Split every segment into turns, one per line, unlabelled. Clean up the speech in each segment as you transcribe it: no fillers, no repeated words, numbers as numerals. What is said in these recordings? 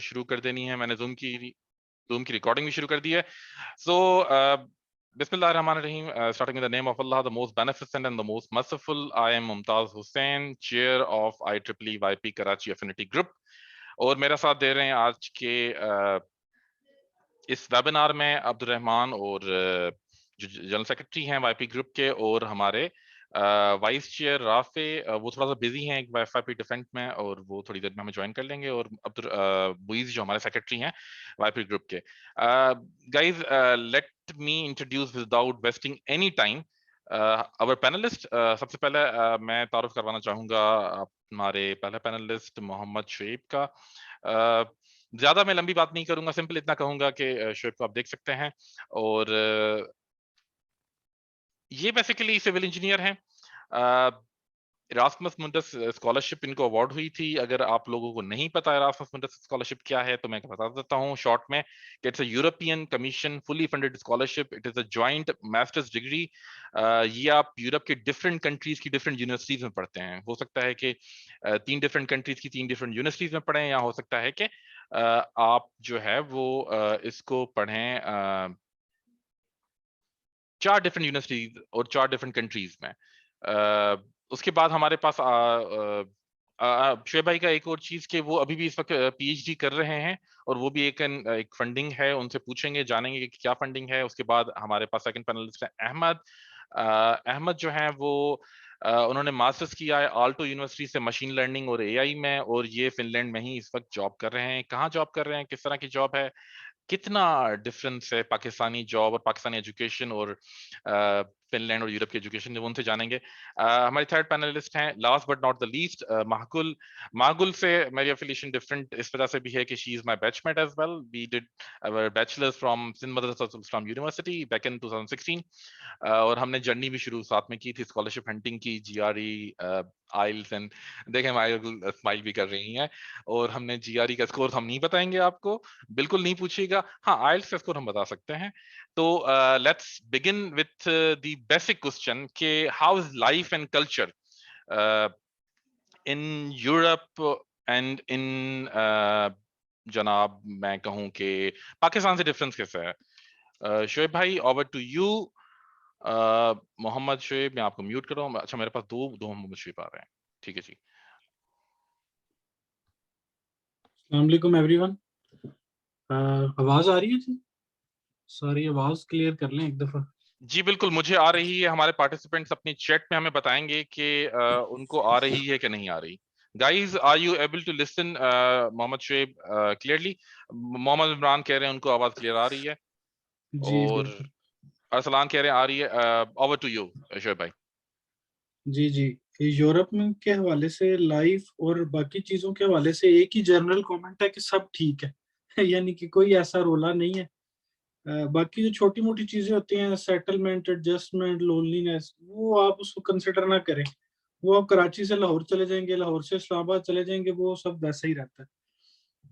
शुरू कर देनी है। मैंने जूम की रिकॉर्डिंग भी शुरू कर दी है। सो Bismillahirrahmanirrahim, starting in the name of Allah, the most beneficent and the most merciful. I am Mumtaz Hussain, chair of IEEE YP Karachi Affinity Group. और मेरा साथ दे रहे हैं आज के इस वेबिनार में अब्दुल रहमान और जो जनरल सेक्रेटरी हैं वाईपी ग्रुप के, और हमारे वाइस चेयर राफे, वो थोड़ा सा बिजी हैं वाईपी डिफेंट में, और वो थोड़ी देर में हमें ज्वाइन कर लेंगे, और अब्दुल बुईज जो हमारे सेक्रेटरी हैं वाईपी ग्रुप के। Guys, let me introduce without wasting any time our panelist. सबसे पहले मैं तारुफ करवाना चाहूंगा हमारे पहले पैनलिस्ट मोहम्मद शुएब का। ज्यादा मैं लंबी बात नहीं करूंगा, सिंपल इतना कहूंगा कि शुएब को आप देख सकते हैं, और ये बेसिकली सिविल इंजीनियर हैं। इरास्मस मुंडस स्कॉलरशिप इनको अवार्ड हुई थी। अगर आप लोगों को नहीं पता इरास्मस मुंडस स्कॉलरशिप क्या है तो मैं बता देता हूँ शॉर्ट में कि it's a European commission fully funded scholarship. It is a joint masters degree. ये आप यूरोप के डिफरेंट कंट्रीज की डिफरेंट यूनिवर्सिटीज में पढ़ते हैं। हो सकता है कि 3 डिफरेंट कंट्रीज की 3 डिफरेंट यूनिवर्सिटीज में पढ़ें, या हो सकता है कि आप जो है वो इसको पढ़ें 4 डिफरेंट यूनिवर्सिटीज और 4 डिफरेंट कंट्रीज में। उसके बाद हमारे पास शुएब भाई का एक और चीज कि वो अभी भी इस वक्त पीएचडी कर रहे हैं, और वो भी एक फंडिंग है, उनसे पूछेंगे जानेंगे कि क्या फंडिंग है। उसके बाद हमारे पास सेकंड पैनलिस्ट है अहमद। अहमद जो है वो उन्होंने मास्टर्स किया है आल्टो यूनिवर्सिटी से मशीन लर्निंग और एआई में, और ये फिनलैंड में ही इस वक्त जॉब कर रहे हैं। कहाँ जॉब कर रहे हैं, किस तरह की जॉब है, कितना डिफरेंस है पाकिस्तानी जॉब और पाकिस्तानी एजुकेशन और फिनलैंड और यूरोप की एजुकेशन, जब उनसे जानेंगे। हमारे थर्ड पैनलिस्ट हैं last but not the least Mahgul. Mahgul से मेरी एफिलिएशन डिफरेंट इस वजह से भी है कि she is my batchmate as well. We did our bachelors from Sindh Madrasa Islam university back in 2016, और हमने जर्नी भी शुरू साथ में की थी, स्कॉलरशिप हंटिंग की, जीआरई, आइल्स एंड देखें माइल स्माइल भी कर रही हैं। और हमने जीआरई का स्कोर हम नहीं बताएंगे आपको, बिल्कुल नहीं पूछिएगा। हाँ, आइल्स का स्कोर हम बता सकते हैं। तो let's begin with the basic question के how is life and culture in Europe and in जनाब मैं कहूं कि पाकिस्तान से डिफरेंस कैसा है। शुएब भाई, over to you. Mohammad Shoaib, मैं आपको म्यूट कर रहा हूँ। अच्छा, मेरे पास दो मोहम्मद शुएब आ रहे हैं। ठीक है जी।
अस्सलाम वालेकुम एवरीवन। आवाज आ रही है जी? सारी आवाज क्लियर कर लें एक दफा।
जी बिल्कुल, मुझे आ रही है। हमारे पार्टिसिपेंट्स अपनी चैट में हमें बताएंगे कि उनको आ रही है कि नहीं आ रही। Guys, are you able to listen Mohammad Shoaib clearly? Mohammad Imran कह रहे हैं उनको आवाज क्लियर आ रही है,
जी
और
बिल्कुल।
अरसलान कह रहे हैं आ रही है। ओवर टू यू शुएब भाई।
जी जी, यूरोप में के हवाले से लाइफ और बाकी चीजों के हवाले से एक ही जनरल कमेंट है कि सब ठीक है यानी कि कोई ऐसा रोला नहीं है। बाकी जो छोटी मोटी चीजें होती हैं, सेटलमेंट, एडजस्टमेंट, लोनलीनेस, वो आप उसको कंसिडर ना करें। वो आप कराची से लाहौर चले जाएंगे, लाहौर से इस्लामाबाद चले जाएंगे, वो सब वैसा ही रहता है।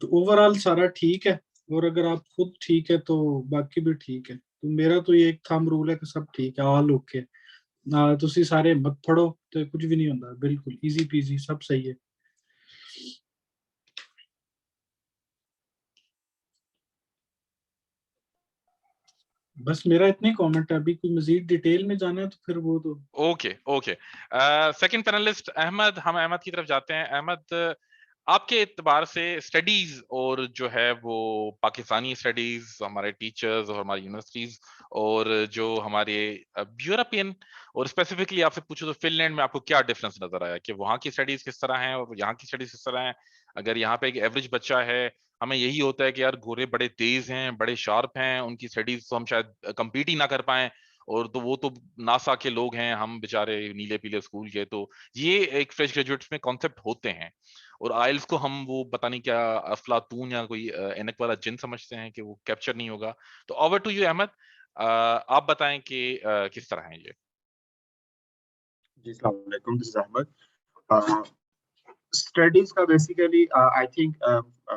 तो ओवरऑल सारा ठीक है, और अगर आप खुद ठीक है तो बाकी भी ठीक है। तो मेरा तो ये एक थंब रूल है कि सब ठीक है, ऑल ओके। ना तुसी सारे मत पढ़ो तो कुछ भी नहीं होता, बिल्कुल इजी पीजी सब सही है। बस मेरा इतने कमेंट है, अभी कोई मजीद डिटेल में जाना है तो फिर वो तो
okay okay. Second panelist Ahmed, हम अहमद की तरफ जाते हैं। अहमद, आपके एतबार से स्टडीज और जो है वो पाकिस्तानी स्टडीज, हमारे टीचर्स और हमारी यूनिवर्सिटीज, और जो हमारे यूरोपियन, और स्पेसिफिकली आपसे पूछो तो फिनलैंड में आपको क्या डिफरेंस नजर आया कि वहाँ की स्टडीज किस तरह हैं और यहाँ की स्टडीज किस तरह हैं? अगर यहाँ पे एक एवरेज बच्चा है, हमें यही होता है कि यार गोरे बड़े तेज हैं, बड़े शार्प हैं, उनकी स्टडीज तो हम शायद कम्पीट ही ना कर पाए, और तो वो तो नासा के लोग हैं, हम बेचारे नीले पीले स्कूल के। तो ये एक फ्रेश ग्रेजुएट्स में कॉन्सेप्ट होते हैं, और आइल्स को हम वो पता नहीं क्या अफलातून या कोई एनक वाला जिन समझते हैं कि वो कैप्चर नहीं होगा। तो ओवर टू यू अहमद, आप बताएं कि किस तरह है ये।
जी अस्सलाम वालेकुम, दिस इज अहमद। स्टडीज का बेसिकली आई थिंक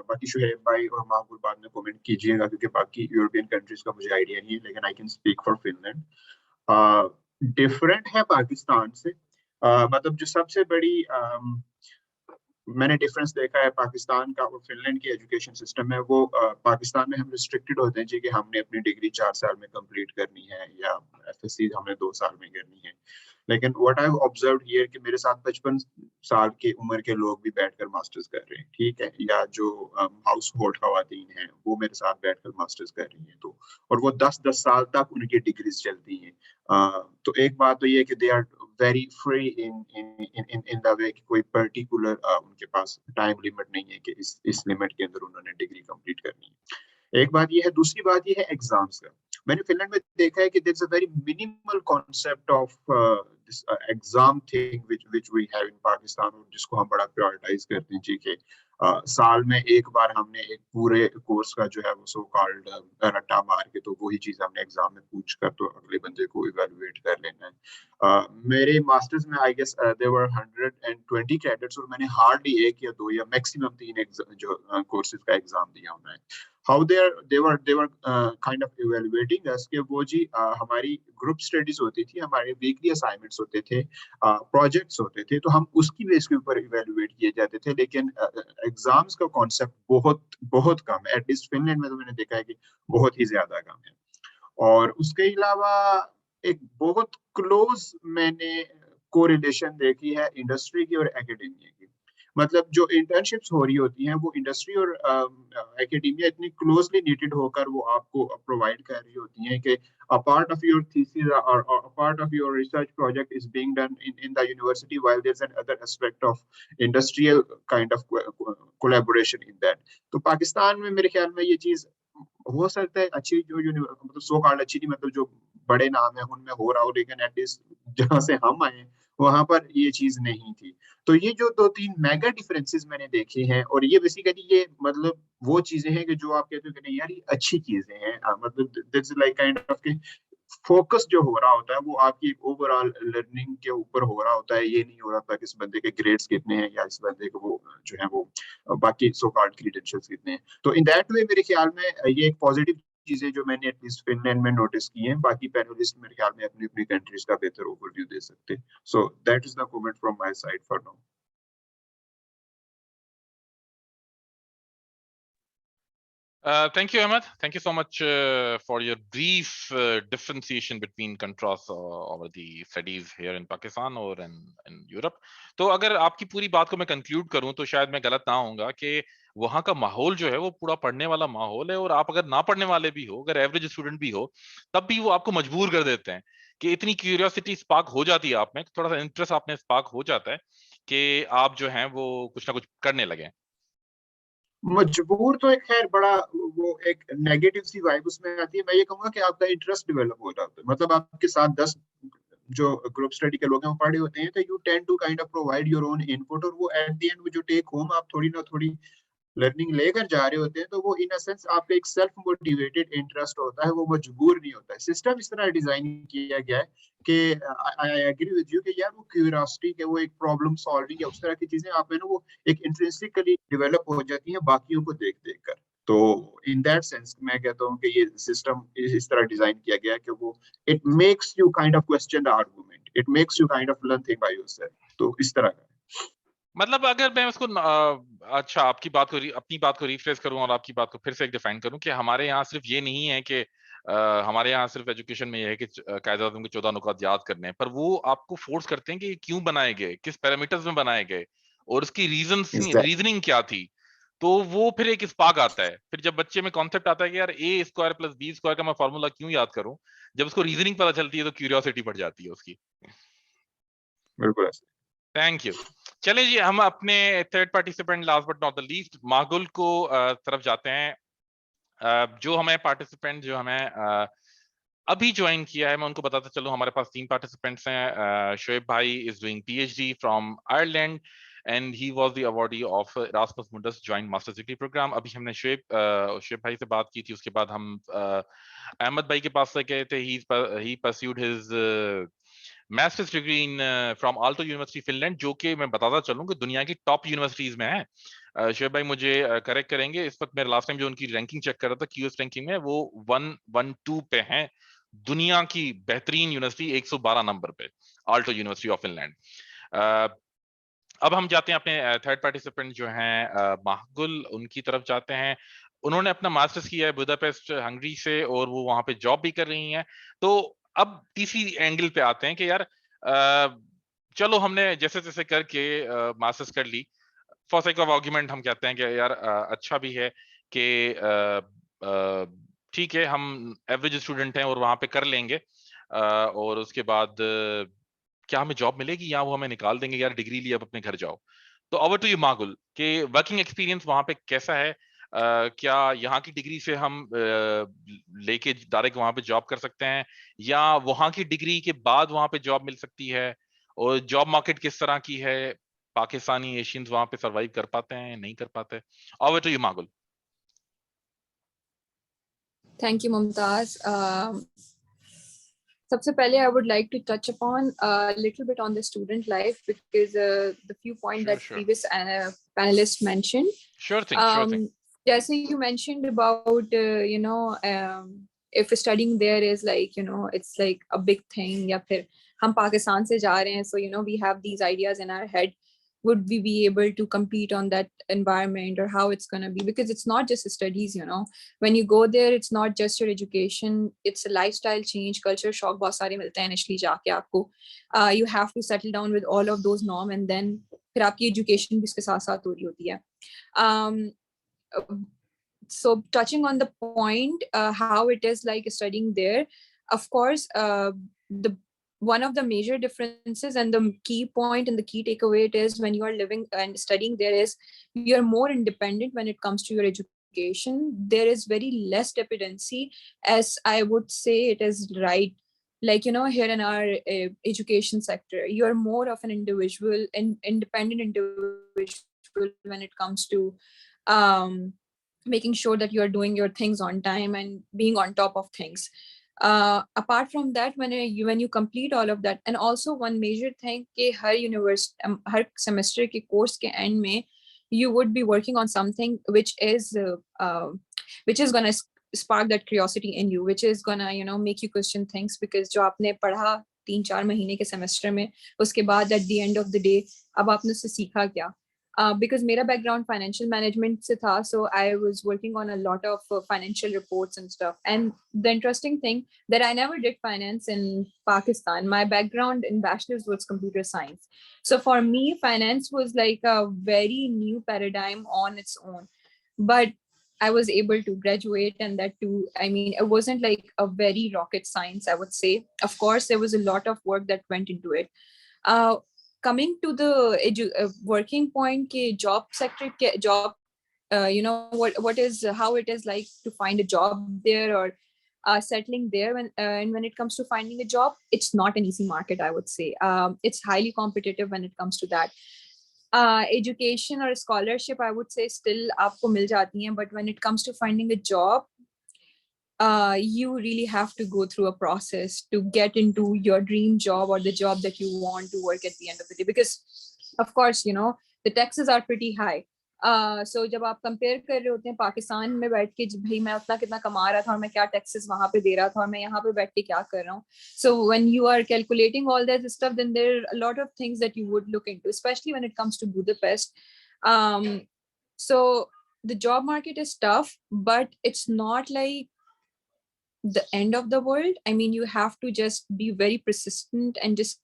बाकी शुएब भाई और माहबूब बाद में कमेंट कीजिएगा क्योंकि बाकी यूरोपियन कंट्रीज का मुझे आइडिया नहीं है, लेकिन I can speak for Finland. Different है पाकिस्तान से। मतलब जो सबसे बड़ी मैंने डिफरेंस देखा है पाकिस्तान का और फिनलैंड की एजुकेशन सिस्टम में। वो पाकिस्तान में हम रिस्ट्रिक्टेड होते हैं जी कि हमने अपनी डिग्री 4 साल में कंप्लीट करनी है या एफएससी हमने 2 साल में करनी है। लेकिन what I have observed here कि मेरे साथ 55 साल की उम्र के लोग भी बैठकर मास्टर्स कर रहे हैं, ठीक है, या जो हाउस होल्ड खवातीन हैं वो मेरे साथ बैठकर मास्टर्स कर रही हैं, तो और वो 10-10 साल तक उनकी डिग्रीज चलती हैं। तो एक बात तो ये है कि they are very free in the way कि कोई पर्टिकुलर उनके पास टाइम लिमिट नहीं है कि इस लिमिट के अंदर उन्होंने डिग्री कंप्लीट करनी है। एक बात ये है। दूसरी बात ये है एग्जाम्स का। मैंने फिनलैंड में देखा है कि there is a very minimal concept of this exam thing which we have in Pakistan, और जिसको हम बड़ा प्रायोरिटाइज करते हैं जी के साल में एक बार हमने एक पूरे कोर्स का जो है वो सो कॉल्ड रट्टा मार के तो वही चीज हमने एग्जाम में पूछ कर तो अगले बंदे को इवेलुएट कर लेना है। मेरे मास्टर्स में I guess there were 120 credits और मैंने हार्डली 1 या 2 या मैक्सिमम 3 जो कोर्सेज का एग्जाम दिया होना है। How they were kind of evaluating us कि वो जी हमारी ग्रुप स्टडीज होती थी, हमारे वीकली असाइनमेंट्स होते थे, प्रोजेक्ट्स होते थे, तो हम उसकी बेस के ऊपर इवेलुएट किए जाते थे। लेकिन एग्जाम्स का कॉन्सेप्ट बहुत बहुत कम है। एटलीस्ट फिनलैंड में तो मैंने देखा है कि बहुत ही ज्यादा कम है। और उसके अलावा एक बहुत क्लोज मैंने कोरिलेशन देखी है इंडस्ट्री की और एकेडेमिया की। मतलब जो इंटर्नशिप्स हो रही होती हैं वो इंडस्ट्री और एकेडेमिया इतनी क्लोजली नीटेड होकर वो आपको प्रोवाइड कर रही होती हैं कि a part of your thesis or a part of your research project is being done in the university, while there's another aspect of industrial kind of collaboration in that. तो पाकिस्तान में मेरे ख्याल में ये चीज हो सकता है अच्छी जो मतलब सो कॉल्ड अच्छी नहीं, मतलब जो बड़े नाम है उनमें हो रहा हो, लेकिन एटलीस्ट जहां से हम आए वहां पर ये चीज नहीं थी। तो ये जो 2-3 मेगा डिफरेंसेस मैंने देखे हैं, और ये बेसिकली ये मतलब वो चीजें हैं कि जो आप कहते हो कि नहीं यार ये अच्छी चीजें हैं, मतलब दिस लाइक काइंड ऑफ के फोकस जो हो रहा होता है वो आपकी ओवरऑल लर्निंग के ऊपर हो रहा होता है। ये नहीं हो रहा था कि इस बंदे के ग्रेड्स कितने हैं या इस बंदे को वो जो है वो बाकी सो कॉल्ड क्रेडेंशियल्स कितने हैं। तो इन दैट वे मेरे ख्याल में ये एक पॉजिटिव चीजें जो मैंने एटलीस्ट फिनलैंड में नोटिस की हैं। बाकी पैनलिस्ट मेरे ख्याल में अपनी अपनी कंट्रीज का बेहतर ओवरव्यू दे सकते हैं। So that is the comment from my side for now.
Thank you, Ahmed. Thank you so much for your brief differentiation between contrasts over the studies here in Pakistan or in Europe. तो अगर आपकी पूरी बात को मैं conclude करूं तो शायद मैं गलत ना होऊंगा कि वहां का माहौल जो है वो पूरा पढ़ने वाला माहौल है, और आप अगर ना पढ़ने वाले भी हो, अगर एवरेज स्टूडेंट भी हो, तब भी वो आपको मजबूर कर देते हैं कि इतनी क्यूरियोसिटी स्पार्क हो जाती है आप में, थोड़ा सा इंटरेस्ट आप में स्पार्क हो जाता है कि आप जो है वो कुछ ना कुछ करने लगे।
मजबूर तो एक खैर बड़ा वो एक नेगेटिव सी वाइब उसमें आती है। मैं ये कहूंगा कि आपका इंटरेस्ट डेवलप हो जाता है। मतलब आपके साथ 10 जो ग्रुप स्टडी के लोग हैं वो पढ़े होते हैं, तो you tend to kind of provide your own input, और वो एट द एंड जो टेक होम आप थोड़ी ना थोड़ी लर्निंग लेकर जा रहे होते हैं, तो वो इन अ सेंस आपका एक सेल्फ मोटिवेटेड इंटरेस्ट होता है, वो मजबूर नहीं होता है। सिस्टम इस तरह डिजाइन किया गया है कि आई एग्री विद यू कि यार वो क्यूरियोसिटी के वो एक प्रॉब्लम सॉल्विंग या उस तरह की चीजें आप है ना वो एक इंट्रिंसिकली डेवलप हो जाती हैं बाकियों को देख देख कर। तो इन दैट सेंस मैं कहता हूँ कि ये सिस्टम इस तरह डिजाइन किया गया है कि वो it makes you kind of question the argument, it makes you kind of learn thing by yourself. तो इस तरह का
मतलब अगर मैं उसको अच्छा आपकी बात को अपनी बात को रिफ्रेश करूं और आपकी बात को फिर से एक डिफाइन करूं कि हमारे यहाँ सिर्फ ये नहीं है कि हमारे यहाँ सिर्फ एजुकेशन में ये है कि कायदे-ए-आज़म के 14 नुकात याद करने हैं, पर वो आपको फोर्स करते हैं कि ये क्यों बनाए गए, किस पैरामीटर्स में बनाए गए और उसकी रीजनिंग क्या थी। तो वो फिर एक स्पार्क आता है। फिर जब बच्चे में कॉन्सेप्ट आता है कि यार a square plus b square का मैं फार्मूला क्यों याद करूं, जब उसको रीजनिंग पता चलती है तो क्यूरियोसिटी बढ़ जाती है उसकी।
बिल्कुल ऐसे।
Thank you. चलिए जी, हम अपने third participant last but not the least Magul को तरफ जाते हैं। जो हमें पार्टिसिपेंट जो हमें अभी ज्वाइन किया है, मैं उनको बताता चलूं हमारे पास 3 पार्टिसिपेंट्स हैं। शोएब भाई is doing PhD from Ireland and he was the awardee of Erasmus Mundus joint masters degree program. अभी हमने शोएब भाई से बात की थी, उसके बाद हम अहमद भाई के पास से गए थे। He pursued his masters degree in from Aalto University Finland, जो कि मैं बताता चलूं कि दुनिया की टॉप यूनिवर्सिटीज में है। शोएब भाई मुझे करेक्ट करेंगे, इस वक्त मेरे लास्ट टाइम जो उनकी रैंकिंग चेक कर रहा था क्यूएस रैंकिंग में, वो 112 पे हैं, दुनिया की बेहतरीन यूनिवर्सिटी 112 नंबर पे, आल्टो यूनिवर्सिटी ऑफ फिनलैंड। अब हम जाते हैं अपने थर्ड पार्टिसिपेंट जो हैं महगुल, उनकी तरफ जाते हैं। उन्होंने अपना मास्टर्स किया है बुदापेस्ट हंगरी से और वो वहां पे जॉब भी कर रही हैं। तो अब तीसरी एंगल पे आते हैं कि यार चलो हमने जैसे तैसे करके मास्टर्स कर ली, फॉर सेक ऑफ आर्गुमेंट हम कहते हैं कि यार अच्छा भी है कि ठीक है हम एवरेज स्टूडेंट हैं और वहां पे कर लेंगे, और उसके बाद क्या हमें जॉब मिलेगी या वो हमें निकाल देंगे, यार डिग्री ली अब अपने घर जाओ। तो ओवर टू यू मागुल कि वर्किंग एक्सपीरियंस वहां पे कैसा है, क्या यहाँ की डिग्री से हम लेके डायरेक्ट वहां पे जॉब कर सकते हैं या वहां की डिग्री के बाद वहां पे जॉब मिल सकती है, और जॉब मार्केट किस तरह की है, पाकिस्तानी एशियंस वहां पे सरवाइव कर पाते हैं नहीं कर पाते? Over to you Magul.
Thank you, Mumtaz. सबसे पहले I would like to touch upon a little bit on the student life because the few points that previous panelists mentioned.
Sure thing.
Jesse, you mentioned about if studying there is like it's like a big thing. या फिर हम पाकिस्तान से जा रहे हैं, so we have these ideas in our head. Would we be able to compete on that environment, or how it's going to be? Because it's not just studies, when you go there, it's not just your education, it's a lifestyle change, culture shock बहुत सारे मिलते हैं initially जाके आपको. You have to settle down with all of those norms, and then फिर आपकी education भी इसके साथ साथ हो रही होती है. So touching on the point, how it is like studying there, of course, the one of the major differences and the key point and the key takeaway it is when you are living and studying there is you are more independent when it comes to your education. There is very less dependency, as I would say it is right. Like here in our education sector, you are more of an individual and independent individual when it comes to making sure that you are doing your things on time and being on top of things. Apart from that, when you complete all of that, and also one major thing कि हर semester के course के end में you would be working on something which is gonna spark that curiosity in you, which is gonna make you question things, because जो आपने पढ़ा 3-4 महीने के semester में, उसके बाद at the end of the day अब आपने उससे सीखा क्या? Because मेरा background financial management से था, so I was working on a lot of financial reports and stuff. And the interesting thing that I never did finance in Pakistan. My background in bachelor's was computer science. So for me, finance was like a very new paradigm on its own. But I was able to graduate, and that too, I mean, it wasn't like a very rocket science, I would say. Of course, there was a lot of work that went into it. Coming to the working point ke job sector ke job, what is how it is like to find a job there, or settling there and when it comes to finding a job, it's not an easy market, I would say. It's highly competitive when it comes to that. Education or scholarship, I would say, still aapko mil jati hain, but when it comes to finding a job, you really have to go through a process to get into your dream job or the job that you want to work at the end of the day, because of course the taxes are pretty high. So जब आप compare कर रहे होते हैं पाकिस्तान में बैठ के, भाई मैं उतना कितना कमा रहा था और मैं क्या टैक्सेस वहां पे दे रहा था और मैं यहाँ पे बैठ के क्या कर रहा हूँ, so when you are calculating all that stuff, then there are a lot of things that you would look into, especially when it comes to Budapest. So the job market is tough, but it's not like the end of the world. I mean, you have to just be very persistent and just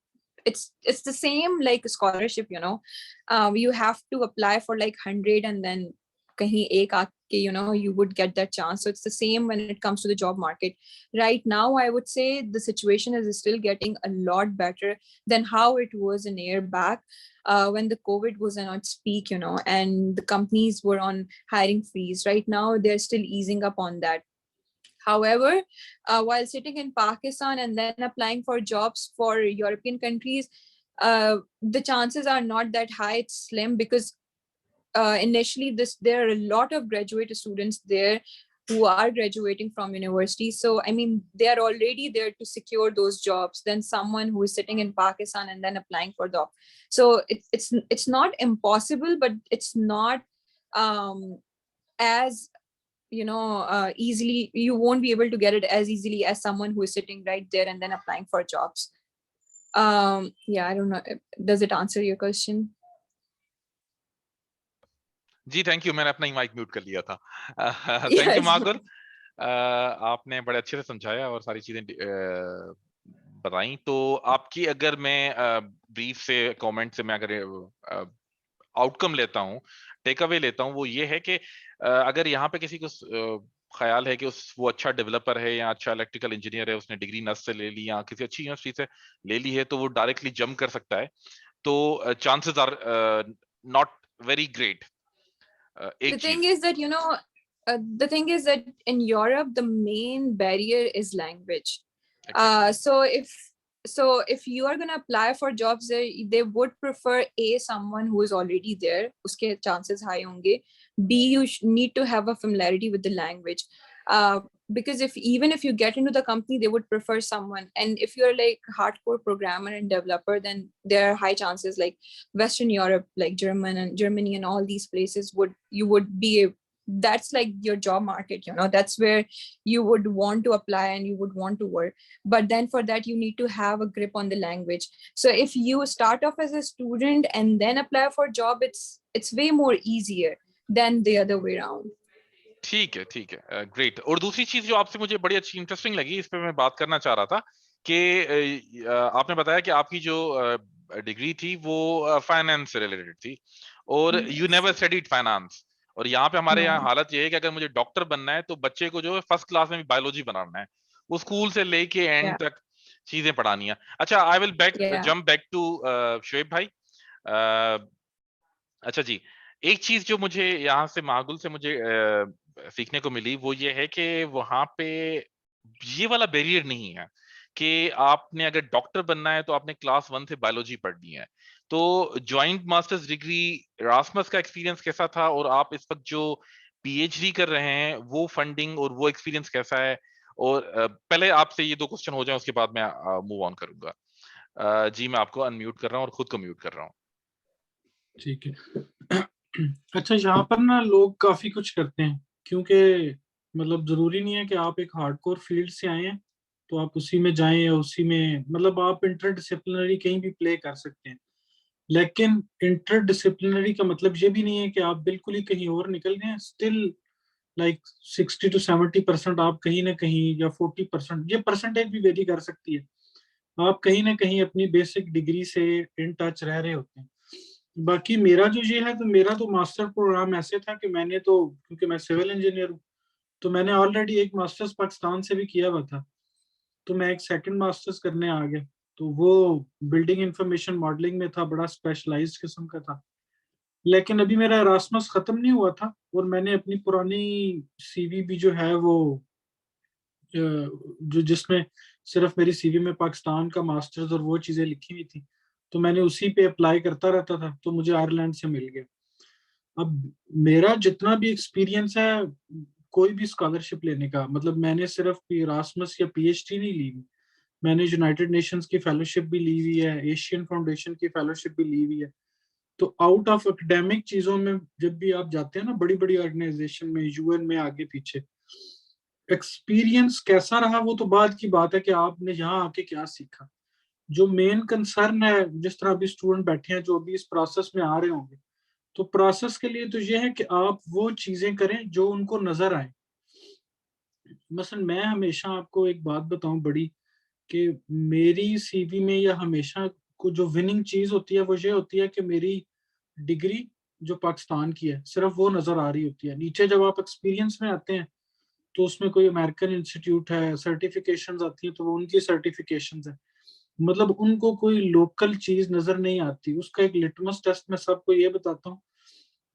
it's the same like a scholarship, you have to apply for like 100 and then kahin ek aake, you would get that chance. So it's the same when it comes to the job market. Right now, I would say the situation is still getting a lot better than how it was a year back, when the COVID was on its peak, and the companies were on hiring freeze. Right now, they're still easing up on that. However, while sitting in Pakistan and then applying for jobs for European countries, the chances are not that high. It's slim, because initially there are a lot of graduate students there who are graduating from university. So, I mean, they are already there to secure those jobs than someone who is sitting in Pakistan and then applying for the. So it's not impossible, but it's not as easily, you won't be able to get it as easily as someone who is sitting right there and then applying for jobs. Yeah, I don't know. Does it answer your question?
जी thank you, मैंने अपना ही mic mute कर लिया था। Thank you
Yes.
Magur, आपने बड़े अच्छे से समझाया और सारी चीजें बताई। तो आपकी अगर मैं ब्रीफ से कमेंट से मैं अगर आउटकम लेता हूँ, टेक अवे लेता हूँ, वो ये है कि अगर यहाँ पे किसी को ख्याल है कि वो अच्छा डेवलपर है या अच्छा इलेक्ट्रिकल इंजीनियर है, उसने डिग्री नस से ले ली या किसी अच्छी यूनिवर्सिटी से ले ली है, तो वो डायरेक्टली जंप कर सकता है। तो chances are not very great.
The
एक
thing
चीज
is that, the thing is that in Europe, the main barrier is language.
exactly.
So if you are gonna apply for jobs there, they would prefer someone who is already there. Uske chances high honge. B, you need to have a familiarity with the language. Because even if you get into the company, they would prefer someone. And if you're like hardcore programmer and developer, then there are high chances like Western Europe, like Germany and all these places would be, that's like your job market, that's where you would want to apply and you would want to work. But then for that, you need to have a grip on the language. So if you start off as a student and then apply for a job, it's way more easier than the other way around.
ठीक है, great. और दूसरी चीज जो आपसे मुझे बड़ी अच्छी इंटरेस्टिंग लगी, इस पे मैं बात करना चाह रहा था कि आपने बताया कि आपकी जो डिग्री थी वो फाइनेंस से रिलेटेड थी और यू नेवर स्टडीड फाइनेंस। और यहाँ पे हमारे यहाँ
No.
हालत ये है कि अगर मुझे डॉक्टर बनना है तो बच्चे को जो है फर्स्ट क्लास में भी बायोलॉजी बनाना है, वो स्कूल से लेके एंड
Yeah.
तक चीजें पढ़ानी है। अच्छा, I will
Yeah.
Jump back to Shoaib भाई। अच्छा जी, एक चीज जो मुझे यहाँ से मागुल से मुझे सीखने को मिली वो ये है कि वहां पे ये वाला बैरियर नहीं है कि आपने अगर डॉक्टर बनना है तो आपने क्लास 1 से बायोलॉजी पढ़नी है। तो जॉइंट मास्टर्स डिग्री रासमस का एक्सपीरियंस कैसा था, और आप इस वक्त जो पीएचडी कर रहे हैं वो फंडिंग और वो एक्सपीरियंस कैसा है? और पहले आपसे ये 2 क्वेश्चन हो जाए, उसके बाद मैं मूव ऑन करूंगा। जी मैं आपको अनम्यूट कर रहा हूँ और खुद को म्यूट कर रहा हूँ।
ठीक है। अच्छा, यहाँ पर ना लोग काफी कुछ करते हैं, क्योंकि मतलब जरूरी नहीं है कि आप एक हार्डकोर फील्ड से आए हैं तो आप उसी में जाएं या उसी में, मतलब आप इंटरडिसिप्लिनरी कहीं भी प्ले कर सकते हैं। लेकिन इंटरडिसिप्लिनरी का मतलब ये भी नहीं है कि आप बिल्कुल ही कहीं और निकल गए। स्टिल लाइक 60 to 70% आप कहीं ना कहीं, या 40%, ये परसेंटेज भी वेरी कर सकती है, आप कहीं ना कहीं अपनी बेसिक डिग्री से इन टच रह रहे होते हैं। बाकी मेरा जो ये है, तो मेरा तो मास्टर प्रोग्राम ऐसे था कि मैंने तो, क्योंकि मैं सिविल इंजीनियर हूँ, तो मैंने ऑलरेडी एक मास्टर्स पाकिस्तान से भी किया हुआ था, तो मैं एक सेकंड मास्टर्स करने आ गया। तो वो बिल्डिंग इंफॉर्मेशन मॉडलिंग में था, बड़ा स्पेशलाइज्ड किस्म का था। लेकिन अभी मेरा एरास्मस खत्म नहीं हुआ था और मैंने अपनी पुरानी सीवी भी जो है वो जो जिसमें सिर्फ मेरी सीवी में पाकिस्तान का मास्टर्स और वो चीजें लिखी हुई थी, तो मैंने उसी पे अप्लाई करता रहता था, तो मुझे आयरलैंड से मिल गया। अब मेरा जितना भी एक्सपीरियंस है कोई भी स्कॉलरशिप लेने का, मतलब मैंने सिर्फ इरास्मस या पीएचडी नहीं ली हुई, मैंने यूनाइटेड नेशंस की फेलोशिप भी ली हुई है, एशियन फाउंडेशन की फेलोशिप भी ली हुई है। तो आउट ऑफ एकेडमिक चीजों में जब भी आप जाते हैं ना, बड़ी बड़ी ऑर्गेनाइजेशन में, यूएन में, आगे पीछे, एक्सपीरियंस कैसा रहा वो तो बाद की बात है कि आपने यहाँ आके क्या सीखा। जो मेन कंसर्न है, जिस तरह अभी स्टूडेंट बैठे हैं जो अभी इस प्रोसेस में आ रहे होंगे, तो प्रोसेस के लिए तो ये है कि आप वो चीजें करें जो उनको नजर आए। मसलन मैं हमेशा आपको एक बात बताऊं बड़ी, कि मेरी सीवी में या हमेशा को जो विनिंग चीज होती है वो ये होती है कि मेरी डिग्री जो पाकिस्तान की है सिर्फ वो नजर आ रही होती है। नीचे जब आप एक्सपीरियंस में आते हैं तो उसमें कोई अमेरिकन इंस्टीट्यूट है, सर्टिफिकेशंस आती हैं तो वो उनकी सर्टिफिकेशंस है, मतलब उनको कोई लोकल चीज नजर नहीं आती। उसका एक लिटमस टेस्ट मैं सबको ये बताता हूँ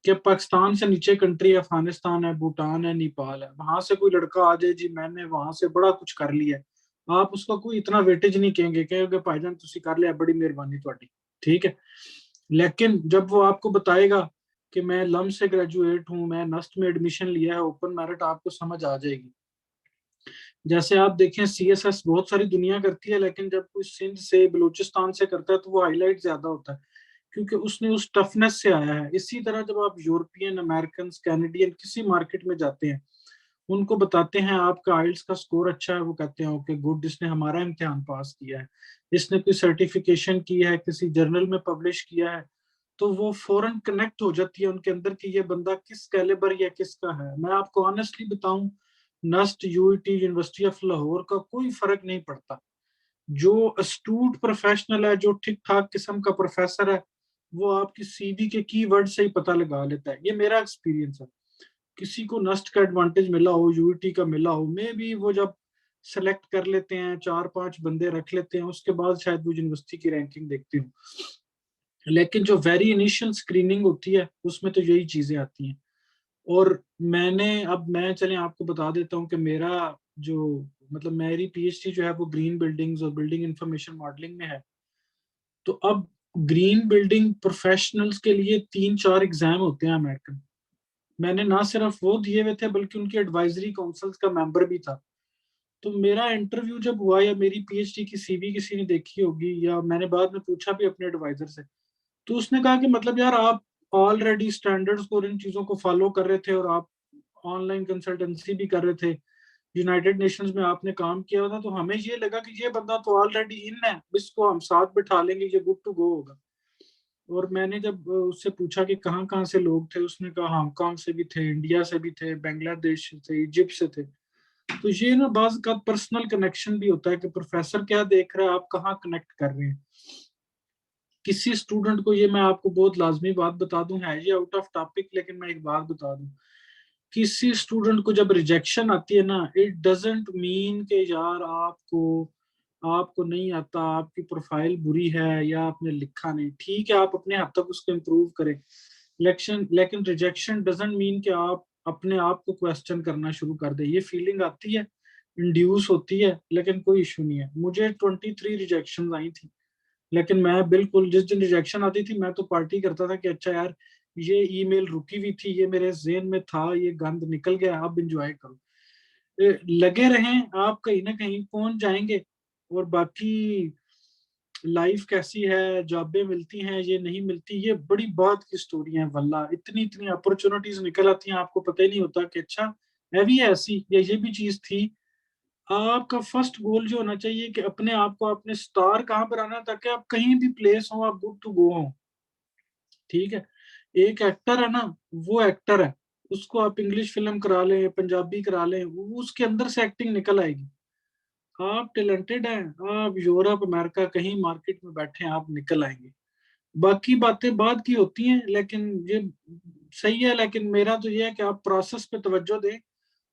कि पाकिस्तान से नीचे कंट्री अफगानिस्तान है, भूटान है, नेपाल है, वहां से कोई लड़का आ जाए जी मैंने वहां से बड़ा कुछ कर लिया है, आप उसका कोई इतना वेटेज नहीं कहेंगे भाईजान तुसी कर लिया, बड़ी मेहरबानी ਤੁਹਾਡੀ, ठीक है। लेकिन जब वो आपको बताएगा कि मैं लम से ग्रेजुएट हूँ, मैं नस्ट में एडमिशन लिया है, ओपन मेरिट, आपको समझ आ जाएगी। जैसे आप देखें सीएसएस बहुत सारी दुनिया करती है, लेकिन जब कोई सिंध से बलूचिस्तान से करता है तो वो हाईलाइट ज्यादा होता है, क्योंकि उसने उस टफनेस से आया है। इसी तरह जब आप यूरोपियन, अमेरिकन, कैनेडियन किसी मार्केट में जाते हैं, उनको बताते हैं आपका आइल्स का स्कोर अच्छा है, वो कहते हैं ओके गुड, इसने हमारा इम्तिहान पास किया है, इसने कोई सर्टिफिकेशन की है, किसी जर्नल में पब्लिश किया है, तो वो फौरन कनेक्ट हो जाती है उनके अंदर कि ये बंदा किस कैलिबर या किसका है। मैं आपको ऑनेस्टली बताऊं, NUST, UET, university of Lahore का कोई फर्क नहीं पड़ता। जो अस्तूट प्रोफेशनल है, जो ठीक ठाक किस्म का प्रोफेसर है, वो आपकी सीवी के कीवर्ड से ही पता लगा लेता है। ये मेरा एक्सपीरियंस है। किसी को नस्ट का एडवांटेज मिला हो, यूईटी का मिला हो, मे भी वो जब सेलेक्ट कर लेते हैं, 4-5 बंदे रख लेते हैं, उसके बाद शायद वो यूनिवर्सिटी की रैंकिंग देखते हो। लेकिन जो वेरी इनिशियल स्क्रीनिंग होती है उसमें तो यही चीजें आती हैं। और मैं चलें आपको बता देता हूँ कि मेरा जो मतलब मेरी पीएचडी जो है वो ग्रीन बिल्डिंग्स और बिल्डिंग इंफॉर्मेशन मॉडलिंग में है। तो अब ग्रीन बिल्डिंग प्रोफेशनल्स के लिए 3-4 एग्जाम होते हैं अमेरिकन। मैंने ना सिर्फ वो दिए हुए थे बल्कि उनकी एडवाइजरी काउंसिल्स का मेंबर भी था। तो मेरा इंटरव्यू जब हुआ, या मेरी पीएचडी की सीवी किसी ने देखी होगी, या मैंने बाद में पूछा भी अपने एडवाइजर से, तो उसने कहा कि मतलब यार आप ऑलरेडी स्टैंडर्ड्स को और इन चीजों को फॉलो कर रहे थे, और आप ऑनलाइन कंसल्टेंसी भी कर रहे थे, यूनाइटेड नेशंस में आपने काम किया हुआ था, तो हमें ये लगा कि ये बंदा तो ऑलरेडी इन है, इसको हम साथ बिठा लेंगे, ये गुड टू गो होगा। और मैंने जब उससे पूछा कि कहाँ कहाँ से लोग थे, उसने कहा हांगकांग से भी थे, इंडिया से भी थे, बांग्लादेश से थे, इजिप्ट से थे। तो ये ना बाज का पर्सनल कनेक्शन भी होता है कि प्रोफेसर क्या देख रहा है, आप कहाँ कनेक्ट कर रहे हैं। किसी स्टूडेंट को, ये मैं आपको बहुत लाजमी बात बता दूं, है ये आउट ऑफ टॉपिक, लेकिन मैं एक बात बता दूं, किसी स्टूडेंट को जब रिजेक्शन आती है ना, इट डजेंट मीन कि यार आपको आपको नहीं आता, आपकी प्रोफाइल बुरी है, या आपने लिखा नहीं। ठीक है, आप अपने हद तक उसको इम्प्रूव करें, लेकिन रिजेक्शन डजेंट मीन कि आप अपने आप को क्वेश्चन करना शुरू कर दे। ये फीलिंग आती है, इंड्यूस होती है, लेकिन कोई इशू नहीं है। मुझे 23 रिजेक्शन आई थी, लेकिन मैं बिल्कुल, जिस दिन रिजेक्शन आती थी मैं तो पार्टी करता था कि अच्छा यार, ये ईमेल रुकी हुई थी, ये मेरे जेहन में था, ये गंद निकल गया, अब एंजॉय करो। लगे रहें, आप कहीं ना कहीं पहुंच जाएंगे। और बाकी लाइफ कैसी है, जॉबें मिलती हैं, ये नहीं मिलती, ये बड़ी बात की स्टोरी है। वल्ला इतनी इतनी अपॉर्चुनिटीज निकल आती हैं, आपको पता ही नहीं होता कि अच्छा है भी ऐसी, या ये भी चीज थी। आपका फर्स्ट गोल जो होना चाहिए कि अपने आप को, अपने स्टार कहाँ पर आना है, ताकि आप कहीं भी प्लेस हो, आप गुड टू गो हो। ठीक है, एक एक्टर है ना, वो एक्टर है, उसको आप इंग्लिश फिल्म करा लें, पंजाबी करा लें, वो उसके अंदर से एक्टिंग निकल आएगी। आप टैलेंटेड हैं, आप यूरोप अमेरिका कहीं मार्केट में बैठे हैं, आप निकल आएंगे। बाकी बातें बाद की होती हैं, लेकिन ये सही है। लेकिन मेरा तो ये है कि आप प्रोसेस पे तवज्जो दें,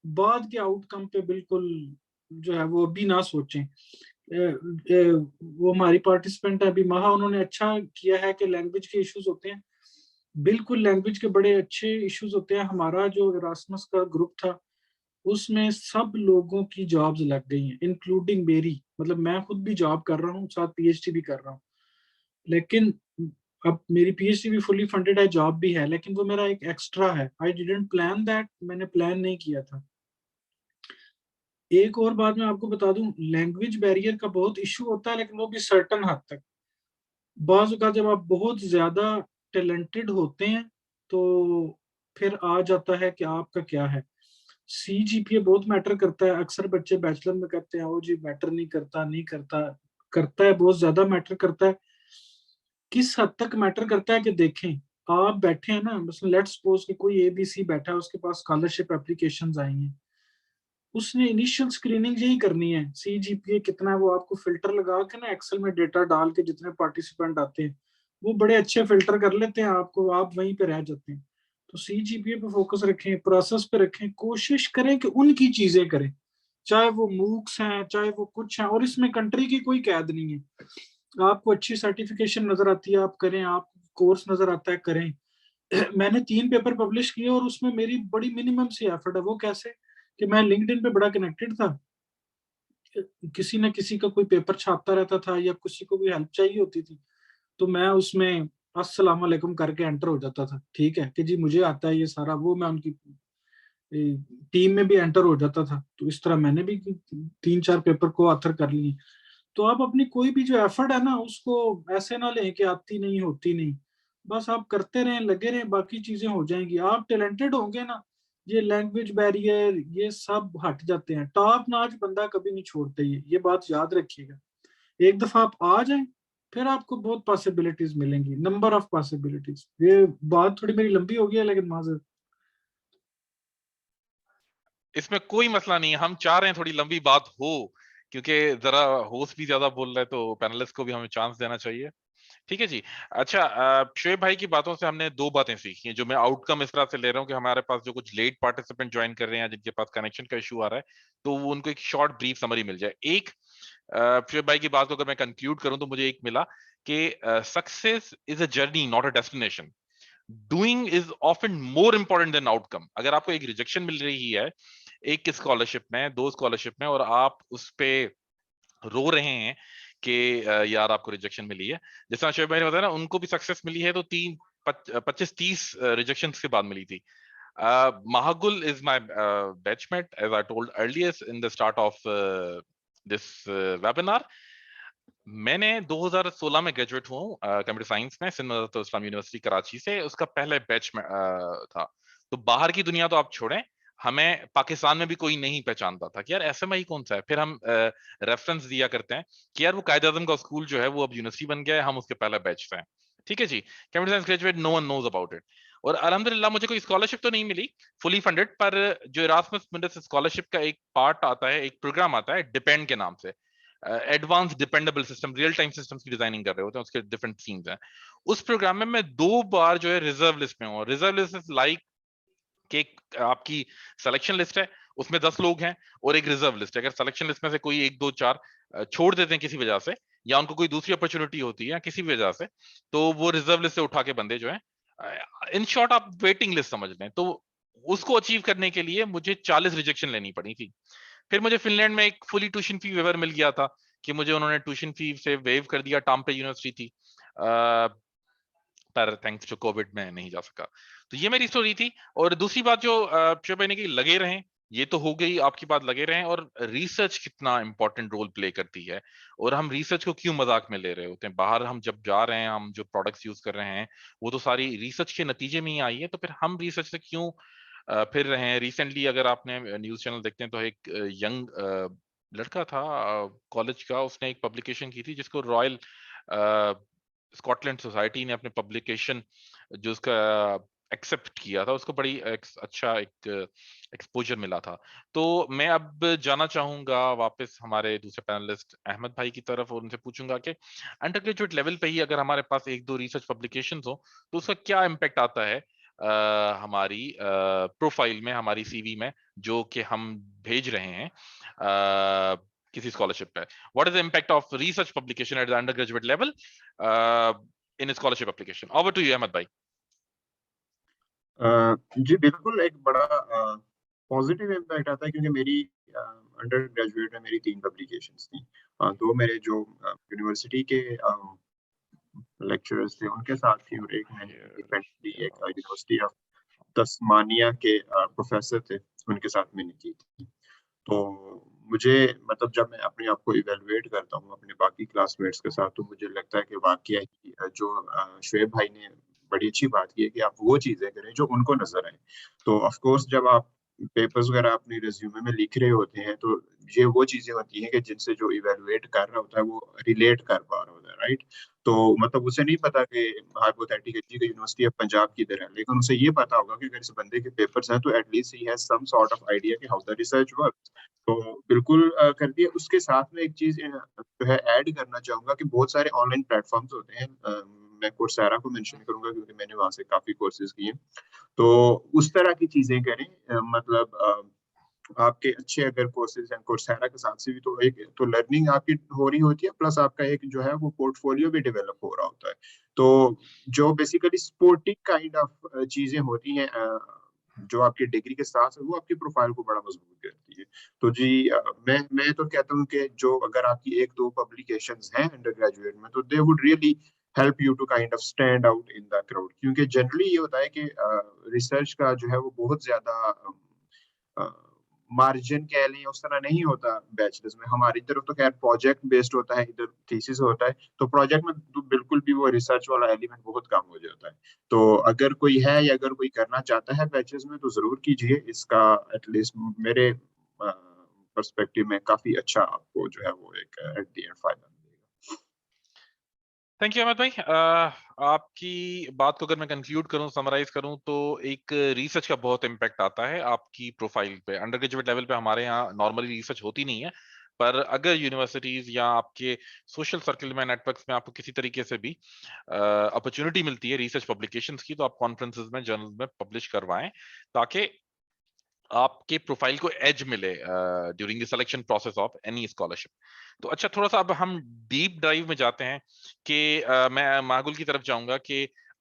बाद के आउटकम पे बिल्कुल जो है वो भी ना सोचें। वो हमारी पार्टिसिपेंट है अभी महा, उन्होंने अच्छा किया है कि लैंग्वेज के इश्यूज होते हैं। बिल्कुल लैंग्वेज के बड़े अच्छे इश्यूज होते हैं। हमारा जो इरास्मस का ग्रुप था, उसमें सब लोगों की जॉब्स लग गई हैं, इंक्लूडिंग मेरी। मतलब मैं खुद भी जॉब कर रहा हूँ, साथ पीएचडी भी कर रहा हूँ। लेकिन अब मेरी पीएचडी भी फुली फंडेड है, जॉब भी है, लेकिन वो मेरा एक एक्स्ट्रा है। आई डिडंट प्लान दैट, मैंने प्लान नहीं किया था। एक और बात मैं आपको बता दूं, लैंग्वेज बैरियर का बहुत इशू होता है, लेकिन वो भी सर्टन हद तक। बाज़ का जब आप बहुत ज्यादा टैलेंटेड होते हैं, तो फिर आ जाता है कि आपका क्या है। सीजीपीए बहुत मैटर करता है। अक्सर बच्चे बैचलर में कहते हैं ओ जी मैटर नहीं करता, नहीं करता। करता है, बहुत ज्यादा मैटर करता है। किस हद तक मैटर करता है कि देखें, आप बैठे हैं ना, बस लेट्स सपोज कि कोई एबीसी बैठा है, उसके पास स्कॉलरशिप एप्लीकेशंस आई हैं, उसने इनिशियल स्क्रीनिंग यही करनी है, सीजीपीए कितना है वो आपको फिल्टर लगा के ना, एक्सेल में डेटा डाल के, जितने पार्टिसिपेंट आते हैं वो बड़े अच्छे फिल्टर कर लेते हैं आपको, आप वहीं पे रह जाते हैं। तो सीजीपीए पे फोकस रखें, प्रोसेस पे रखें, कोशिश करें कि उनकी चीजें करें, चाहे वो मूक्स हैं, चाहे वो कुछ है। और इसमें कंट्री की कोई कैद नहीं है। आपको अच्छी सर्टिफिकेशन नजर आती है, आप करें, आप कोर्स नजर आता है, करें। मैंने 3 पेपर पब्लिश किए, और उसमें मेरी बड़ी मिनिमम सी एफर्ट है। वो कैसे कि मैं लिंक्डइन पे बड़ा कनेक्टेड था, किसी न किसी का कोई पेपर छापता रहता था, या किसी को भी हेल्प चाहिए होती थी, तो मैं उसमें अस्सलाम वालेकुम करके एंटर हो जाता था। ठीक है कि जी मुझे आता है ये सारा, वो मैं उनकी टीम में भी एंटर हो जाता था। तो इस तरह मैंने भी 3-4 पेपर को ऑथर कर लिए। तो आप अपनी कोई भी जो एफर्ट है ना, उसको ऐसे ना लें कि आती नहीं, होती नहीं। बस आप करते रहें, लगे रहें, बाकी चीजें हो जाएंगी। आप टैलेंटेड होंगे ना, ये लैंग्वेज बैरियर ये सब हट जाते हैं। टॉप नॉच बंदा कभी नहीं छोड़ते, ये बात याद रखिएगा। एक दफा आप आ जाएं, फिर आपको बहुत पॉसिबिलिटीज मिलेंगी, नंबर ऑफ पॉसिबिलिटीज। ये बात थोड़ी मेरी लंबी हो गई है, लेकिन माजर
इसमें कोई मसला नहीं है, हम चाह रहे हैं थोड़ी लंबी बात हो, क्योंकि जरा होस्ट भी ज्यादा बोल रहा है तो पैनलिस्ट को भी हमें चांस देना चाहिए। ठीक है जी। अच्छा, शोएब भाई की बातों से हमने दो बातें सीखी हैं, जो मैं आउटकम इस तरह से ले रहा हूँ कि हमारे पास जो कुछ लेट पार्टिसिपेंट ज्वाइन कर रहे हैं, जिनके पास कनेक्शन का इशू आ रहा है, तो वो उनको एक शॉर्ट ब्रीफ समरी मिल जाए। एक, शोएब भाई की बात को अगर मैं कंक्लूड करूं तो मुझे एक मिला कि success is a journey not a destination. Doing is often more important than outcome. अगर आपको एक रिजेक्शन मिल रही है एक स्कॉलरशिप में, दो स्कॉलरशिप में, और आप उस पे रो रहे हैं कि यार आपको रिजेक्शन मिली है, जैसा शोएब भाई ने बताया ना, उनको भी सक्सेस मिली है तो 25-30 रिजेक्शन के बाद मिली थी। Mahagul is my batchmate, as I told earlier in the start of this webinar. मैंने 2016 में ग्रेजुएट हुआ हूँ कंप्यूटर साइंस में, सिंध इस्लाम यूनिवर्सिटी कराची से। उसका पहले बैच में था। तो बाहर की दुनिया तो आप छोड़ें, हमें पाकिस्तान में भी कोई नहीं पहचानता था कि यार एसएमआई कौन सा है। फिर हम रेफरेंस दिया करते हैं कि यार वो कायद आजम का स्कूल जो है वो अब यूनिवर्सिटी बन गया है, हम उसके पहले बैच से हैं। ठीक है जी। Computer science graduate, no one knows about it. और अल्हम्दुलिल्लाह मुझे कोई स्कॉलरशिप तो नहीं मिली फुली फंडेड, पर जो इरास्मस मुंडस स्कॉलरशिप का एक पार्ट आता है, एक प्रोग्राम आता है डिपेंड के नाम से, advance dependable system, real time systems की डिजाइनिंग कर रहे होते हैं, उसके डिफरेंट सीन्स हैं। उस प्रोग्राम में मैं 2 बार जो है रिजर्व लिस्ट में हूँ। रिजर्व लिस्ट इज लाइक कि आपकी सिलेक्शन लिस्ट है, उसमें 10 लोग हैं, और एक रिजर्व लिस्ट है। अगर सिलेक्शन लिस्ट में से कोई 1 2 4 छोड़ देते हैं किसी वजह से, या उनको कोई दूसरी अपॉर्चुनिटी होती है या किसी वजह से, तो वो रिजर्व लिस्ट से उठा के बंदे जो है, इन शॉर्ट आप वेटिंग लिस्ट समझ लें। तो उसको अचीव करने के लिए मुझे 40 रिजेक्शन लेनी पड़ी थी। फिर मुझे फिनलैंड में एक फुली ट्यूशन फी वेवर मिल गया था कि मुझे उन्होंने ट्यूशन फी से वेव कर दिया। टाम्पे यूनिवर्सिटी थी, पर थैंक्स टू कोविड में नहीं जा सका। तो ये मेरी स्टोरी थी। और दूसरी बात जो शोएब भाई ने की, लगे रहें, ये तो हो गई आपकी बात, लगे रहें। और रिसर्च कितना इंपॉर्टेंट रोल प्ले करती है, और हम रिसर्च को क्यों मजाक में ले रहे होते हैं। बाहर हम जब जा रहे हैं, हम जो प्रोडक्ट्स यूज कर रहे हैं, वो तो सारी रिसर्च के नतीजे में ही आई है, तो फिर हम रिसर्च से क्यों फिर रहे हैं। रिसेंटली अगर आपने न्यूज चैनल देखते हैं तो एक यंग लड़का था कॉलेज का, उसने एक पब्लिकेशन की थी जिसको रॉयल स्कॉटलैंड सोसाइटी ने अपने पब्लिकेशन जो उसका एक्सेप्ट किया था, उसको बड़ी अच्छा एक एक्सपोजर मिला था। तो मैं अब जाना चाहूंगा वापस हमारे दूसरे पैनलिस्ट अहमद भाई की तरफ, और उनसे पूछूंगा कि अंडर ग्रेजुएट लेवल पे ही अगर हमारे पास 1 2 रिसर्च पब्लिकेशंस हो तो उसका क्या इम्पैक्ट आता है हमारी प्रोफाइल में, हमारी सीवी में, जो कि हम भेज रहे हैं किसी स्कॉलरशिप पे। What is the impact of research publication at the undergraduate level in scholarship application? Over to you Ahmad भाई।
जी बिल्कुल, एक बड़ा पॉजिटिव इम्पैक्ट आता है, क्योंकि मेरी अंडर ग्रेजुएट में मेरी 3 पब्लिकेशंस थी। 2 मेरे जो यूनिवर्सिटी के लेक्चरर्स थे उनके साथ थी, और एक मैंने इंडिपेंडेंटली एक यूनिवर्सिटी ऑफ तस्मानिया के प्रोफेसर थे उनके साथ मैंने की थी। तो मुझे मतलब जब मैं अपने आप को इवैल्यूएट करता हूँ अपने बाकी क्लासमेट्स के साथ, तो मुझे लगता है कि वाकई ही जो शोएब भाई ने बड़ी अच्छी बात की है कि आप वो चीज़ें करें जो उनको नज़र आए। तो ऑफ कोर्स जब आप पेपर्स वगैरह अपने रिज्यूमे में लिख रहे होते हैं, तो ये वो चीज़ें होती हैं कि जिनसे जो इवैल्यूएट कर रहा होता है वो रिलेट कर पा रहा होता है, राइट? तो मतलब उसे नहीं पता कि हाइपोथेटिकली कि यूनिवर्सिटी ऑफ पंजाब किधर है, लेकिन उसे ये पता होगा कि अगर इस बंदे के पेपर्स हैं तो at least he has some sort of idea कि हाउ द रिसर्च वर्क्स। तो बिल्कुल कर दिए। उसके साथ में एक चीज़ जो है ऐड करना चाहूँगा कि बहुत सारे ऑनलाइन प्लेटफ़ॉर्म्स होते हैं। मैं कोर्सेरा को मेंशन करूँगा क्योंकि मैंने वहाँ से काफ़ी कोर्सेज़ किए। तो उस तरह की चीज़ें करें। मतलब आपके अच्छे अगर कोर्सेज़ हैं कोर्सेरा के साथ से भी, तो एक तो लर्निंग आपकी हो रही होती है, प्लस आपका एक जो है वो पोर्टफोलियो भी डेवलप हो रहा होता है। तो जो बेसिकली स्पोर्टिंग काइंड ऑफ चीज़ें होती हैं, जो आपकी डिग्री के साथ है, वो आपकी प्रोफाइल को बड़ा मजबूत करती है। तो जी मैं तो कहता हूँ कि जो अगर आपकी 1 2 पब्लिकेशंस हैं अंडर ग्रेजुएट में, तो they would really help you to kind of stand out in the crowd. क्योंकि जनरली ये होता है कि रिसर्च का जो है वो बहुत ज्यादा मार्जिन कह लें उस तरह नहीं होता बैचलर्स में। हमारी तरफ तो खैर प्रोजेक्ट बेस्ड होता है, इधर थीसिस होता है, तो प्रोजेक्ट में तो बिल्कुल भी वो रिसर्च वाला एलिमेंट बहुत कम हो जाता है। तो अगर कोई है या अगर कोई करना चाहता है बैचलर्स में, तो जरूर कीजिए। इसका एटलीस्ट मेरे पर्सपेक्टिव में काफी अच्छा आपको जो है वो एक एट द एंड फायदा मिलेगा।
थैंक यू अहमद भाई। आपकी बात को अगर मैं कंक्लूड करूं, समराइज करूं, तो एक रिसर्च का बहुत इम्पैक्ट आता है आपकी प्रोफाइल पे। अंडर ग्रेजुएट लेवल पे हमारे यहाँ नॉर्मली रिसर्च होती नहीं है, पर अगर यूनिवर्सिटीज या आपके सोशल सर्कल में, नेटवर्क्स में आपको किसी तरीके से भी अपॉर्चुनिटी मिलती है रिसर्च पब्लिकेशंस की, तो आप कॉन्फ्रेंसेज में, जर्नल्स में पब्लिश करवाएं, ताकि आपके प्रोफाइल को एज मिले during the selection process of any scholarship. तो अच्छा, थोड़ा सा अब हम डीप ड्राइव में जाते हैं कि मैं मागुल की तरफ जाऊंगा कि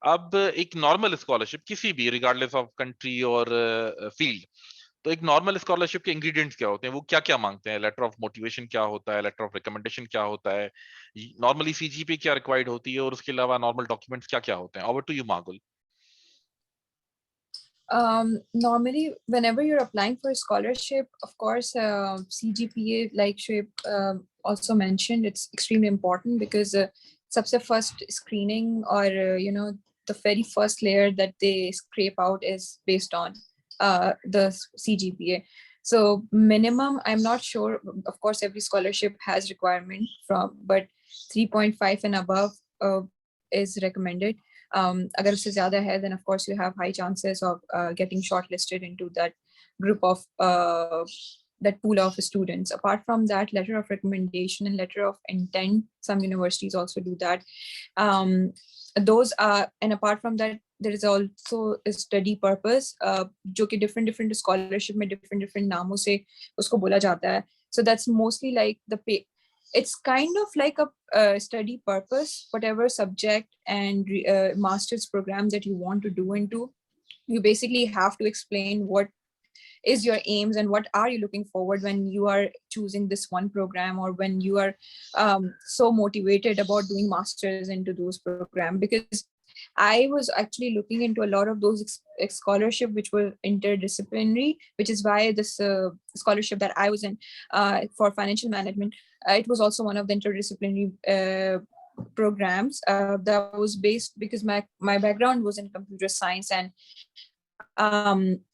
अब एक नॉर्मल स्कॉलरशिप किसी भी, रिगार्डलेस ऑफ कंट्री और फील्ड, तो एक नॉर्मल स्कॉलरशिप के इंग्रेडिएंट्स क्या होते हैं, वो क्या क्या मांगते हैं? लेटर ऑफ मोटिवेशन क्या होता है, लेटर ऑफ रिकमेंडेशन क्या होता है, नॉर्मली सीजीपी क्या रिक्वायर्ड होती है, और उसके अलावा नॉर्मल डॉक्यूमेंट्स क्या क्या होते हैं? Over to you Magul.
Normally, whenever you're applying for a scholarship, of course, CGPA, like Shoaib also mentioned, it's extremely important because सबसे first screening or the very first layer that they scrape out is based on the CGPA. So minimum, I'm not sure. Of course, every scholarship has requirement but 3.5 and above is recommended. Agar usse zyada hai, then of course you have high chances of getting shortlisted into that group of that pool of students. Apart from that, letter of recommendation and letter of intent, some universities also do that. Those are, and apart from that, there is also a study purpose, जो कि different scholarship में different नामों से उसको बोला जाता है. So that's mostly like it's kind of like a study purpose, whatever subject and master's program that you want to do into. You basically have to explain what is your aims and what are you looking forward when you are choosing this one program, or when you are so motivated about doing masters into those programs. Because I was actually looking into a lot of those scholarship which were interdisciplinary, which is why this scholarship that I was in for financial management, it was also one of the interdisciplinary programs that was based, because my background was in computer science,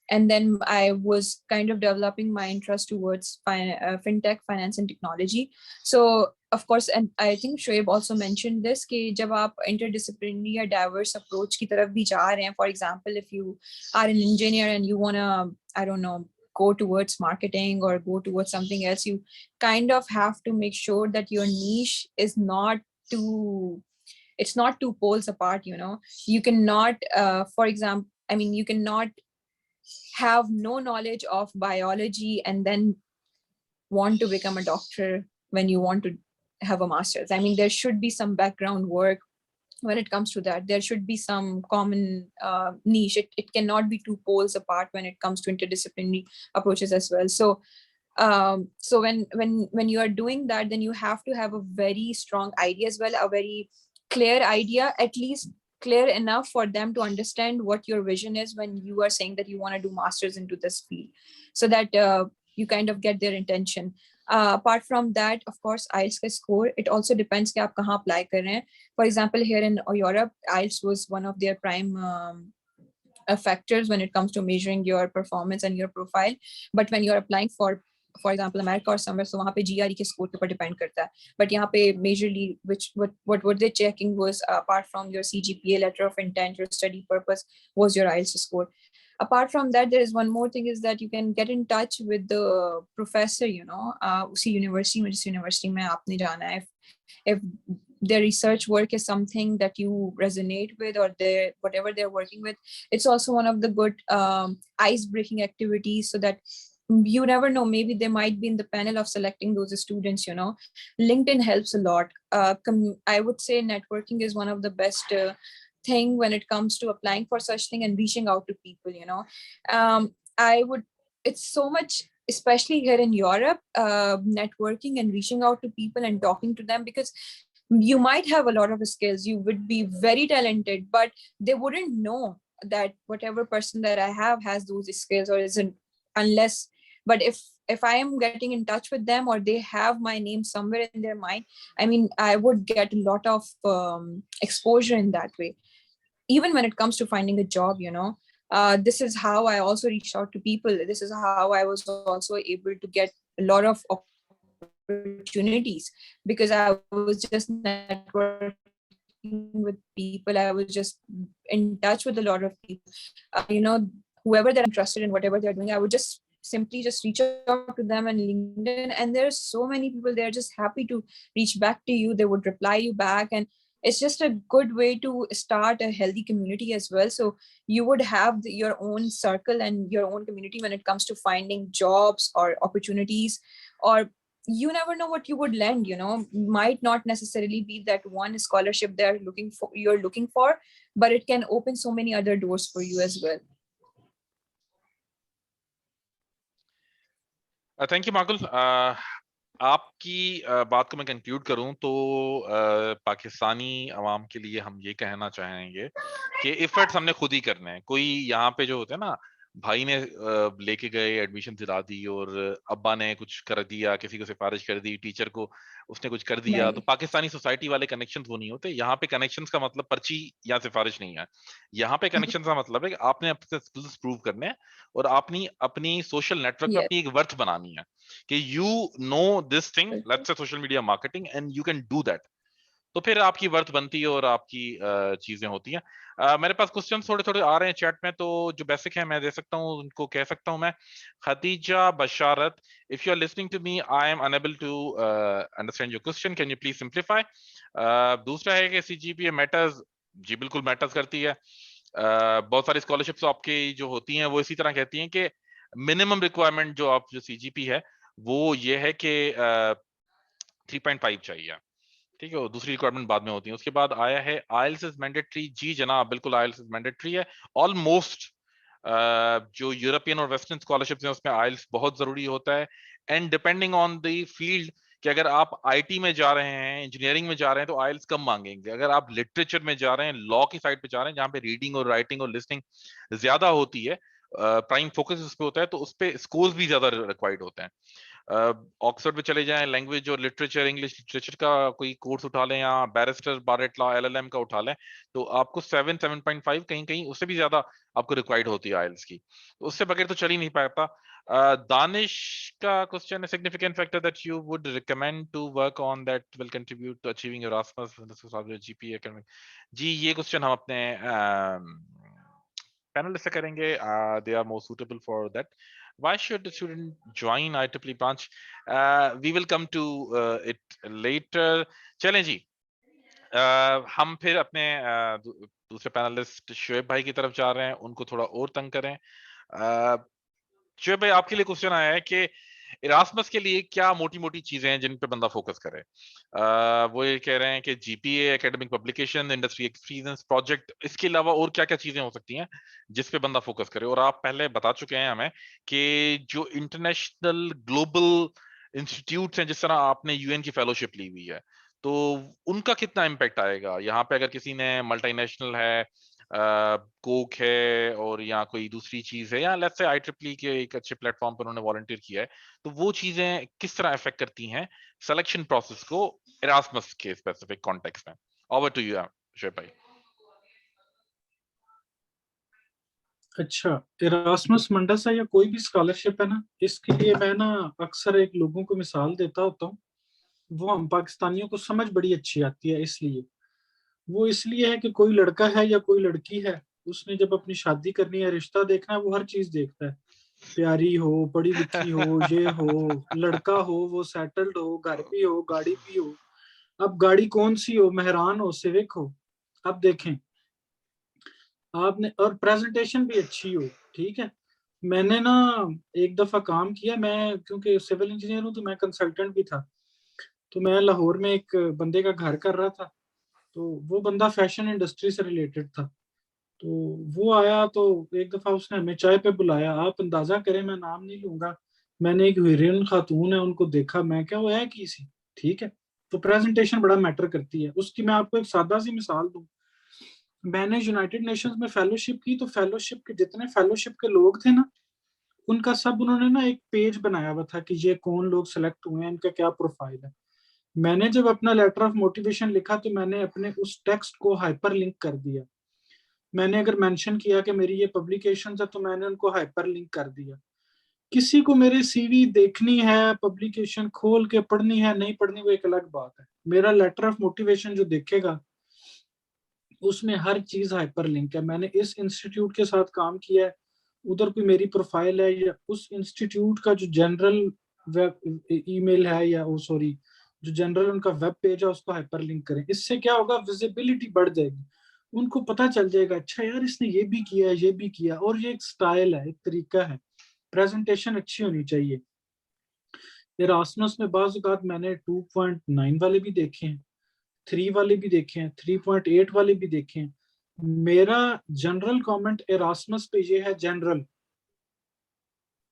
and then I was kind of developing my interest towards fintech, finance and technology. So of course, and I think Shoaib also mentioned this, कि जब आप interdisciplinary या diverse approach की तरफ भी जा रहे हैं, for example, if you are an engineer and you wanna, I don't know, go towards marketing or go towards something else, you kind of have to make sure that your niche is not too, it's not two poles apart. You cannot, for example, I mean, you cannot have no knowledge of biology and then want to become a doctor when you want to have a master's. I mean, there should be some background work when it comes to that. There should be some common niche. It cannot be two poles apart when it comes to interdisciplinary approaches as well. So so when you are doing that, then you have to have a very strong idea as well, a very clear idea, at least clear enough for them to understand what your vision is when you are saying that you want to do masters into this field, so that you kind of get their intention. Apart from that, of course, IELTS ka score, it also depends कि आप कहाँ apply कर रहे हैं. For example, here in Europe, IELTS was one of their prime factors when it comes to measuring your performance and your profile. But when you're applying for example, America or somewhere, so वहाँ पे GRE के score के ऊपर depend करता है. But यहाँ पे majorly, what were they checking was, apart from your CGPA, letter of intent, your study purpose, was your IELTS score. Apart from that, there is one more thing, is that you can get in touch with the professor, उसी university में, जिस university में आपने जाना है. If their research work is something that you resonate with, or whatever they're working with, it's also one of the good ice-breaking activities, so that you never know, maybe they might be in the panel of selecting those students. LinkedIn helps a lot. I would say networking is one of the best thing when it comes to applying for such thing and reaching out to people. It's so much, especially here in Europe, networking and reaching out to people and talking to them, because you might have a lot of skills, you would be very talented, but they wouldn't know that whatever person that I have has those skills or isn't, unless, but if I am getting in touch with them, or they have my name somewhere in their mind, I mean, I would get a lot of exposure in that way. Even when it comes to finding a job, this is how I also reached out to people. This is how I was also able to get a lot of opportunities, because I was just networking with people. I was just in touch with a lot of people. You know, whoever they're interested in, whatever they're doing, I would just simply just reach out to them on LinkedIn. And there's so many people, they're just happy to reach back to you. They would reply you back. And it's just a good way to start a healthy community as well. So you would have your own circle and your own community when it comes to finding jobs or opportunities, or you never know what you would land, you know, might not necessarily be that one scholarship you're looking for, but it can open so many other doors for you as well.
Thank you Makul. आपकी बात को मैं conclude करूं तो पाकिस्तानी अवाम के लिए हम ये कहना चाहेंगे कि एफर्ट्स हमने खुद ही करने हैं। कोई यहाँ पे जो होते हैं ना, भाई ने लेके गए एडमिशन दिला दी और अब्बा ने कुछ कर दिया, किसी को सिफारिश कर दी, टीचर को उसने कुछ कर दिया, तो पाकिस्तानी सोसाइटी वाले कनेक्शंस वो नहीं होते। यहाँ पे कनेक्शंस का मतलब पर्ची या सिफारिश नहीं है। यहाँ पे कनेक्शंस का मतलब है कि आपने अपने स्किल्स प्रूव करने हैं और अपनी सोशल नेटवर्क में अपनी एक वर्थ बनानी है कि you know this thing, let's say social media marketing, and you can do that. तो फिर आपकी वर्थ बनती है और आपकी चीजें होती हैं। मेरे पास क्वेश्चन थोड़े थोड़े आ रहे हैं चैट में, तो जो बेसिक है मैं दे सकता हूँ, उनको कह सकता हूँ मैं। Khadija Basharat, if you are listening to me, I am unable to understand your question, can you please simplify. दूसरा है कि सीजीपीए मैटर्स। जी बिल्कुल मैटर्स करती है। बहुत सारी स्कॉलरशिप्स आपकी जो होती हैं वो इसी तरह कहती हैं कि मिनिमम रिक्वायरमेंट जो सीजीपी है वो ये है कि 3.5 चाहिए, ठीक है। दूसरी रिक्वायरमेंट बाद में होती है। उसके बाद आया है आइल्स इज मैंडेटरी। जी जनाब, बिल्कुल आइल्स इज मैंडेटरी है। ऑलमोस्ट जो यूरोपियन और वेस्टर्न स्कॉलरशिप्स हैं उसमें आइल्स बहुत जरूरी होता है। And depending on the field, कि अगर आप आईटी में जा रहे हैं, इंजीनियरिंग में जा रहे हैं, तो आइल्स कम मांगेंगे। अगर आप लिटरेचर में जा रहे हैं, लॉ की साइड पे जा रहे हैं, जहां पे रीडिंग और राइटिंग और लिसनिंग ज्यादा होती है, प्राइम फोकस उस पे होता है, तो उस पे स्कोर्स भी ज्यादा रिक्वायर्ड होते हैं। ऑक्सफोर्ड में चले जाएं, लैंग्वेज और लिटरेचर, इंग्लिश लिटरेचर का कोई कोर्स उठा लें, या बैरिस्टर, बारेट लॉ, एलएलएम का उठा लें, तो आपको 7.5 कहीं कहीं उससे भी ज्यादा आपको रिक्वायर्ड होती है आइल्स की। तो उससे बगैर तो चल ही नहीं पाता। दानिश का क्वेश्चन है, significant factor that you would recommend to work on that will contribute to achieving your Erasmus GPA academic. जी ये क्वेश्चन हम अपने पैनलिस्ट से करेंगे, they are more suitable for that. Why should the student join IEEE branch? We will come to it later. चलें जी, हम फिर अपने दूसरे पैनलिस्ट शुएब भाई की तरफ जा रहे हैं, उनको थोड़ा और तंग करें। शुएब भाई, आपके लिए क्वेश्चन आया है कि इरास्मस के लिए क्या मोटी मोटी चीजें हैं जिन पे बंदा फोकस करे। वो ये कह रहे हैं कि GPA, academic publication, industry experience, project, इसके अलावा और क्या क्या चीजें हो सकती हैं जिस पे बंदा फोकस करे। और आप पहले बता चुके हैं हमें कि जो इंटरनेशनल ग्लोबल इंस्टीट्यूट्स हैं, जिस तरह आपने यूएन की फेलोशिप ली हुई है, तो उनका कितना इम्पैक्ट आएगा यहाँ पे। अगर किसी ने मल्टीनेशनल है, कोक है, और या कोई दूसरी चीज है, या लेट्स से IEEE के एक अच्छे प्लेटफॉर्म पर उन्होंने वॉलंटियर किया है, तो वो चीजें किस तरह अफेक्ट करती हैं सिलेक्शन प्रोसेस को इरास्मस के स्पेसिफिक कॉन्टेक्स्ट में। ओवर टू यू शुएब भाई।
अच्छा, इरास्मस मंडस है या कोई भी स्कॉलरशिप है ना, इसके लिए मैं ना अक्सर एक लोगों को मिसाल देता होता हूँ। वो हम पाकिस्तानियों को समझ बड़ी अच्छी आती है, इसलिए है कि कोई लड़का है या कोई लड़की है, उसने जब अपनी शादी करनी है, रिश्ता देखना है, वो हर चीज देखता है। प्यारी हो, पढ़ी लिखी हो, ये हो, लड़का हो वो सेटल्ड हो, घर भी हो, गाड़ी भी हो। अब गाड़ी कौन सी हो, मेहरान हो, सिविक हो। अब देखें आपने, और प्रेजेंटेशन भी अच्छी हो, ठीक है। मैंने ना एक दफा काम किया, मैं क्योंकि सिविल इंजीनियर हूँ तो मैं कंसल्टेंट भी था। तो मैं लाहौर में एक बंदे का घर कर रहा था, तो वो बंदा फैशन इंडस्ट्री से रिलेटेड था। तो वो आया, तो एक दफा उसने हमें चाय पे बुलाया। आप अंदाजा करें, मैं नाम नहीं लूंगा, मैंने एक हीरोइन खातून है उनको देखा, मैं क्या वो है की सी, ठीक है। तो प्रेजेंटेशन बड़ा मैटर करती है उसकी। मैं आपको एक सादा सी मिसाल दूं, मैंने यूनाइटेड नेशंस में फेलोशिप की, तो फेलोशिप के जितने फेलोशिप के लोग थे ना, उनका सब उन्होंने ना एक पेज बनाया हुआ था कि ये कौन लोग सिलेक्ट हुए हैं, इनका क्या प्रोफाइल है। मैंने जब अपना लेटर ऑफ मोटिवेशन लिखा, तो मैंने अपने उस टेक्स्ट को हाइपर लिंक कर दिया। मैंने अगर मेंशन किया कि मेरी ये पब्लिकेशन है, तो मैंने उनको हाइपर लिंक कर दिया। किसी को मेरी सीवी देखनी है, पब्लिकेशन खोल के पढ़नी है, नहीं पढ़नी, वो एक अलग बात है। मेरा लेटर ऑफ मोटिवेशन जो देखेगा, उसमें हर चीज हाइपरलिंक है। मैंने इस इंस्टीट्यूट के साथ काम किया है, उधर कोई मेरी प्रोफाइल है, या उस इंस्टीट्यूट का जो जनरल वेब ईमेल है, या वो सॉरी जो जनरल उनका वेब पेज है उसको हाइपरलिंक करें। इससे क्या होगा, विजिबिलिटी बढ़ जाएगी, उनको पता चल जाएगा अच्छा यार इसने ये भी किया, ये भी किया। और ये एक स्टाइल है, एक तरीका है, प्रेजेंटेशन अच्छी होनी चाहिए। इरास्मस में बाज़ औक़ात मैंने 2.9 वाले भी देखे हैं, 3 वाले भी देखे हैं, 3.8 वाले भी देखे हैं। मेरा जनरल कमेंट इरास्मस पे ये है जनरल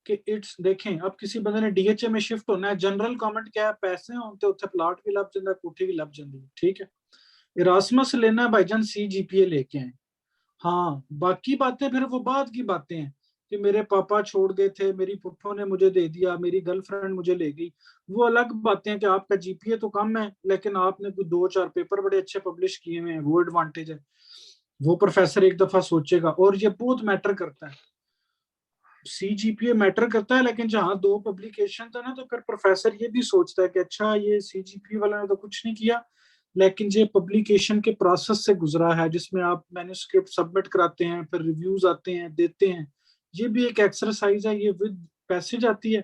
कि इट्स, देखें अब किसी बंदे ने डीएचए में शिफ्ट होना है, जनरल कमेंट क्या है, पैसे होते उत्थे प्लाट भी लभ जाता, कोठी भी लभ जाती है, ठीक है। इरास्मस लेना है भाईजान, सी जीपीए लेके आए। हाँ, बाकी बातें फिर वो बाद की बातें हैं कि मेरे पापा छोड़ गए थे, मेरी पुप्पो ने मुझे दे दिया, मेरी गर्लफ्रेंड मुझे ले गई, वो अलग बातें हैं कि आपका जीपीए तो कम है लेकिन आपने कोई 2-4 पेपर बड़े अच्छे पब्लिश किए हुए हैं, वो एडवांटेज है। वो प्रोफेसर एक दफा सोचेगा, और ये बहुत मैटर करता है, सी जीपीए मैटर करता है, लेकिन जहाँ 2 पब्लिकेशन था ना, तो फिर प्रोफेसर ये भी सोचता है कि अच्छा ये सी जीपीए वाला ने तो कुछ नहीं किया, लेकिन ये पब्लिकेशन के प्रोसेस से गुजरा है जिसमें आप मैन्युस्क्रिप्ट सबमिट कराते हैं, फिर रिव्यूज आते हैं, देते हैं, ये भी एक एक्सरसाइज है, ये विद पैसे जाती है।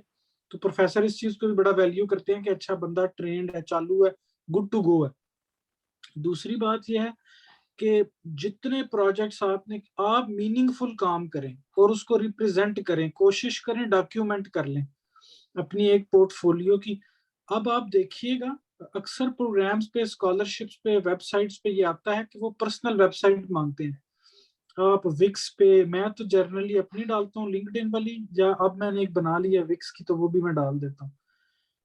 तो प्रोफेसर इस चीज को भी बड़ा वैल्यू करते हैं कि अच्छा बंदा ट्रेंड है, चालू है, गुड टू गो है। दूसरी बात यह है कि जितने प्रोजेक्ट्स आपने, आप मीनिंगफुल काम करें और उसको रिप्रेजेंट करें, कोशिश करें डॉक्यूमेंट कर लें अपनी एक पोर्टफोलियो की। अब आप देखिएगा अक्सर प्रोग्राम्स पे, स्कॉलरशिप्स पे, वेबसाइट्स पे ये आता है कि वो पर्सनल वेबसाइट मांगते हैं। आप विक्स पे, मैं तो जनरली अपनी डालता हूँ लिंक्डइन वाली, या अब मैंने एक बना लिया विक्स की तो वो भी मैं डाल देता हूँ।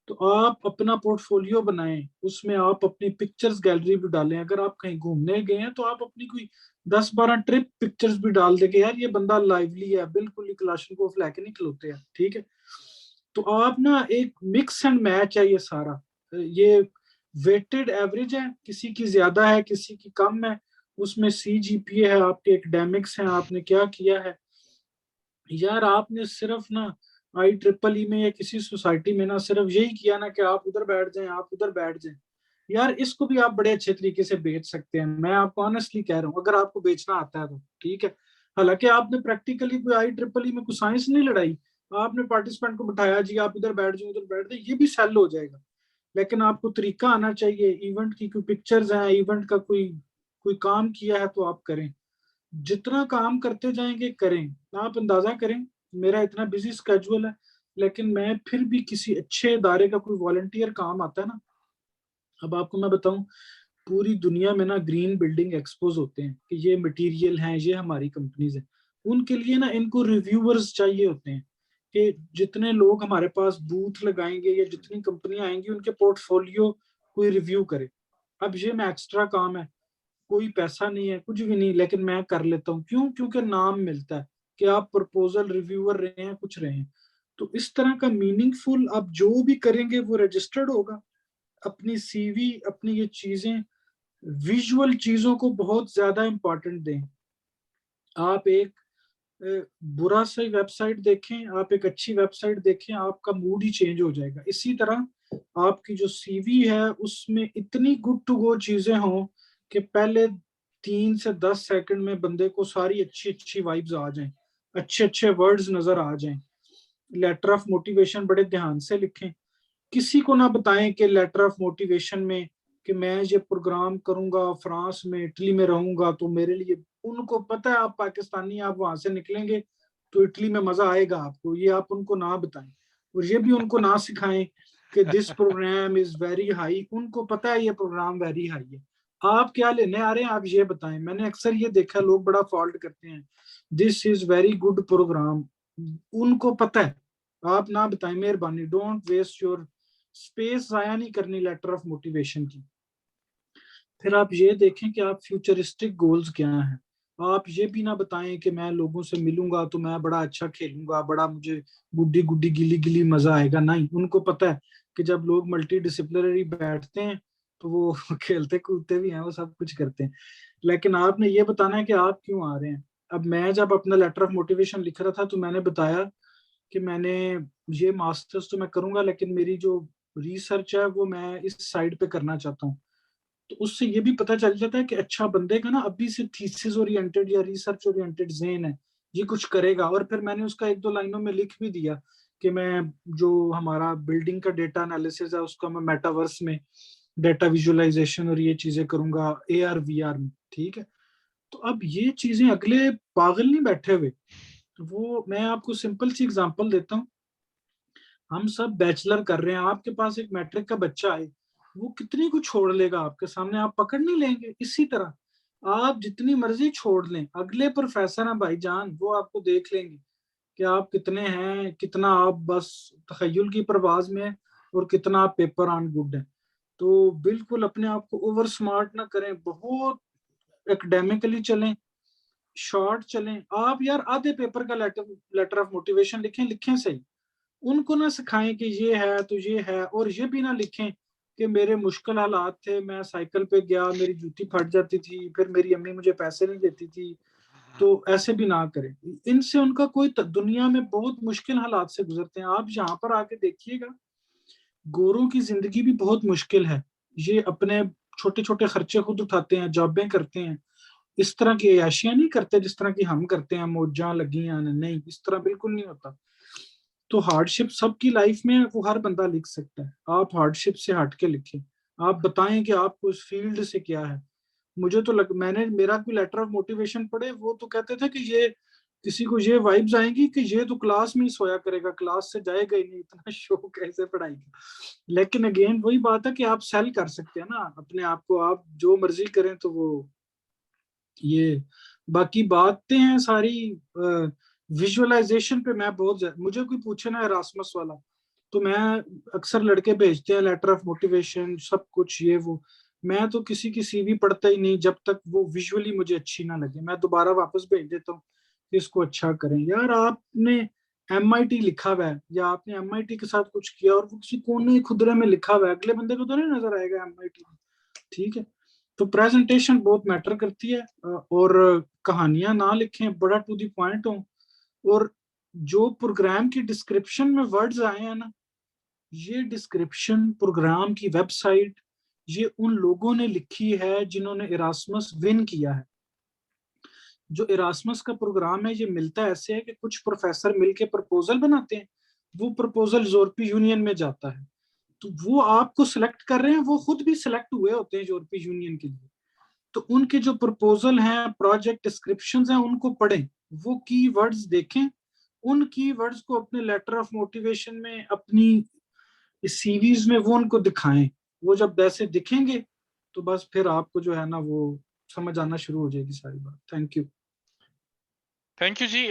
तो आप अपना पोर्टफोलियो बनाएं, उसमें आप अपनी पिक्चर्स गैलरी भी डालें। अगर आप कहीं घूमने गए हैं तो आप अपनी कोई 10-12 ट्रिप पिक्चर्स भी डाल देंगे, यार ये बंदा लाइवली है, बिल्कुल ही क्लाशनकोफ लेके नहीं खलोते हैं, ठीक है। तो आप ना, एक मिक्स एंड मैच है ये सारा, ये वेटेड एवरेज है, किसी की ज्यादा है किसी की कम है, उसमें सी जीपीए है, आपके एकेडमिक्स हैं, आपने क्या किया है। यार आपने सिर्फ ना IEEE में या किसी सोसाइटी में ना सिर्फ यही किया ना कि आप उधर बैठ जाएं, आप उधर बैठ जाएं, यार इसको भी आप बड़े अच्छे तरीके से बेच सकते हैं। मैं आपको ऑनेस्टली कह रहा हूँ, अगर आपको बेचना आता है तो ठीक है। हालांकि आपने प्रैक्टिकली कोई IEEE में कोई साइंस नहीं लड़ाई, आपने पार्टिसिपेंट को बिठाया जी आप इधर बैठ जाओ, उधर बैठ जाए, ये भी सेल हो जाएगा। लेकिन आपको तरीका आना चाहिए, इवेंट की कोई पिक्चर्स हैं, इवेंट का कोई कोई काम किया है तो आप करें। जितना काम करते जाएंगे करें, आप अंदाजा करें, मेरा इतना बिजी स्केड्यूल है, लेकिन मैं फिर भी किसी अच्छे इदारे का कोई वॉलंटियर काम आता है ना। अब आपको मैं बताऊं, पूरी दुनिया में ना ग्रीन बिल्डिंग एक्सपोज होते हैं कि ये मटेरियल हैं, ये हमारी कंपनीज हैं। उनके लिए ना इनको रिव्यूअर्स चाहिए होते हैं कि जितने लोग हमारे पास बूथ लगाएंगे या जितनी कंपनियां आएंगी उनके पोर्टफोलियो कोई रिव्यू करे। अब ये मैं एक्स्ट्रा काम है, कोई पैसा नहीं है, कुछ भी नहीं, लेकिन मैं कर लेता हूँ। क्यों? क्योंकि नाम मिलता है कि आप प्रपोजल रिव्यूअर रहे हैं, कुछ रहे हैं। तो इस तरह का मीनिंगफुल आप जो भी करेंगे वो रजिस्टर्ड होगा। अपनी सीवी, अपनी ये चीजें, विजुअल चीजों को बहुत ज्यादा इंपॉर्टेंट दें। आप एक बुरा सी वेबसाइट देखें, आप एक अच्छी वेबसाइट देखें, आपका मूड ही चेंज हो जाएगा। इसी तरह आपकी जो सीवी है उसमें इतनी गुड टू गो चीजें हों कि पहले 3 से 10 सेकंड में बंदे को सारी अच्छी अच्छी वाइब्स आ जाएं, अच्छे अच्छे वर्ड्स नजर आ जाएं। लेटर ऑफ मोटिवेशन बड़े ध्यान से लिखें, किसी को ना बताएं कि लेटर ऑफ मोटिवेशन में कि मैं ये प्रोग्राम करूंगा, फ्रांस में, इटली में रहूंगा तो मेरे लिए, उनको पता है आप पाकिस्तानी, आप वहां से निकलेंगे तो इटली में मजा आएगा आपको, ये आप उनको ना बताएं। और ये भी उनको ना सिखाएं कि this program is very high, उनको पता है ये प्रोग्राम वेरी हाई है। आप क्या लेने आ रहे हैं, आप ये बताएं। मैंने अक्सर ये देखा, लोग बड़ा फॉल्ट करते हैं, this is very good program, उनको पता है, आप ना बताएं मेहरबानी। डोंट वेस्ट योर स्पेस, जाया नहीं करनी लेटर ऑफ मोटिवेशन की। फिर आप ये देखें कि आप फ्यूचरिस्टिक गोल्स क्या हैं। आप ये भी ना बताएं कि मैं लोगों से मिलूंगा तो मैं बड़ा अच्छा खेलूंगा, बड़ा मुझे गुड्डी गुड्डी गिली गिली मजा आएगा। नहीं, उनको पता है कि जब लोग मल्टी डिसिप्लिनरी बैठते हैं तो वो खेलते कूदते भी हैं, वो सब कुछ करते हैं। लेकिन आपने ये बताना है कि आप क्यों आ रहे हैं। अब मैं जब अपना लेटर ऑफ मोटिवेशन लिख रहा था तो मैंने बताया कि मैंने ये मास्टर्स तो मैं करूंगा, लेकिन मेरी जो रिसर्च है वो मैं इस साइड पे करना चाहता हूँ। तो उससे ये भी पता चल जाता है कि अच्छा बंदे का ना अभी से थीसिस ओरिएंटेड या रिसर्च ओरिएंटेड ज़हन है, ये कुछ करेगा। और फिर मैंने उसका 1-2 लाइनों में लिख भी दिया कि मैं जो हमारा बिल्डिंग का डेटा एनालिसिस है उसका मैं मेटावर्स में डेटा विजुअलाइजेशन और ये चीजें करूंगा AR VR में, ठीक है। तो अब ये चीजें अगले पागल नहीं बैठे हुए, वो मैं आपको सिंपल सी एग्जांपल देता हूँ। हम सब बैचलर कर रहे हैं, आपके पास एक मैट्रिक का बच्चा आए, वो कितनी कुछ छोड़ लेगा आपके सामने, आप पकड़ नहीं लेंगे। इसी तरह आप जितनी मर्जी छोड़ लें, अगले प्रोफेसर हैं भाईजान, वो आपको देख लेंगे कि आप कितने हैं, कितना आप बस तखय्युल की परवाज में हैं और कितना आप पेपर ऑन गुड है। तो बिल्कुल अपने आप को ओवर स्मार्ट ना करें, बहुत एकेडमिकली चलें, शॉर्ट चलें। आप यार आधे पेपर का लेटर ऑफ मोटिवेशन लिखें सही, उनको ना सिखाएं कि ये है तो ये है, और ये भी ना लिखें कि मेरे मुश्किल हालात थे, मैं साइकिल पे गया, मेरी जूती फट जाती थी, फिर मेरी अम्मी मुझे पैसे नहीं देती थी। तो ऐसे भी ना करें, इनसे उनका कोई दुनिया में बहुत मुश्किल हालात से गुजरते हैं। आप यहाँ पर आके देखिएगा, गोरों की जिंदगी भी बहुत मुश्किल है। ये अपने छोटे छोटे खर्चे खुद उठाते हैं, जॉबें करते हैं, इस तरह की अयाशियां नहीं करते जिस तरह की हम करते हैं, मौजां लगी आने, नहीं, इस तरह बिल्कुल नहीं होता। तो हार्डशिप सबकी लाइफ में वो हर बंदा लिख सकता है, आप हार्डशिप से हट के लिखें। आप बताएं कि आपको इस फील्ड से क्या है। मुझे तो मैंने मेरा कोई लेटर ऑफ मोटिवेशन पढ़े, वो तो कहते थे कि ये किसी को ये वाइब्स आएंगी कि ये तो क्लास में ही सोया करेगा, क्लास से जाएगा ही नहीं, इतना शौक है इसे पढ़ाई का। लेकिन अगेन वही बात है कि आप सेल कर सकते हैं ना अपने आप को, आप जो मर्जी करें तो वो ये बाकी बातें हैं सारी। विजुअलाइजेशन पे मैं बहुत मुझे कोई पूछे ना एरास्मस वाला, तो मैं अक्सर लड़के भेजते हैं लेटर ऑफ मोटिवेशन सब कुछ ये वो, मैं तो किसी की सीवी पढ़ता ही नहीं जब तक वो विजुअली मुझे अच्छी ना लगे, मैं दोबारा वापस भेज देता हूँ कि इसको अच्छा करें। यार आपने MIT लिखा हुआ है या आपने MIT के साथ कुछ किया और वो किसी कोने खुदरे में लिखा हुआ है, अगले बंदे को तो नहीं नजर आएगा MIT में, ठीक है। तो प्रेजेंटेशन बहुत मैटर करती है, और कहानियां ना लिखें, बड़ा टू दी पॉइंट हो। और जो प्रोग्राम की डिस्क्रिप्शन में वर्ड्स आए हैं ना, ये डिस्क्रिप्शन प्रोग्राम की वेबसाइट ये उन लोगों ने लिखी है जिन्होंने इरास्मस विन किया है। जो इरास्मस का प्रोग्राम है ये मिलता ऐसे है कि कुछ प्रोफेसर मिलके प्रपोजल बनाते हैं, वो प्रपोजल यूरोपीय यूनियन में जाता है, तो वो आपको सिलेक्ट कर रहे हैं, वो खुद भी सिलेक्ट हुए होते हैं यूरोपीय यूनियन के लिए। तो उनके जो प्रपोजल हैं, प्रोजेक्ट डिस्क्रिप्शंस हैं, उनको पढ़ें, वो कीवर्ड्स देखें, उन कीवर्ड्स को अपने लेटर ऑफ मोटिवेशन में, अपनी सीवीज में वो उनको दिखाएं। वो जब वैसे दिखेंगे तो बस फिर आपको जो है ना वो समझ आना शुरू हो जाएगी सारी बात। Thank you.
थैंक यू जी।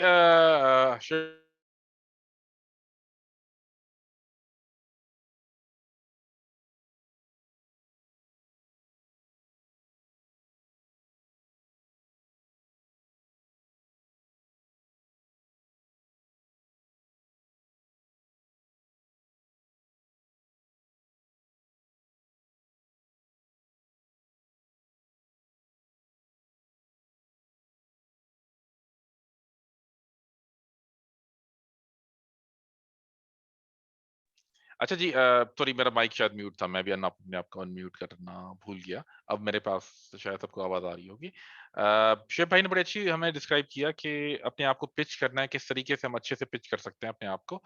अच्छा जी, सॉरी मेरा माइक शायद म्यूट था, मैं भी अपने आप को अनम्यूट करना भूल गया। अब मेरे पास शायद सबको आवाज आ रही होगी। शेफ भाई ने बड़ी अच्छी हमें डिस्क्राइब किया कि अपने आप को पिच करना है, किस तरीके से हम अच्छे से पिच कर सकते हैं अपने आप को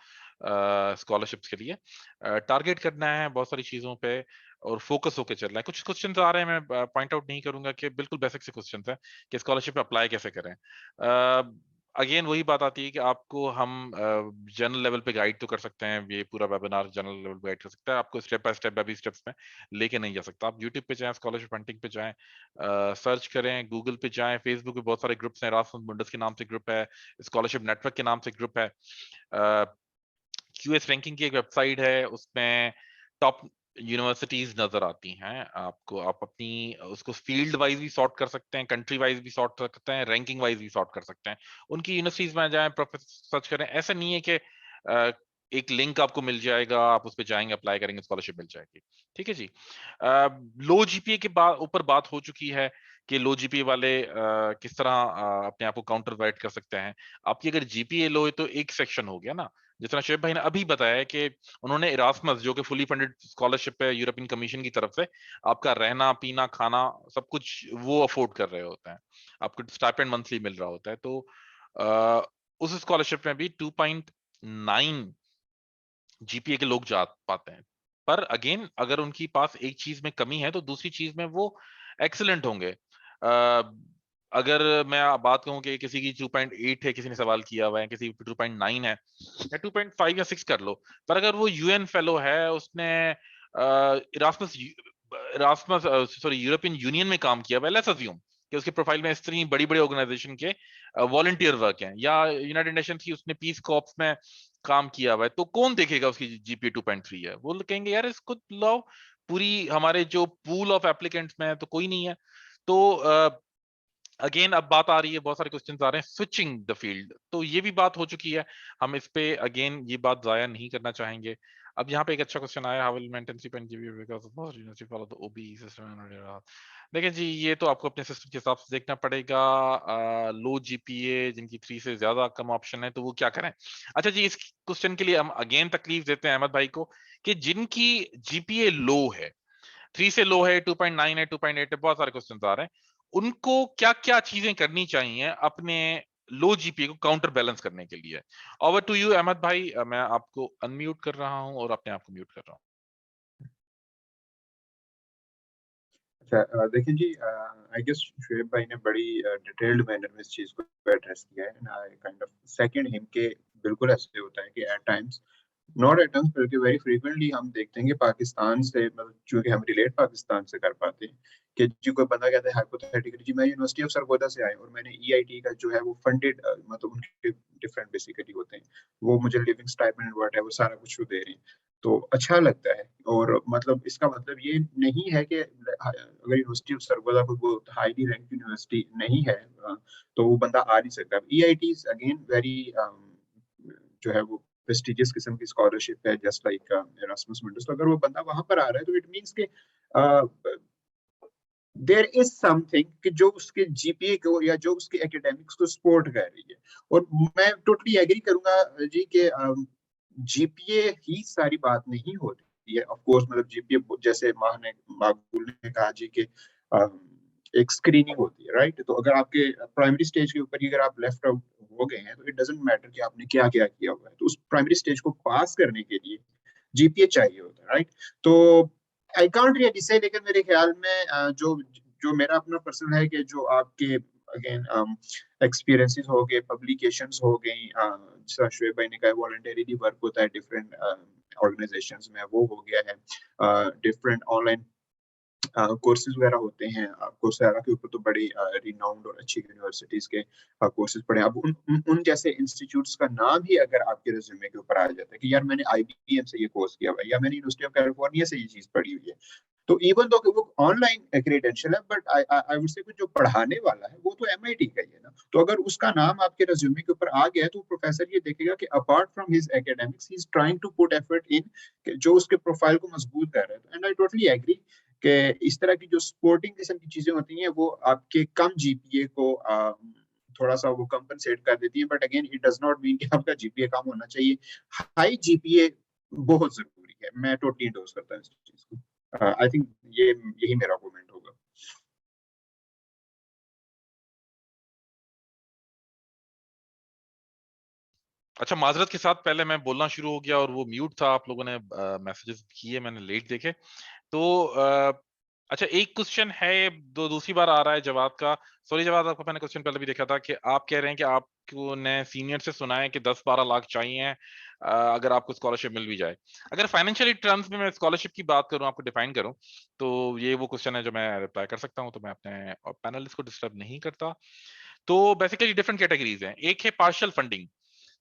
स्कॉलरशिप्स के लिए। टारगेट करना है बहुत सारी चीजों पे और फोकस होकर चलना है। कुछ क्वेश्चन आ रहे हैं, मैं पॉइंट आउट नहीं करूंगा कि बिल्कुल बेसिक से क्वेश्चन है कि स्कॉलरशिप अप्लाई कैसे करें। अगेन वही बात आती है कि आपको हम जनरल लेवल पे गाइड तो कर सकते हैं, ये पूरा वेबिनार जनरल लेवल पे गाइड कर सकता है, आपको step by step baby steps में लेके नहीं जा सकता। आप यूट्यूब पे जाएं, स्कॉलरशिप हंटिंग पे जाएं, सर्च करें, गूगल पे जाएं, फेसबुक पे बहुत सारे ग्रुप्स हैं, एरास्मस मुंडस के नाम से ग्रुप है, स्कॉलरशिप नेटवर्क के नाम से ग्रुप है, क्यूएस रैंकिंग की एक वेबसाइट है, उसमें टॉप यूनिवर्सिटीज नजर आती हैं आपको। आप अपनी उसको फील्ड वाइज भी सॉर्ट कर सकते हैं, कंट्री वाइज भी सॉर्ट कर सकते हैं, रैंकिंग वाइज भी सॉर्ट कर सकते हैं। उनकी यूनिवर्सिटीज में जाएं, प्रोफेसर सर्च करें। ऐसा नहीं है कि एक लिंक आपको मिल जाएगा, आप उस पर जाएंगे, अप्लाई करेंगे, स्कॉलरशिप मिल जाएगी। ठीक है जी। लो जीपीए के ऊपर बात हो चुकी है कि लो जीपीए वाले किस तरह अपने आप को काउंटर वाइट कर सकते हैं। आपकी अगर जीपीए लो है तो एक सेक्शन हो गया ना, जितना शोएब भाई ने अभी बताया है कि उन्होंने इरास्मस, जो कि फुली फंडेड स्कॉलरशिप है यूरोपियन कमीशन की तरफ से, आपका रहना पीना खाना सब कुछ वो अफोर्ड कर रहे होते हैं, आपको स्टाइपेंड मंथली मिल रहा होता है। तो उस स्कॉलरशिप में भी 2.9 जीपीए के लोग जा पाते हैं। पर अगेन अगर उनकी पास एक चीज में कमी है तो दूसरी चीज में वो एक्सीलेंट होंगे। अगर मैं बात कहूं कि किसी की 2.8 है, किसी ने सवाल किया हुआ है, किसी की 2.9 है या 2.5 या 6 कर लो, पर अगर वो यूएन फेलो है, उसने Erasmus Erasmus sorry European union में काम किया हुआ है, लेट्स अज्यूम कि उसके प्रोफाइल में इतनी बड़ी बड़ी ऑर्गेनाइजेशन के वॉलंटियर वर्क हैं, या यूनाइटेड नेशंस की उसने पीस कॉर्प्स में काम किया हुआ है, तो कौन देखेगा उसकी जीपीए 2.3 है? वो कहेंगे यार इसको लाओ, पूरी हमारे जो पूल ऑफ एप्लीकेंट्स में है तो कोई नहीं है। तो अगेन अब बात आ रही है, बहुत सारे क्वेश्चंस आ रहे हैं स्विचिंग द फील्ड, तो ये भी बात हो चुकी है, हम इस पे अगेन ये बात जाया नहीं करना चाहेंगे। अब यहाँ पे एक अच्छा क्वेश्चन आया, how will maintain GPA because of most university follow the OBE system. देखिए जी, ये तो आपको अपने सिस्टम के हिसाब से देखना पड़ेगा। लो जीपीए जिनकी 3 से ज्यादा कम ऑप्शन है तो वो क्या करें? अच्छा जी, इस क्वेश्चन के लिए हम अगेन तकलीफ देते हैं अहमद भाई को कि जिनकी जीपीए लो है, 3 से लो है, 2.9 है, 2.8 है, बहुत सारे क्वेश्चन आ रहे हैं, उनको क्या क्या चीजें करनी चाहिए अपने लो जीपीए को काउंटर बैलेंस करने के लिए? ओवर टू यू अहमद भाई, मैं आपको अनम्यूट कर रहा हूं और अपने आप को म्यूट कर रहा हूं।
अच्छा, देखिए जी, आई गेस शुएब भाई ने बड़ी डिटेल्ड मैनर में इस चीज को एड्रेस किया है, and I kind of second him के बिल्कुल ऐसे होता है कि at times, not at times बल्कि वेरी फ्रीक्वेंटली हम देखते हैं कि पाकिस्तान से, मतलब चूंकि हम रिलेट पाकिस्तान से कर पाते हैं, कि जी कोई बंदा कहता है हाइपोथेटिकली जी मैं यूनिवर्सिटी ऑफ सरगोदा से आया और मैंने ईआईटी का जो है वो फंडेड, मतलब उनके डिफरेंट बेसिकली होते हैं, वो मुझे लिविंग स्टाइपेंड व्हाटएवर सारा कुछ वो दे रहे हैं, तो अच्छा लगता है। और मतलब इसका मतलब ये नहीं है कि अगर यूनिवर्सिटी ऑफ सरगोदा को वो हाईली रैंक यूनिवर्सिटी नहीं है, तो वो बंदा आ नहीं सकता। ईआईटी इज अगेन वेरी जो है वो प्रेस्टिजियस किस्म की स्कॉलरशिप है, जस्ट लाइक एरास्मस मुंडस। तो अगर वो बंदा वहां पर आ रहा है तो इट मींस के देयर इज समथिंग कि जो उसके जीपीए को या जो उसके एकेडमिक्स को सपोर्ट कर रही है। और मैं टोटली एग्री करूंगा जी कि जीपीए ही सारी बात नहीं होती है। ऑफ कोर्स मतलब जीपीए जैसे माकूल ने कहा जी कि एक स्क्रीनिंग होती है, राइट? तो अगर आपके प्राइमरी स्टेज के ऊपर ही अगर आप लेफ्ट आउट हो गए हैं तो इट डजंट मैटर कि आपने क्या क्या किया हुआ है, तो उस प्राइमरी स्टेज को पास करने के लिए जीपीए चाहिए होता है, राइट? तो आई कांट रियली से, लेकिन मेरे ख्याल में जो जो मेरा अपना पर्सनल है कि जो आपके अगेन एक्सपीरियंसेस हो गए, पब्लिकेशंस हो गई, जैसा शोएब भाई ने कहा वॉलंटरीली वर्क होता है डिफरेंट ऑर्गेनाइजेशंस में, वो हो गया है, डिफरेंट ऑनलाइन कोर्सेज वगैरह होते हैं। कोर्सेरा के ऊपर तो बड़ी रिनाउंड और अच्छी यूनिवर्सिटीज के कोर्सेज पढ़े। अब उन जैसे इंस्टीट्यूट्स का नाम ही अगर आपके रिज्यूमे के ऊपर आ जाता है कि यार मैंने आईबीएम से ये कोर्स किया हुआ है या मैंने यूनिवर्सिटी ऑफ कैलिफोर्निया से ये चीज पढ़ी हुई है, तो इवन दो कि वो ऑनलाइन क्रेडेंशियल है, बट आई वुड से जो पढ़ाने वाला है वो तो एमआईटी का ही है ना। तो अगर उसका नाम आपके रिज्यूमे के ऊपर आ गया है तो प्रोफेसर ये देखेगा कि apart from his academics he is trying to put effort in जो उसके प्रोफाइल को मजबूत कर रहा है। एंड आई टोटली एग्री कि इस तरह की जो सपोर्टिंग किस्म की चीजें होती हैं वो आपके कम जीपीए को थोड़ा सा वो कंपनसेट कर देती है, but again it does not mean कि आपका जीपीए कम होना चाहिए। हाई जीपीए बहुत जरूरी है, मैं टोटली इंडोर्स करता हूँ इस चीज को। आई थिंक ये यही मेरा कमेंट होगा।
अच्छा, माजरत के साथ पहले मैं बोलना शुरू हो गया और वो म्यूट था, आप लोगों ने मैसेजेस किए, मैंने लेट देखे। तो अच्छा, एक क्वेश्चन है, दूसरी बार आ रहा है जवाब का। सॉरी जवाब, आपको मैंने क्वेश्चन पहले भी देखा था कि आप कह रहे हैं कि आपको ने सीनियर से सुना है कि 10-12 लाख चाहिए अगर आपको स्कॉलरशिप मिल भी जाए। अगर फाइनेंशियली टर्म्स में मैं स्कॉलरशिप की बात करूं, आपको डिफाइन करूं, तो ये वो क्वेश्चन है जो मैं रिप्लाई कर सकता हूं, तो मैं अपने पैनलिस्ट को डिस्टर्ब नहीं करता। तो बेसिकली डिफरेंट कैटेगरीज हैं। एक है पार्शियल फंडिंग,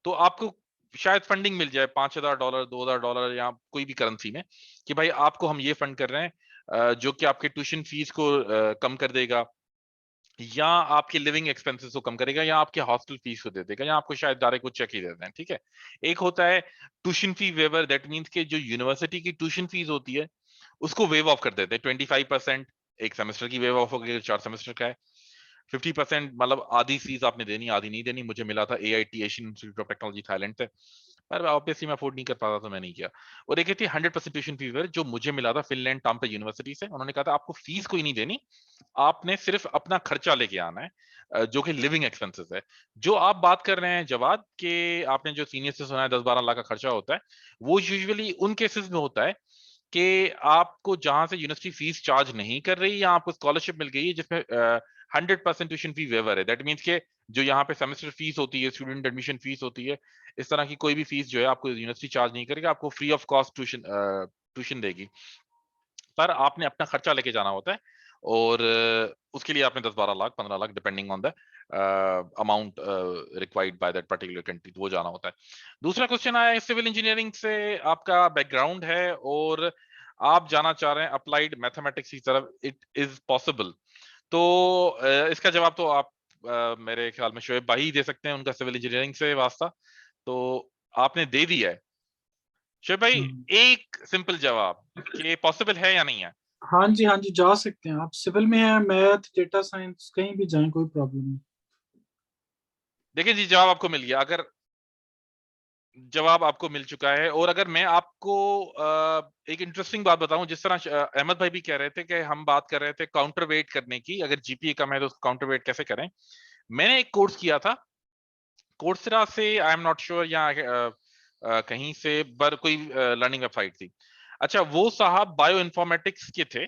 तो आपको शायद फंडिंग मिल जाए $5,000, $2,000 या कोई भी करेंसी में, कि भाई आपको हम ये फंड कर रहे हैं, जो कि आपके ट्यूशन फीस को कम कर देगा, या आपके लिविंग एक्सपेंसेस को कम करेगा, या आपके हॉस्टल फीस को दे देगा, या आपको शायद डायरेक्ट कुछ चेक ही दे दें। ठीक है। एक होता है tuition fee waiver, that means के जो यूनिवर्सिटी की ट्यूशन फीस होती है उसको वेव ऑफ कर देते हैं। 25% एक सेमेस्टर की वेव ऑफ हो गई, 4 सेमेस्टर का है। 50% मतलब आधी फीस आपने देनी, आधी नहीं देनी। मुझे मिला था AIT Asian institute of technology Thailand से, पर ऑब्वियसली मैं अफोर्ड नहीं कर पाता तो मैं नहीं किया। और एक थी 100% ट्यूशन फी वेवर जो मुझे मिला था फिनलैंड टॉम्पे यूनिवर्सिटी से। उन्होंने कहा था आपको फीस कोई नहीं देनी, आपने सिर्फ अपना खर्चा लेके आना है, जो कि लिविंग एक्सपेंसेस है। जो आप बात कर रहे हैं जवाद के, आपने जो सीनियर से सुना है 10-12 लाख का खर्चा होता है, वो यूजुअली उन केसेस में होता है कि आपको जहां से यूनिवर्सिटी फीस चार्ज नहीं कर रही या आपको स्कॉलरशिप मिल गई है जिसमें 100% ट्यूशन फी वेवर है। दैट मीन्स के जो यहाँ पे सेमेस्टर फीस होती है, स्टूडेंट एडमिशन फीस होती है, इस तरह की कोई भी फीस जो है आपको यूनिवर्सिटी चार्ज नहीं करेगा, आपको फ्री ऑफ कॉस्ट ट्यूशन देगी। पर आपने अपना खर्चा लेके जाना होता है और उसके लिए आपने 10-12 lakh 15 lakh depending on the amount required by that particular country, तो वो जाना होता है। दूसरा क्वेश्चन आया है सिविल इंजीनियरिंग से आपका बैकग्राउंड है और आप जाना चाह रहे हैं अप्लाइड मैथमेटिक्स की तरफ, इट इज पॉसिबल? तो इसका जवाब तो आप मेरे ख्याल में शोएब भाई दे सकते हैं, उनका सिविल इंजीनियरिंग से वास्ता, तो आपने दे दिया है। शोएब भाई एक सिंपल जवाब कि पॉसिबल है या नहीं है?
हाँ जी, हाँ जी, जा सकते हैं आप। सिविल में है, मैथ, डेटा साइंस, कहीं भी जाएं कोई प्रॉब्लम नहीं।
देखिए जी, जवाब आपको मिल गया। अगर जवाब आपको मिल चुका है, और अगर मैं आपको एक इंटरेस्टिंग बात बताऊं, जिस तरह अहमद भाई भी कह रहे थे कि हम बात कर रहे थे काउंटर वेट करने की, अगर जीपीए कम है तो काउंटर वेट कैसे करें। मैंने एक कोर्स किया था कोर्सेरा से, आई एम नॉट श्योर, या कहीं से, पर कोई लर्निंग वेबसाइट थी। अच्छा, वो साहब बायो इन्फॉर्मेटिक्स के थे।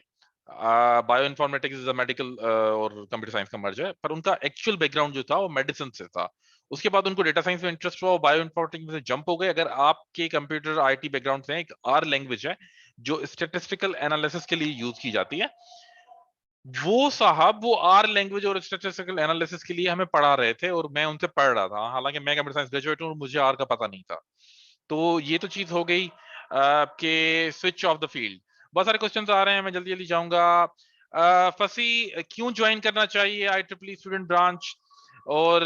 Bio informatics is a medical और कंप्यूटर साइंस का मर्ज है, पर उनका एक्चुअल बैकग्राउंड जो था वो मेडिसिन से था। उसके बाद उनको डेटा साइंस में इंटरेस्ट हुआ, बायो इन्फॉर्मेटिक्स में से जंप हो गए। अगर आपके कंप्यूटर आईटी बैकग्राउंड से, एक आर लैंग्वेज है जो स्टेटिस्टिकल एनालिसिस के लिए यूज की जाती है, वो साहब वो आर लैंग्वेज और स्टैटिस्टिकल एनालिसिस के लिए हमें पढ़ा रहे थे और मैं उनसे पढ़ रहा था। हालांकि मैं कंप्यूटर साइंस ग्रेजुएट हूं और मुझे आर का पता नहीं था। तो ये तो चीज हो गई कि स्विच ऑफ द फील्ड। बहुत सारे क्वेश्चंस आ रहे हैं, मैं जल्दी जल्दी जाऊंगा। फसी क्यों ज्वाइन करना चाहिए IEEE स्टूडेंट ब्रांच? और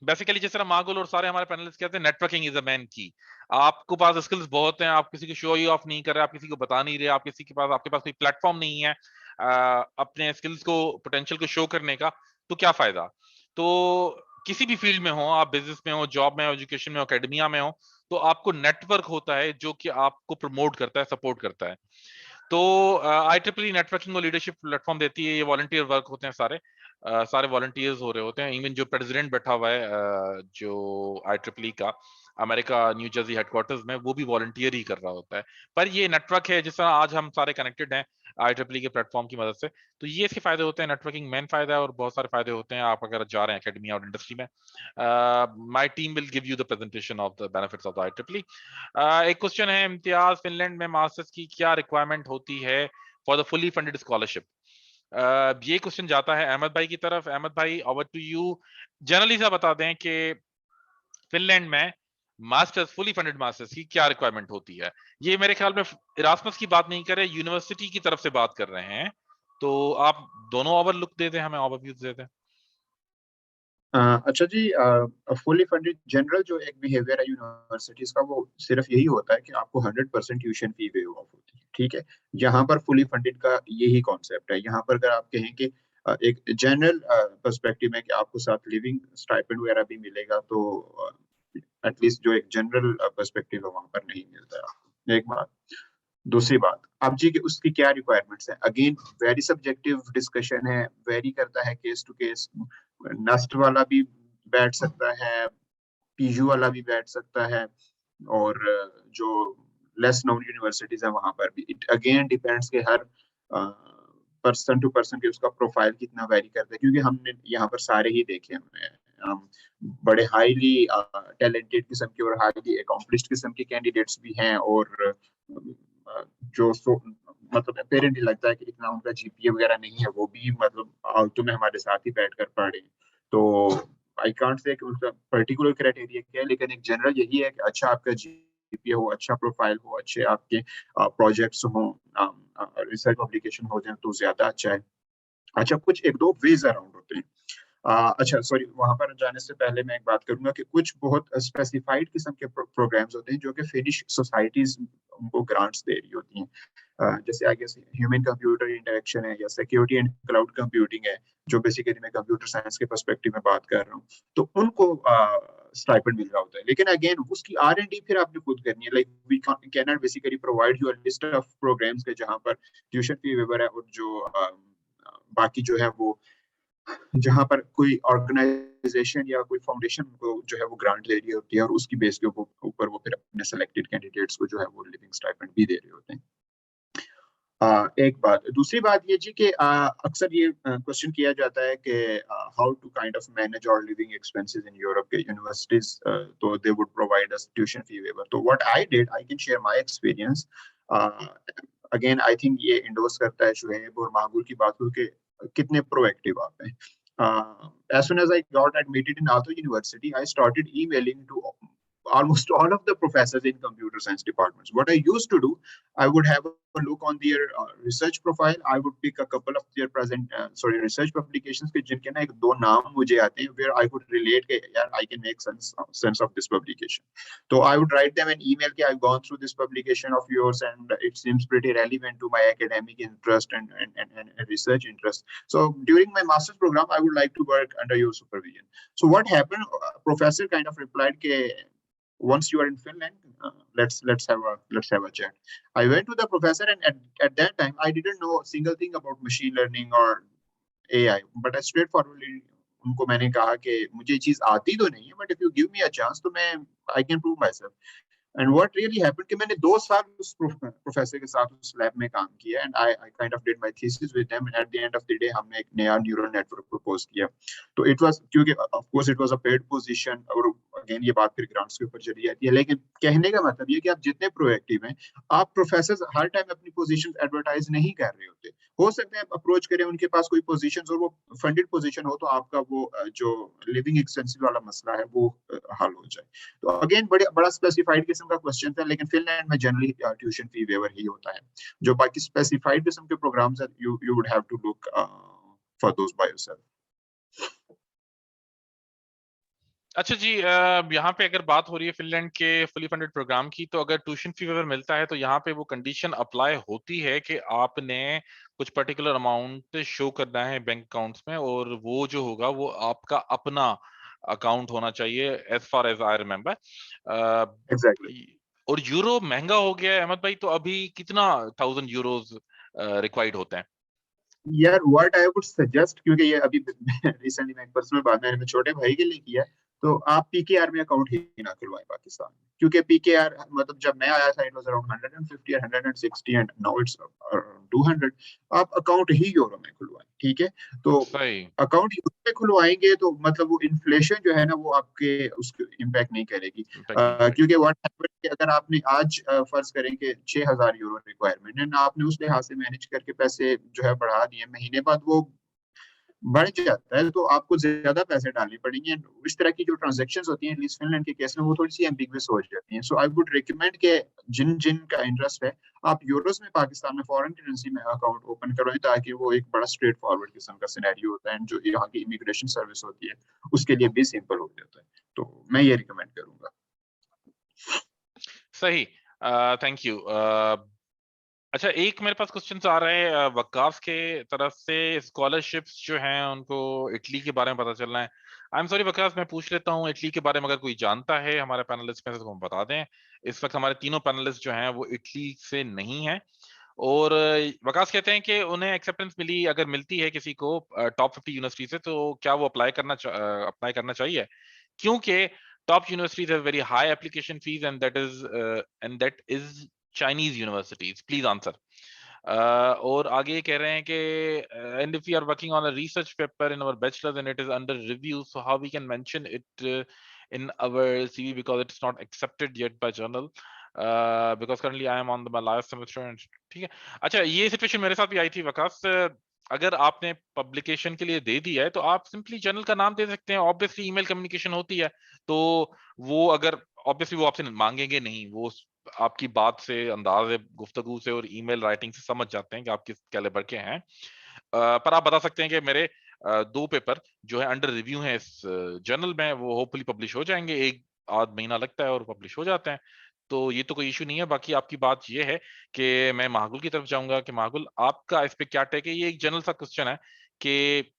बेसिकली जिस तरह मागुल और सारे हमारे पैनलिस्ट कहते हैं, नेटवर्किंग इज अ मैन की। आपको पास स्किल्स बहुत हैं, आप किसी को शो ही ऑफ नहीं कर रहे, आप किसी को बता नहीं रहे, आप किसी के पास, आपके पास कोई प्लेटफॉर्म नहीं है अपने स्किल्स को, पोटेंशियल को शो करने का, तो क्या फायदा? तो किसी भी फील्ड में हो, आप बिजनेस में हो, जॉब में हो, एजुकेशन में हो, एकेडमिया में हो, तो आपको नेटवर्क होता है जो कि आपको प्रमोट करता है, सपोर्ट करता है। तो IEEE नेटवर्किंग और लीडरशिप प्लेटफॉर्म देती है। ये वॉलंटियर वर्क होते हैं सारे, सारे वॉलंटियर्स हो रहे होते हैं। इवन जो प्रेसिडेंट बैठा हुआ है जो IEEE का अमेरिका न्यू जर्सी हेडक्वार्टर्स में, वो भी वॉलंटियर ही कर रहा होता है। पर ये नेटवर्क है, जिस तरह आज हम सारे कनेक्टेड हैं IEEE के प्लेटफॉर्म की मदद से, तो ये इसके फायदे होते हैं। नेटवर्किंग मेन फायदा है और बहुत सारे फायदे होते हैं आप अगर जा रहे हैं एकेडमिया और इंडस्ट्री में। My team will give you the presentation of the benefits of the IEEE। एक क्वेश्चन है, इम्तियाज, फिनलैंड में मास्टर्स की क्या रिक्वायरमेंट होती है for the fully funded scholarship? ये क्वेश्चन जाता है अहमद भाई की तरफ। अहमद भाई, ओवर टू यू। जनरली सा बता दें कि फिनलैंड में मास्टर्स, फुली फंडेड मास्टर्स की क्या रिक्वायरमेंट होती है? ये मेरे ख्याल में इरास्मस की बात नहीं कर रहे, यूनिवर्सिटी की तरफ से बात कर रहे हैं। तो आप दोनों ओवरलुक दे दें, हमें ओवरव्यू दे दें।
अच्छा जी, फुली फंडेड जनरल जो एक बिहेवियर है यूनिवर्सिटीज का, वो सिर्फ यही होता है कि आपको 100% ट्यूशन फी वेव ऑफ होती है। ठीक है, यहाँ पर फुली फंडेड का यही कॉन्सेप्ट है। यहाँ पर अगर आप कहें कि एक जनरल पर्सपेक्टिव में कि आपको साथ लिविंग स्टाइपेंड वगैरह भी मिलेगा, तो एटलीस्ट जो एक जनरल पर्सपेक्टिव है वहां पर नहीं मिलता है आपको। एक बात। दूसरी बात, अब जी कि उसकी क्या रिक्वायरमेंट्स हैं, अगेन वेरी सब्जेक्टिव डिस्कशन है, वेरी करता है केस टू केस। नस्ट वाला भी बैठ सकता है, पीयू वाला भी बैठ सकता है, और जो लेस नोन यूनिवर्सिटीज है वहां पर भी। इट अगेन डिपेंड्स के हर पर्सन टू पर्सन के उसका प्रोफाइल कितना वेरी करता है, क्योंकि हमने यहाँ पर सारे ही देखे हुए हैं। बड़े हाईली टैलेंटेड किस्म के और हाईली अकॉम्प्लिश्ड किस्म के कैंडिडेट्स भी हैं, और जो मतलब पेरेंट ही लगता है कि इतना उनका जीपीए वगैरह नहीं है, वो भी मतलब आलतू में हमारे साथ ही बैठकर पढ़े। तो आई कांट से कि उसका पर्टिकुलर क्राइटेरिया क्या है, लेकिन एक जनरल यही है कि अच्छा आपका जीपीए हो, अच्छा प्रोफाइल हो, अच्छे आपके प्रोजेक्ट्स हो, रिसर्च पब्लिकेशन हो जाए तो ज्यादा अच्छा है। अच्छा, कुछ एक दो वेज अराउंड होते हैं। अच्छा सॉरी, वहां पर जाने से पहले मैं एक बात करूंगा कि कुछ बहुत स्पेसिफाइड किस्म के प्रोग्राम्स होते हैं जो कि फिनिश सोसाइटीज उनको ग्रांट्स दे रही होती हैं। जैसे आगे ह्यूमन कंप्यूटर इंटरेक्शन है, या सिक्योरिटी एंड क्लाउड कंप्यूटिंग है, जो बेसिकली मैं कंप्यूटर साइंस के पर्सपेक्टिव में बात कर रहा हूँ। तो उनको स्टाइपेंड मिल रहा होता है। लेकिन अगेन उसकी R&D फिर आपने खुद करनी है। Like we can not basically provide you a list of programs के जहां पर ट्यूशन फी वेवर है, और जो बाकी जो है वो जहां पर कोई ऑर्गेनाइजेशन या कोई फाउंडेशन को जो है वो ग्रांट दे रही होती है, और उसकी बेस के ऊपर वो फिर अपने सेलेक्टेड कैंडिडेट्स को जो है वो लिविंग स्टाइपेंड भी दे रहे होते हैं। एक बात। दूसरी बात ये जी कि अक्सर ये क्वेश्चन किया जाता है कि how to kind of manage our living expenses in Europe के यूनिवर्सिटीज, तो they would provide us tuition fee waiver. तो what I did, I can share my experience. Again I think ये इंडोर्स करता है शुएब और माहगुल की बात को कि कितने प्रोएक्टिव आप हैं। As soon as I got admitted in Aalto University, I started emailing to almost all of the professors in computer science departments. What I used to do, I would have a look on their research profile. I would pick a couple of their research publications के जिनके ना एक दो नाम मुझे आते हैं, where I could relate के यार I can make sense of this publication. So I would write them an email कि I've gone through this publication of yours and it seems pretty relevant to my academic interest and research interest. So during my master's program, I would like to work under your supervision. So what happened? Professor kind of replied ke, once you are in Finland, let's have a chat. I went to the professor, and at that time I didn't know a single thing about machine learning or AI, but I straightforwardly उनको मैंने कहा कि मुझे ये चीज आती तो नहीं है, but if you give me a chance तो मैं I can prove myself. And what really happened कि मैंने 2 साल उस प्रोफेसर के साथ उस लैब में काम किया, and I kind of did my thesis with them, and at the end of the day हमने एक नया न्यूरल नेटवर्क प्रपोज किया। तो it was, क्योंकि of course it was a paid position, और अगेन ये बात फिर ग्रांट्स के ऊपर चली जाती है, लेकिन कहने का मतलब ये कि आप जितने प्रोएक्टिव हैं, आप प्रोफेसर हर टाइम अपनी पोजीशन एडवर्टाइज नहीं कर रहे होते। हो सकता है अप्रोच करें उनके पास कोई पोजीशंस और वो फंडेड पोजीशन हो, तो आपका वो जो लिविंग एक्सपेंसेस वाला मसला है वो हल हो जाए। तो अगेन बड़ा स्पेसिफाइड किस्म का क्वेश्चन था, लेकिन फिनलैंड में जनरली ट्यूशन फी वेवर ही होता है। जो बाकी स्पेसिफाइड किस्म के प्रोग्राम्स हैं, you would have to look for those by yourself.
अच्छा जी, यहाँ पे अगर बात हो रही है फिनलैंड के फुली फंडेड प्रोग्राम की, तो अगर ट्यूशन फी वेवर मिलता है तो यहाँ पे वो कंडीशन अप्लाई होती है कि आपने कुछ पर्टिकुलर अमाउंट शो करना है बैंक अकाउंट्स में, और वो जो होगा वो आपका अपना अकाउंट होना चाहिए, as far as I remember.
Exactly.
और यूरो महंगा हो गया है अहमद भाई, तो अभी कितना 1000 यूरोज रिक्वायर्ड होते हैं?
यार व्हाट आई वुड सजेस्ट, क्योंकि ये अभी रिसेंटली मैं एक पर्सनल बात मैंने छोटे भाई के लिए किया, तो आप पीकेआर में अकाउंट ही ना खुलवाएं पाकिस्तान में, क्योंकि पीकेआर मतलब जब मैं आया था इट वाज अराउंड 150 और 160 एंड नाउ इट्स अराउंड 200। आप अकाउंट ही यूरो में खुलवाएं, ठीक है? तो अकाउंट यूरो में खुलवाएंगे तो मतलब वो इन्फ्लेशन जो है ना वो आपके उसको इम्पैक्ट नहीं करेगी, क्योंकि व्हाट हैपेंड कि अगर आपने आज फर्ज करें कि 6000 यूरो रिक्वायरमेंट है, आपने उस लिहाज से मैनेज करके पैसे जो है बढ़ा दिए, महीने बाद वो बढ़ जाता है, तो आपको ज्यादा पैसे डालने पड़ेंगे। इस तरह की जो ट्रांजैक्शंस होती हैं एटलीस्ट फिनलैंड के केस में वो थोड़ी सी एम्बिगुअस हो जाती हैं। सो आई वुड रिकमेंड के जिन जिन का इंटरेस्ट है, आप यूरोस में पाकिस्तान में फॉरेन करेंसी में अकाउंट ओपन करवाएं, ताकि वो एक बड़ा स्ट्रेट फॉरवर्ड किस्म का सिनेरियो होता है, जो यहाँ की इमिग्रेशन सर्विस होती है उसके लिए भी सिंपल हो जाता है। तो मैं ये रिकमेंड करूंगा।
सही, थैंक यू। अच्छा, एक मेरे पास क्वेश्चन आ रहे हैं वकाफ के तरफ से। स्कॉलरशिप्स जो हैं उनको इटली के बारे में पता चलना है। आई एम सॉरी वकाफ, मैं पूछ लेता हूँ इटली के बारे में अगर कोई जानता है हमारे पैनलिस्ट में से तो हम बता दें। इस वक्त हमारे तीनों पैनलिस्ट जो हैं वो इटली से नहीं हैं, और वकास कहते हैं कि उन्हें एक्सेप्टेंस मिली, अगर मिलती है किसी को टॉप 50 यूनिवर्सिटी से, तो क्या वो अप्लाई करना चाहिए? क्योंकि top universities have very high application fees and that is Chinese universities. Please answer. और आगे कह रहे हैं कि and if we are working on a research paper in our bachelors and it is under review, so how we can mention it in our CV because it's not accepted yet by journal, because currently I am on my last semester and ठीक है। अच्छा, ये situation मेरे साथ भी आई थी वकास। अगर आपने पब्लिकेशन के लिए दे दिया है तो आप सिंपली जर्नल का नाम दे सकते हैं। ऑब्वियसली ईमेल कम्युनिकेशन होती है, तो वो अगर ऑब्वियसली वो आपसे मांगेंगे नहीं, वो आपकी बात से, अंदाज गुफ्तगू से और ईमेल राइटिंग से समझ जाते हैं कि आप किस कैलिबर के हैं। पर आप बता सकते हैं कि मेरे 2 पेपर जो है अंडर रिव्यू हैं इस जर्नल में, वो होपफुली पब्लिश हो जाएंगे। 1 आध महीना लगता है और पब्लिश हो जाते हैं, तो ये तो कोई इशू नहीं है। बाकी आपकी बात ये है कि मैं महागुल की तरफ जाऊंगा कि महागुल आपका इस पे क्या टेक है? ये एक जनरल सा क्वेश्चन है कि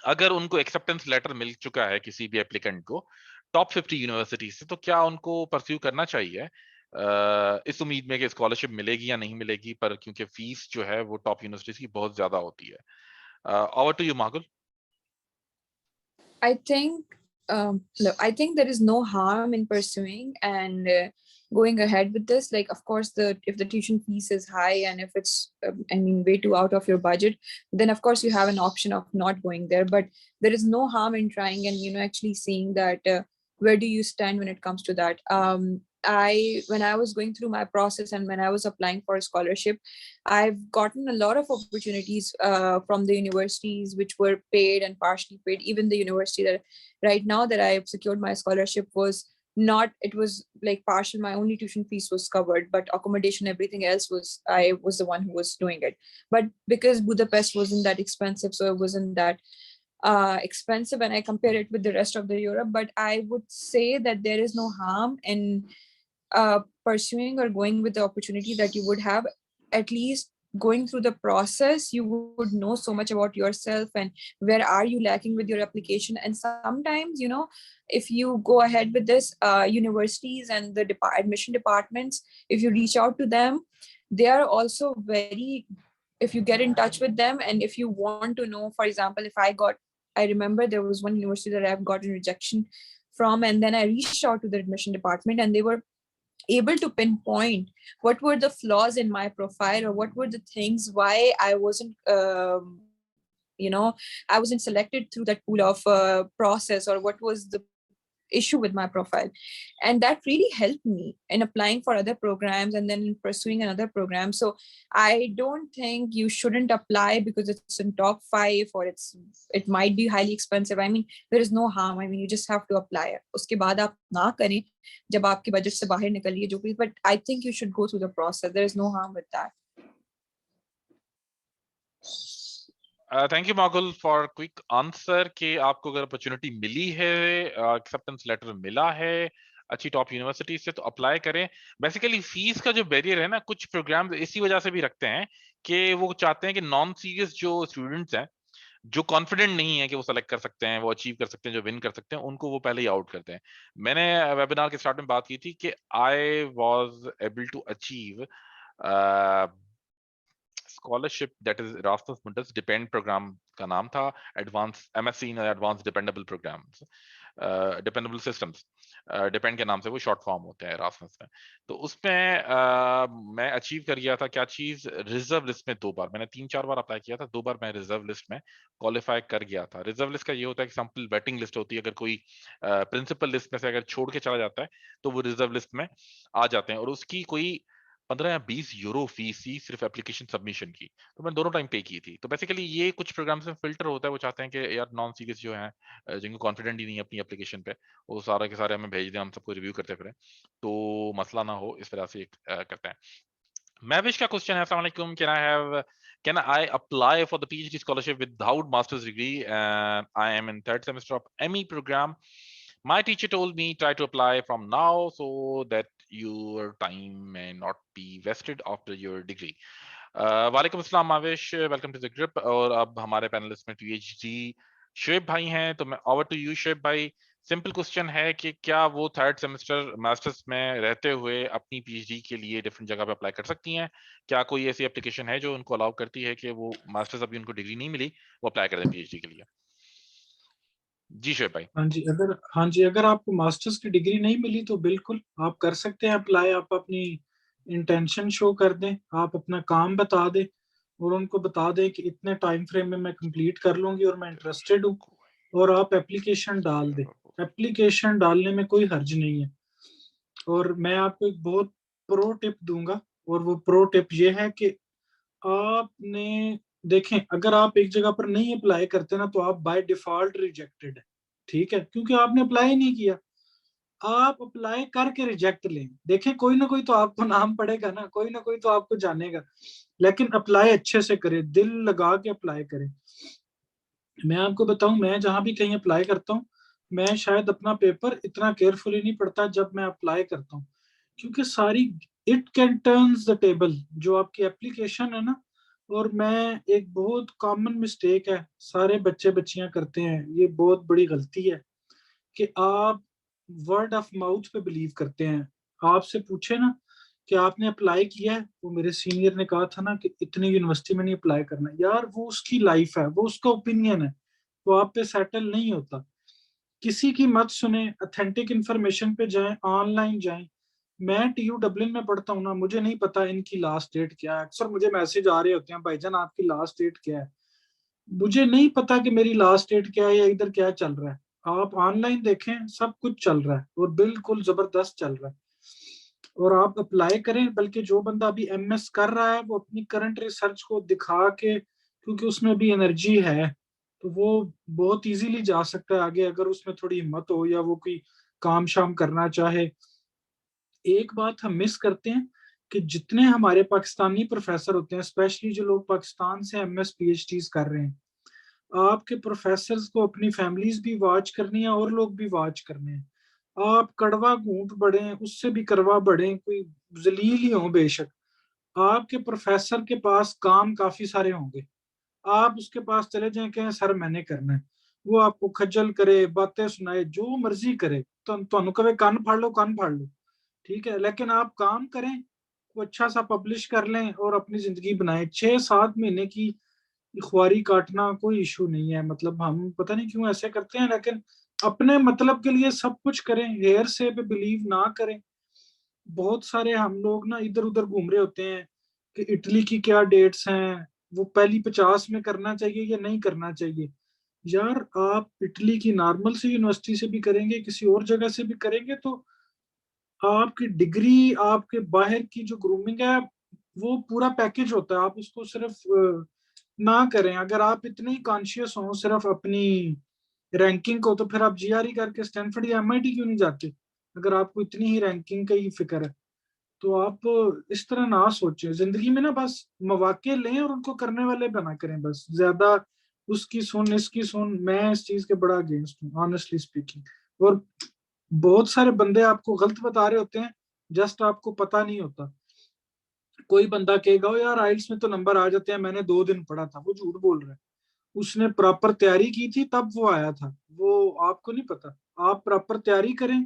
अगर उनको एक्सेप्टेंस लेटर मिल चुका है किसी भी एप्लीकेंट को, टॉप 50 यूनिवर्सिटीज से, तो क्या उनको परस्यू करना चाहिए इस उम्मीद में कि स्कॉलरशिप मिलेगी या नहीं मिलेगी, पर क्योंकि फीस जो है वो टॉप यूनिवर्सिटीज की बहुत ज्यादा होती है। ओवर टू यू मागुल।
I think look, I think there is no harm in pursuing and going ahead with this. Like, of course, if the tuition fees is high and if it's I mean way too out of your budget, then of course you have an option of not going there. But there is no harm in trying and actually seeing that where do you stand when it comes to that. When I was going through my process and when I was applying for a scholarship, I've gotten a lot of opportunities from the universities which were paid and partially paid. Even the university that right now that I have secured my scholarship was not, it was like partial. My only tuition fees was covered, but accommodation, everything else was, I was the one who was doing it. But because Budapest wasn't that expensive, so it wasn't that expensive and I compare it with the rest of the Europe. But I would say that there is no harm in pursuing or going with the opportunity that you would have. At least going through the process, you would know so much about yourself and where are you lacking with your application. And sometimes, if you go ahead with this, universities and the admission departments, if you reach out to them, they are also very, if you get in touch with them and if you want to know, for example, I remember there was one university that I've gotten rejection from, and then I reached out to the admission department and they were able to pinpoint what were the flaws in my profile or what were the things why I wasn't I wasn't selected through that pool of process, or what was the issue with my profile. And that really helped me in applying for other programs and then in pursuing another program. So I don't think you shouldn't apply because it's in top 5 or it might be highly expensive. I mean, there is no harm. I mean, you just have to apply it. Uske baad aap na kare jab aapke budget se bahar nikaliye jo bhi, but I think you should go through the process. There is no harm with that.
Thank you मागुल for quick answer कि आपको अगर opportunity मिली है, acceptance letter मिला है अच्छी top university से, तो apply करें। बेसिकली फीस का जो बैरियर है ना, कुछ प्रोग्राम इसी वजह से भी रखते हैं कि वो चाहते हैं कि नॉन सीरियस जो स्टूडेंट्स हैं, जो कॉन्फिडेंट नहीं है कि वो सेलेक्ट कर सकते हैं, वो अचीव कर सकते हैं, जो विन कर सकते हैं, उनको वो पहले ही आउट करते हैं। मैंने वेबिनार के स्टार्ट में बात की थी कि I was able to achieve scholarship that is Erasmus Mundus depend program का नाम था, advance MSc in advance dependable programs, dependable systems, depend के नाम से वो शॉर्ट फॉर्म होते हैं Erasmus में। तो उसमें मैं अचीव कर गया था क्या चीज, रिजर्व लिस्ट में 2 बार, मैंने 3-4 बार अप्लाई किया था, 2 बार मैं रिजर्व लिस्ट में क्वालिफाई कर गया था। रिजर्व लिस्ट का ये होता है कि सैंपल वेटिंग लिस्ट होती है, अगर कोई प्रिंसिपल लिस्ट में से अगर छोड़ के चला जाता है तो वो रिजर्व लिस्ट में आ जाते हैं, और उसकी कोई 15 या 20 यूरो फीस थी सिर्फ एप्लीकेशन सबमिशन की, तो मैं दोनों टाइम पे की थी। तो बेसिकली ये कुछ प्रोग्राम्स में फिल्टर होता है, वो चाहते हैं कि यार नॉन सीरियस जो है, जिनको कॉन्फिडेंट ही नहीं है अपनी एप्लीकेशन पे, वो सारे के सारे हमें भेज दें, हम सबको रिव्यू करते फिरें, तो मसला ना हो, इस तरह से करते हैं। Mavish का क्वेश्चन है, अस्सलाम वालेकुम, can I apply for the PhD scholarship without master's degree? I am in 3rd semester of ME program. My teacher told me try to apply from now so that your time may not be wasted after your degree. वालेकुम अस्सलाम Mavish, welcome to the group. और अब हमारे panelist में PhD Shoaib भाई हैं, तो मैं ओवर टू यू शुएब भाई। सिंपल क्वेश्चन है कि क्या वो 3rd सेमेस्टर मास्टर्स में रहते हुए अपनी PhD के लिए डिफरेंट जगह पे अप्लाई कर सकती हैं? क्या कोई ऐसी एप्लीकेशन है जो उनको अलाउ करती है कि वो मास्टर्स, अभी उनको डिग्री नहीं मिली, वो अप्लाई कर दें PhD के लिए? जी शुएब भाई।
हाँ जी, अगर आपको मास्टर्स की डिग्री नहीं मिली तो बिल्कुल आप कर सकते हैं अप्लाई। आप अपनी इंटेंशन शो कर दें, आप अपना काम बता दें और उनको बता दें कि इतने टाइम फ्रेम में मैं कंप्लीट कर लूंगी और मैं इंटरेस्टेड हूँ, और आप एप्लीकेशन डाल दें। एप्लीकेशन डालने में कोई हर्ज नहीं है। और मैं आपको एक बहुत प्रो टिप दूंगा, और वो प्रो टिप ये है कि आपने देखें, अगर आप एक जगह पर नहीं अप्लाई करते ना तो आप बाय डिफॉल्ट रिजेक्टेड है, ठीक है, क्योंकि आपने अप्लाई नहीं किया। आप अप्लाई करके रिजेक्ट लें, देखें कोई ना कोई तो आपको नाम पड़ेगा ना, कोई ना कोई तो आपको जानेगा, लेकिन अप्लाई अच्छे से करें, दिल लगा के अप्लाई करें। मैं आपको बताऊं, मैं जहां भी कहीं अप्लाई करता हूँ, मैं शायद अपना पेपर इतना केयरफुली नहीं पढ़ता जब मैं अप्लाई करता हूँ, क्योंकि सारी it can turns the table जो आपकी एप्लीकेशन है ना। और मैं एक बहुत कॉमन मिस्टेक है, सारे बच्चे बच्चियां करते हैं, ये बहुत बड़ी गलती है कि आप वर्ड ऑफ माउथ पे बिलीव करते हैं। आपसे पूछे ना कि आपने अप्लाई किया है, वो मेरे सीनियर ने कहा था ना कि इतनी यूनिवर्सिटी में नहीं अप्लाई करना, यार वो उसकी लाइफ है, वो उसका ओपिनियन है, वो आप पे सेटल नहीं होता। किसी की मत सुने, अथेंटिक इंफॉर्मेशन पे जाएं, ऑनलाइन जाएं। मैं TU डब्लिन में पढ़ता हूँ ना, मुझे नहीं पता इनकी लास्ट डेट क्या है। अक्सर मुझे मैसेज आ रहे होते हैं, भाईजान आपकी लास्ट डेट क्या है। मुझे नहीं पता कि मेरी लास्ट डेट क्या है या इधर क्या चल रहा है। आप ऑनलाइन देखें, सब कुछ चल रहा है और बिल्कुल जबरदस्त चल रहा है। और आप अप्लाई करें, बल्कि जो बंदा अभी MS कर रहा है वो अपनी करंट रिसर्च को दिखा के, क्योंकि उसमें भी एनर्जी है, तो वो बहुत इजीली जा सकता है आगे, अगर उसमें थोड़ी हिम्मत हो या वो कोई काम शाम करना चाहे। एक बात हम मिस करते हैं कि जितने हमारे पाकिस्तानी प्रोफेसर होते हैं, स्पेशली जो लोग पाकिस्तान से MS PhDs कर रहे हैं, आपके प्रोफेसर्स को अपनी फैमिलीज भी वॉच करनी है और लोग भी वॉच करने हैं। आप कड़वा घूंट बढ़े, उससे भी कड़वा बढ़े, कोई जलील ही हो बेशक, आपके प्रोफेसर के पास काम काफी सारे होंगे। आप उसके पास चले जाएं, कहें सर मैंने करना है, वो आपको खज्जल करे, बातें सुनाए, जो मर्जी करे, तो तुहानू कहे कान फाड़ लो, कान फाड़ लो, ठीक है। लेकिन आप काम करें, को अच्छा सा पब्लिश कर लें और अपनी जिंदगी बनाए। 6-7 महीने की खुआरी काटना कोई इशू नहीं है। मतलब हम पता नहीं क्यों ऐसे करते हैं, लेकिन अपने मतलब के लिए सब कुछ करें, हेयर से पे बिलीव ना करें। बहुत सारे हम लोग ना इधर उधर घूम रहे होते हैं कि इटली की क्या डेट्स हैं, वो पहली 50 में करना चाहिए या नहीं करना चाहिए। यार आप इटली की नॉर्मल से यूनिवर्सिटी से भी करेंगे, किसी और जगह से भी करेंगे, तो आपकी डिग्री, आपके बाहर की जो ग्रूमिंग है, वो पूरा पैकेज होता है। आप उसको सिर्फ ना करें। अगर आप इतने ही कॉन्शियस हो सिर्फ अपनी रैंकिंग को, तो फिर आप GRE करके स्टैनफोर्ड या MIT क्यों नहीं जाते? अगर आपको इतनी ही रैंकिंग का ही फिक्र है, तो आप इस तरह ना सोचें। जिंदगी में ना बस मौके लें और उनको करने वाले बना करें, बस ज्यादा उसकी सुन इसकी सुन। मैं इस चीज के बड़ा अगेंस्ट हूँ, ऑनेस्टली स्पीकिंग। और बहुत सारे बंदे आपको गलत बता रहे होते हैं, जस्ट आपको पता नहीं होता। कोई बंदा कहेगा "ओ यार आइल्स में तो नंबर आ जाते हैं, मैंने 2 दिन पढ़ा था", वो झूठ बोल रहा है। उसने प्रॉपर तैयारी की थी तब वो आया था, वो आपको नहीं पता। आप प्रॉपर तैयारी करें,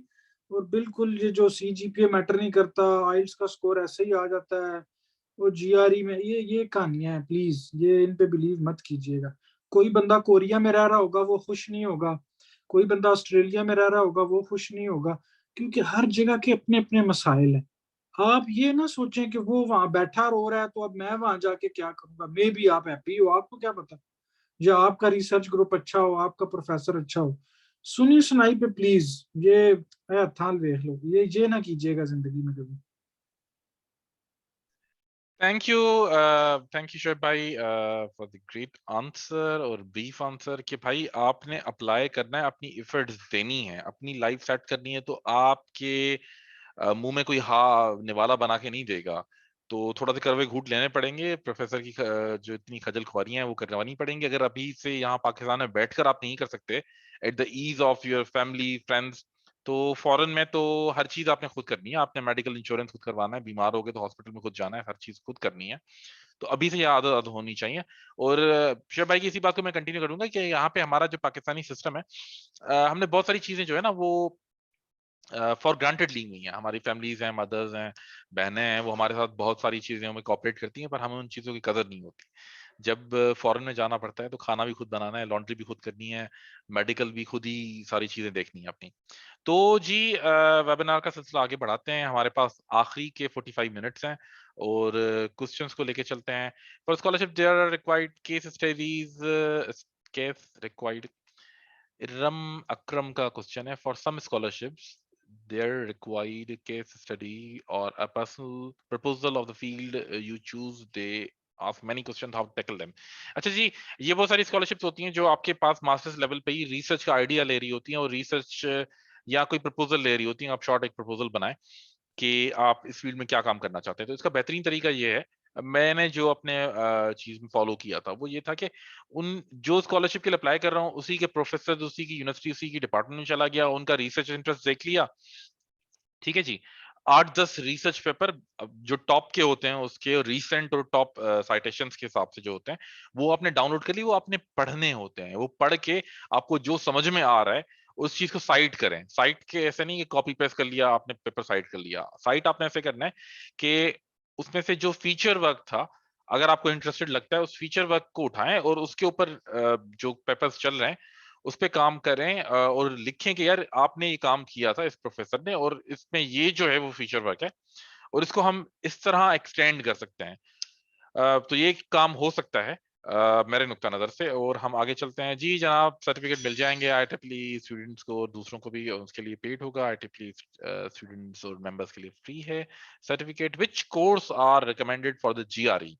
और बिल्कुल ये जो CGPA मैटर नहीं करता, आइल्स का स्कोर ऐसे ही आ जाता है, वो GRE में, ये कहानियां हैं। प्लीज ये इन पे बिलीव मत कीजिएगा। कोई बंदा कोरिया में रह रहा होगा, वो खुश नहीं होगा। कोई बंदा ऑस्ट्रेलिया में रह रहा होगा, वो खुश नहीं होगा, क्योंकि हर जगह के अपने अपने मसाइल हैं। आप ये ना सोचें कि वो वहां बैठा रो रहा है तो अब मैं वहां जाके क्या करूंगा। मे बी आप हैप्पी हो, आपको क्या पता, या आपका रिसर्च ग्रुप अच्छा हो, आपका प्रोफेसर अच्छा हो। सुनी सुनाई पे प्लीज ये थाल देख लो, ये ना कीजिएगा जिंदगी में कभी।
थैंक यू शोएब भाई फॉर द ग्रेट आंसर और ब्रीफ आंसर कि भाई आपने अप्लाई करना है, अपनी एफर्ट्स देनी है, अपनी लाइफ सेट करनी है, तो आपके मुंह में कोई हाँ निवाला बना के नहीं देगा। तो थोड़ा सा कड़वे घूंट लेने पड़ेंगे, प्रोफेसर की जो इतनी खजल खुआरियां हैं वो करवानी पड़ेंगी। अगर अभी से यहाँ पाकिस्तान में बैठकर आप नहीं कर सकते at the ease of your family friends, तो फॉरेन में तो हर चीज आपने खुद करनी है। आपने मेडिकल इंश्योरेंस खुद करवाना है, बीमार हो गए तो हॉस्पिटल में खुद जाना है, हर चीज खुद करनी है। तो अभी से ये आदत होनी चाहिए। और शोएब भाई की इसी बात को मैं कंटिन्यू करूंगा कि यहाँ पे हमारा जो पाकिस्तानी सिस्टम है, हमने बहुत सारी चीजें जो है ना वो फॉर ग्रांटेड ली हुई हैं। हमारी फैमिलीज हैं, मदर्स हैं, बहनें हैं, वो हमारे साथ बहुत सारी चीजें हमें कॉपरेट करती हैं, पर हमें उन चीजों की कदर नहीं होती। जब फॉरेन में जाना पड़ता है तो खाना भी खुद बनाना है, लॉन्ड्री भी खुद करनी है, मेडिकल भी खुद ही सारी चीजें देखनी है अपनी। तो जी वेबिनार का सिलसिला आगे बढ़ाते हैं। हमारे पास आखिरी के 45 मिनट्स हैं और क्वेश्चंस को लेके चलते हैं। For scholarship there are required case studies, case required. Iram Akram का क्वेश्चन है, for some scholarships there required case study और a personal proposal of the field you choose, they ask many question how to tackle them. अच्छा जी, ये बहुत सारी scholarships होती हैं जो आपके पास मास्टर्स लेवल पे ही रिसर्च का आइडिया ले रही होती हैं और रिसर्च या कोई प्रपोजल ले रही होती हैं। आप शॉर्ट एक प्रपोजल बनाएं कि आप इस फील्ड में क्या काम करना चाहते हैं। तो इसका बेहतरीन तरीका ये है, मैंने जो अपने चीज में फॉलो किया था वो ये था कि उन जो स्कॉलरशिप के लिए अप्लाई कर रहा हूँ उसी के प्रोफेसर, उसी की यूनिवर्सिटी, उसी की डिपार्टमेंट में चला गया, उनका रिसर्च इंटरेस्ट देख लिया, ठीक है जी। 8-10 रिसर्च पेपर जो टॉप के होते हैं उसके रीसेंट और टॉप साइटेशंस के हिसाब से जो होते हैं वो आपने डाउनलोड कर ली, वो आपने पढ़ने होते हैं। वो पढ़ के आपको जो समझ में आ रहा है उस चीज को साइट करें। साइट के ऐसे नहीं कि कॉपी पेस्ट कर लिया आपने, पेपर साइट कर लिया। साइट आपने ऐसे करना है कि उसमें से जो फीचर वर्क था, अगर आपको इंटरेस्टेड लगता है, उस फीचर वर्क को उठाएं और उसके ऊपर जो पेपर्स चल रहे हैं उस पे काम करें, और लिखें कि यार आपने ये काम किया था इस प्रोफेसर ने, और इसमें ये जो है वो फीचर वर्क है, और इसको हम इस तरह एक्सटेंड कर सकते हैं। तो ये काम हो सकता है मेरे नुक्ता नजर से। और हम आगे चलते हैं। जी जनाब, सर्टिफिकेट मिल जाएंगे IEEE स्टूडेंट्स को और दूसरों को भी, उसके लिए पेड होगा। IEEE स्टूडेंट्स और मेंबर्स के लिए फ्री है certificate. Which course are recommended for the GRE?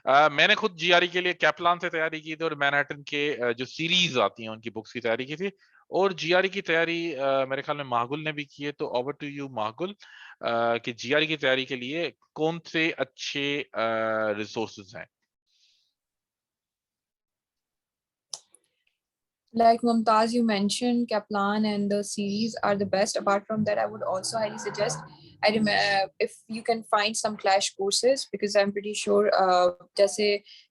मैंने खुद GRE के लिए कैपलान से तैयारी की थी, और मैनहट्टन के जो सीरीज आती हैं उनकी बुक्स की तैयारी की थी। और GRE की तैयारी मेरे ख्याल में माहगुल ने भी की है। तो ओवर टू यू माहगुल, कि GRE की तैयारी के लिए कौन से अच्छे रिसोर्सेज हैं?
Like Mumtaz, you mentioned Kaplan and the series are the best. Apart from that, I would also highly suggest if you can find some clash courses, because I'm pretty sure जैसे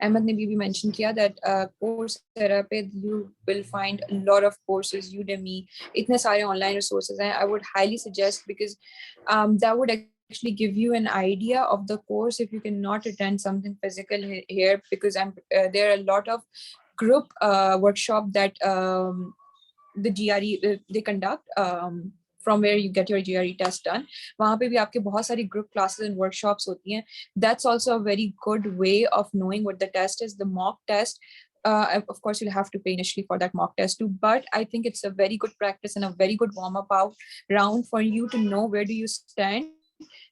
Ahmed ने भी mention किया that Coursera पे you will find a lot of courses, Udemy, इतने सारे online resources हैं. I would highly suggest, because that would actually give you an idea of the course if you cannot attend something physical here, because there are a lot of group workshop that the GRE they conduct from where you get your GRE test done. वहाँ पे भी आपके बहुत सारी group classes and workshops होती हैं. That's also a very good way of knowing what the test is. The mock test, of course, you'll have to pay initially for that mock test too, but I think it's a very good practice and a very good warm-up out round for you to know where do you stand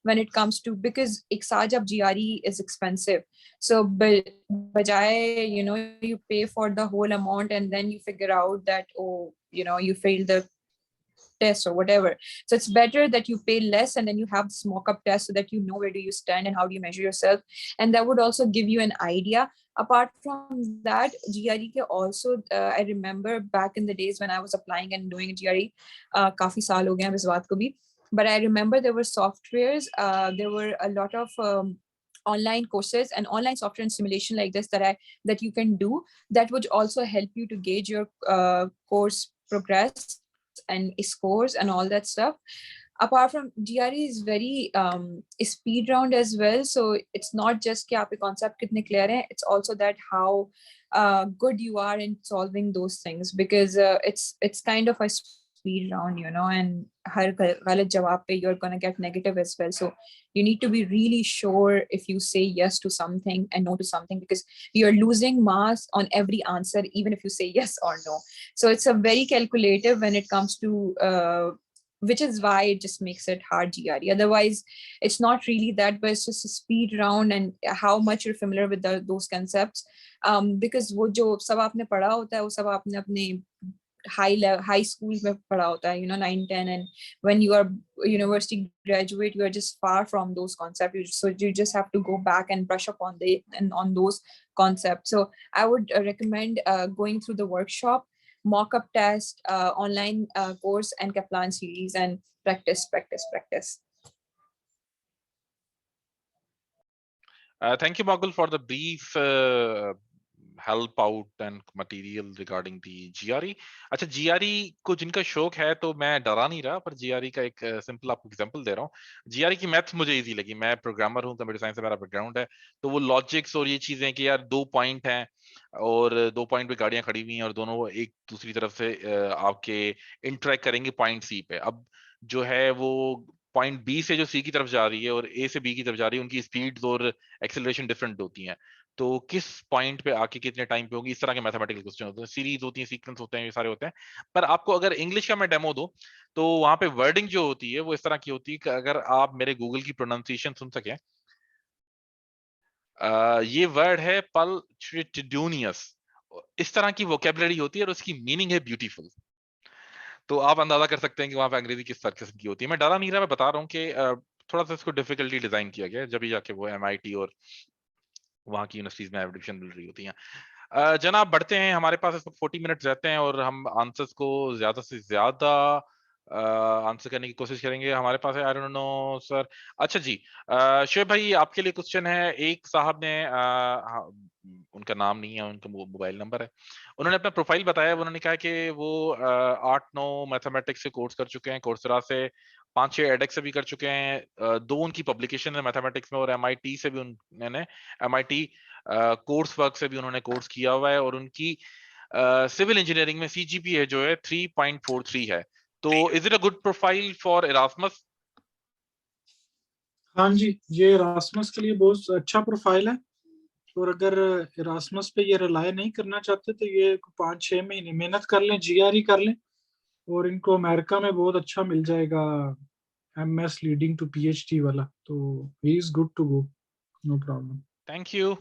when it comes to, because एक साल जब GRE is expensive, so बजाय you pay for the whole amount and then you figure out that you failed the test or whatever. So it's better that you pay less and then you have this mock-up test so that you know where do you stand and how do you measure yourself, and that would also give you an idea. Apart from that, GRE ke also I remember back in the days when I was applying and doing GRE, काफी साल हो गए हैं इस बात को भी, but I remember there were softwares, there were a lot of online courses and online software and simulation like this that you can do, that would also help you to gauge your course progress and scores and all that stuff. Apart from, GRE is very speed round as well, so it's not just कि आपके concept कितने clear हैं, it's also that how good you are in solving those things, because it's kind of a speed round, and हर गलत जवाब पे you're gonna get negative as well. So you need to be really sure if you say yes to something and no to something, because you're losing marks on every answer, even if you say yes or no. So it's a very calculative when it comes to which is why it just makes it hard GRE. Otherwise, it's not really that, but it's just a speed round and how much you're familiar with those concepts. Because वो जो सब आपने पढ़ा होता है वो सब आपने अपने high school में पढ़ा होता है, 9, 10, and when you are university graduate, you are just far from those concepts. So you just have to go back and brush up on those concepts. So I would recommend going through the workshop, mock-up test, online course, and Kaplan series, and practice.
Thank you, Mogul, for the brief help out and material regarding the GRE. अच्छा, GRE को जिनका शौक है, तो मैं डरा नहीं रहा, पर GRE का एक सिंपल आपको एग्जांपल दे रहा हूँ। GRE की मैथ मुझे इजी लगी। मैं प्रोग्रामर हूँ, कंप्यूटर साइंस से मेरा बैकग्राउंड है, तो वो लॉजिक्स और ये चीजें कि यार 2 पॉइंट हैं और 2 पॉइंट पे गाड़ियां खड़ी हुई हैं और दोनों एक दूसरी तरफ से आपके इंटरेक्ट करेंगे पॉइंट सी पे। अब जो है वो पॉइंट बी से जो सी की तरफ जा रही है और ए से बी की तरफ जा रही है, उनकी स्पीड्स और एक्सेलरेशन डिफरेंट होती हैं। तो किस पॉइंट पे आके कितने टाइम पे होगी, इस तरह के मैथमेटिकल क्वेश्चन होते हैं, सीरीज होती है, सीक्वेंस होते हैं, ये सारे होते हैं। पर आपको अगर इंग्लिश का मैं डेमो दूं, तो वहां पे वर्डिंग जो होती है वो इस तरह की होती है कि अगर आप मेरे गूगल की प्रोनाउंसिएशन सुन सकें, ये वर्ड है पल्ट्रिट्यूनियस, इस तरह की वोकेबलरी होती है और उसकी मीनिंग है ब्यूटीफुल। तो आप अंदाजा कर सकते हैं कि वहां पे अंग्रेजी किस किस्म की होती है। मैं डरा नहीं रहा, मैं बता रहा हूँ कि थोड़ा सा इसको डिफिकल्टी डिजाइन किया गया है, जब भी जाके वो MIT और वहाँ की यूनिवर्सिटीज में एडमिशन मिल रही होती हैं। जनाब बढ़ते हैं, हमारे पास इस वक्त 40 मिनट रहते हैं और हम आंसर्स को ज्यादा से ज्यादा आंसर करने की कोशिश करेंगे। हमारे पास है, आई डोंट नो सर। अच्छा जी, शोएब भाई आपके लिए क्वेश्चन है। एक साहब ने उनका नाम नहीं है, उनका मोबाइल नंबर है। उन्होंने अपना प्रोफाइल बताया, उन्होंने कहा कि वो 8-9 मैथमेटिक्स से कोर्स कर चुके हैं, कोर्सेरा से 5-6 एडेक्स से भी कर चुके हैं, 2 उनकी पब्लिकेशन है मैथमेटिक्स में, और एमआईटी से भी उन्होंने एमआईटी कोर्स वर्क से भी उन्होंने कोर्स किया हुआ है, और उनकी सिविल इंजीनियरिंग में सीजीपीए जो है 3.43 है। तो is it a good profile for Erasmus?
हाँ जी, ये इरास्मस के लिए बहुत अच्छा प्रोफाइल है। और अगर इरास्मस पे ये रिलाय नहीं करना चाहते तो ये 5-6 महीने मेहनत कर लें, जीआरई कर लें, और इनको अमेरिका में बहुत अच्छा मिल जाएगा एमएस लीडिंग टू पीएचडी वाला। तो he is good to go, no problem.
Thank you.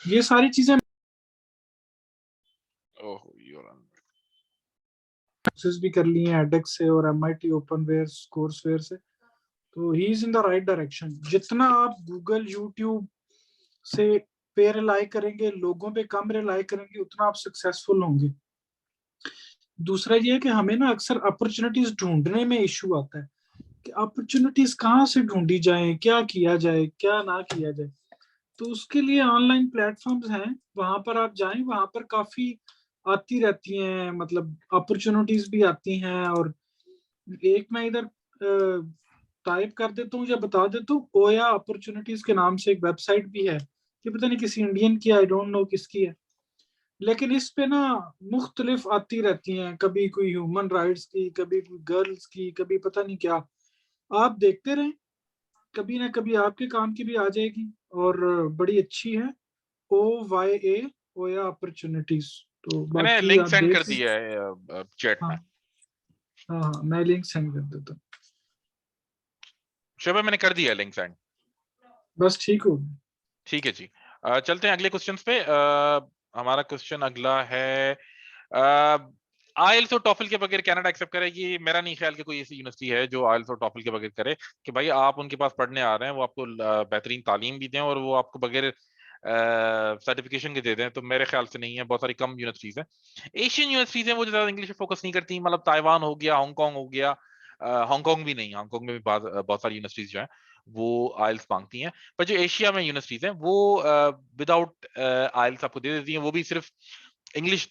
ये सारी चीजें
ओह यूर
भी कर ली हैं एडेक्स से और एमआईटी ओपनवेयर कोर्सवेयर से। तो he is in the right direction. जितना आप गूगल यूट्यूब से पे रिलाई करेंगे, लोगों पे कम रिलाई करेंगे, उतना आप सक्सेसफुल होंगे। दूसरा ये है कि हमें ना अक्सर अपॉर्चुनिटीज ढूंढने में इशू आता है कि अपॉर्चुनिटीज कहाँ से ढूंढी जाए, क्या किया जाए, क्या ना किया जाए। तो उसके लिए ऑनलाइन प्लेटफॉर्म्स हैं, वहां पर आप जाएं, वहां पर काफी आती रहती हैं, मतलब अपॉर्चुनिटीज भी आती हैं। और एक मैं इधर टाइप कर देता हूँ या बता देता हूँ, ओया अपॉर्चुनिटीज के नाम से एक वेबसाइट भी है। ये पता नहीं किसी इंडियन की, आई डोंट नो किसकी है, लेकिन इस पे ना मुख्तलिफ आती रहती हैं, कभी कोई ह्यूमन राइट्स की, कभी कोई गर्ल्स की, कभी पता नहीं क्या। आप देखते रहें, कभी ना कभी आपके काम की भी आ जाएगी, और बड़ी अच्छी है। OYA, ओया अपॉर्चुनिटीज। तो
मैंने
बाकी
लिंक
आप
सेंड कर
देख।
दिया है चैट
हाँ
में।
हाँ हाँ, मैं लिंक सेंड कर देता हूँ।
शोभा मैंने कर दिया लिंक सेंड।
बस ठीक हो।
ठीक है जी। चलते हैं अगले क्वेश्चन पे। हमारा क्वेश्चन अगला है, आइल्स और टॉफल के बगैर कनाडा एक्सेप्ट करेगी? मेरा नहीं ख्याल कि कोई ऐसी यूनिवर्सिटी है जो आइल्स और टॉफल के बगैर करे कि भाई आप उनके पास पढ़ने आ रहे हैं, वो आपको बेहतरीन तालीम भी दें और वो आपको बगैर सर्टिफिकेशन के दे दें। तो मेरे ख्याल से नहीं है, बहुत सारी कम यूनिवर्सिटीज हैं। एशियन यूनिवर्सिटीज हैं वो जो ज्यादा इंग्लिश पे फोकस नहीं करती, मतलब ताइवान हो गया, हांगकांग हो गया, हांगकांग भी नहीं, हांगकांग में भी बहुत सारी यूनिवर्सिटीज जो हैं वो आइल्स मांगती हैं। पर जो एशिया में यूनिवर्सिटीज हैं वो विदाउट आइल्स आपको दे देती हैं, वो भी सिर्फ इंग्लिश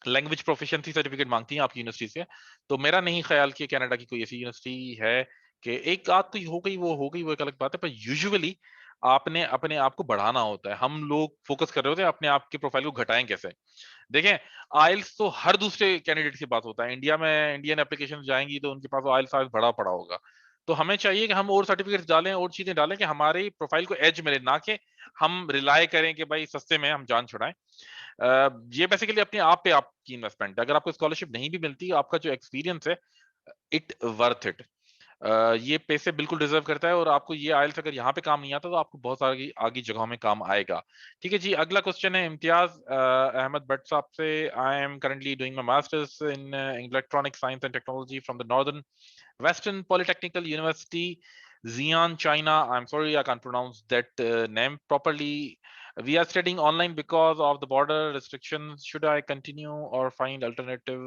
लैंग्वेज प्रोफिशिएंसी सर्टिफिकेट मांगती हैं आपकी यूनिवर्सिटी से। तो मेरा नहीं ख्याल कि कनाडा की कोई ऐसी यूनिवर्सिटी है कि एक आध तो हो गई, वो एक अलग बात है, पर यूजुअली आपने अपने आप को बढ़ाना होता है। हम लोग फोकस कर रहे होते हैं अपने आप के प्रोफाइल को घटाएं कैसे। देखें, आइल्स तो हर दूसरे कैंडिडेट के पास होता है। इंडिया में इंडियन एप्लीकेशन जाएंगी तो उनके पास आइल्स बड़ा पड़ा होगा। तो हमें चाहिए कि हम और सर्टिफिकेट्स डालें और चीजें डालें कि हमारे प्रोफाइल को एज मिले, ना कि हम रिलाय करें कि भाई सस्ते में हम जान छुड़ाएं। ये बेसिकली अपने आप पे आपकी इन्वेस्टमेंट है। अगर आपको स्कॉलरशिप नहीं भी मिलती, आपका जो एक्सपीरियंस है इट वर्थ इट, ये पैसे बिल्कुल डिजर्व करता है। और आपको ये आइल्स अगर यहाँ पे काम नहीं आता तो आपको बहुत सारी आगे जगहों में काम आएगा। ठीक है जी। अगला क्वेश्चन है इम्तियाज अहमद भट्ट साहब से। I am currently doing my masters in electronic science and technology from the northern Western Polytechnical University, Xi'an, China. I'm sorry, I can't pronounce that name properly. We are studying online because of the border restrictions. Should I continue or find alternative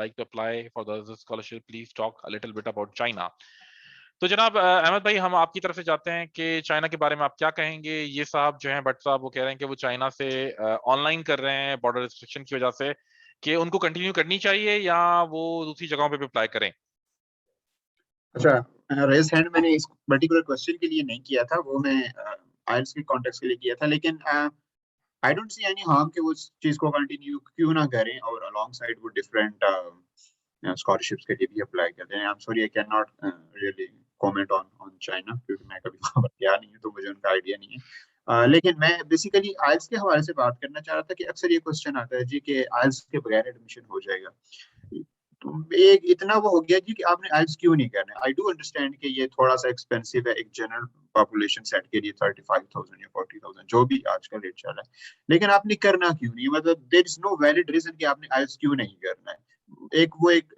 like to apply for the scholarship? Please talk a little bit about China. तो जनाब अहमद भाई, हम आपकी तरफ से जाते हैं कि चाइना के बारे में आप क्या कहेंगे। ये साहब जो हैं, भट्ट साहब, वो कह रहे हैं कि वो चाइना से ऑनलाइन कर रहे हैं बॉर्डर रिस्ट्रिक्शन की वजह से, कि उनको कंटिन्यू करनी चाहिए या वो दूसरी जगहों पे भी अप्लाई करें।
अच्छा, रेज हैंड मैंने इस पर्टिकुलर क्वेश्चन के लिए नहीं किया था, वो मैं आइल्स के कॉन्टेक्स्ट के लिए किया था। लेकिन I don't see any harm कि वो उस चीज को कंटिन्यू क्यों ना करें और अलोंग साइड वो डिफरेंट स्कॉलरशिप्स के लिए भी अप्लाई करते हैं। I am sorry, I can not really comment on China, क्योंकि मैं कभी वहां पर गया नहीं हूं, तो मुझे उनका आइडिया नहीं है। लेकिन मैं बेसिकली आइल्स के हवाले से बात करना चाह रहा था कि अक्सर ये क्वेश्चन आता है जी कि आइल्स के बगैर एडमिशन हो जाएगा। तो एक इतना वो हो गया जी कि आपने आइल्स क्यों नहीं करना। आई डू अंडरस्टैंड कि ये थोड़ा सा एक्सपेंसिव है एक जनरल पॉपुलेशन सेट के लिए, 35,000 या 40,000 जो भी आजकल रेट चल रहा है। लेकिन आपने करना क्यों नहीं, मतलब there is no valid reason कि आपने आइल्स क्यों नहीं करना है। एक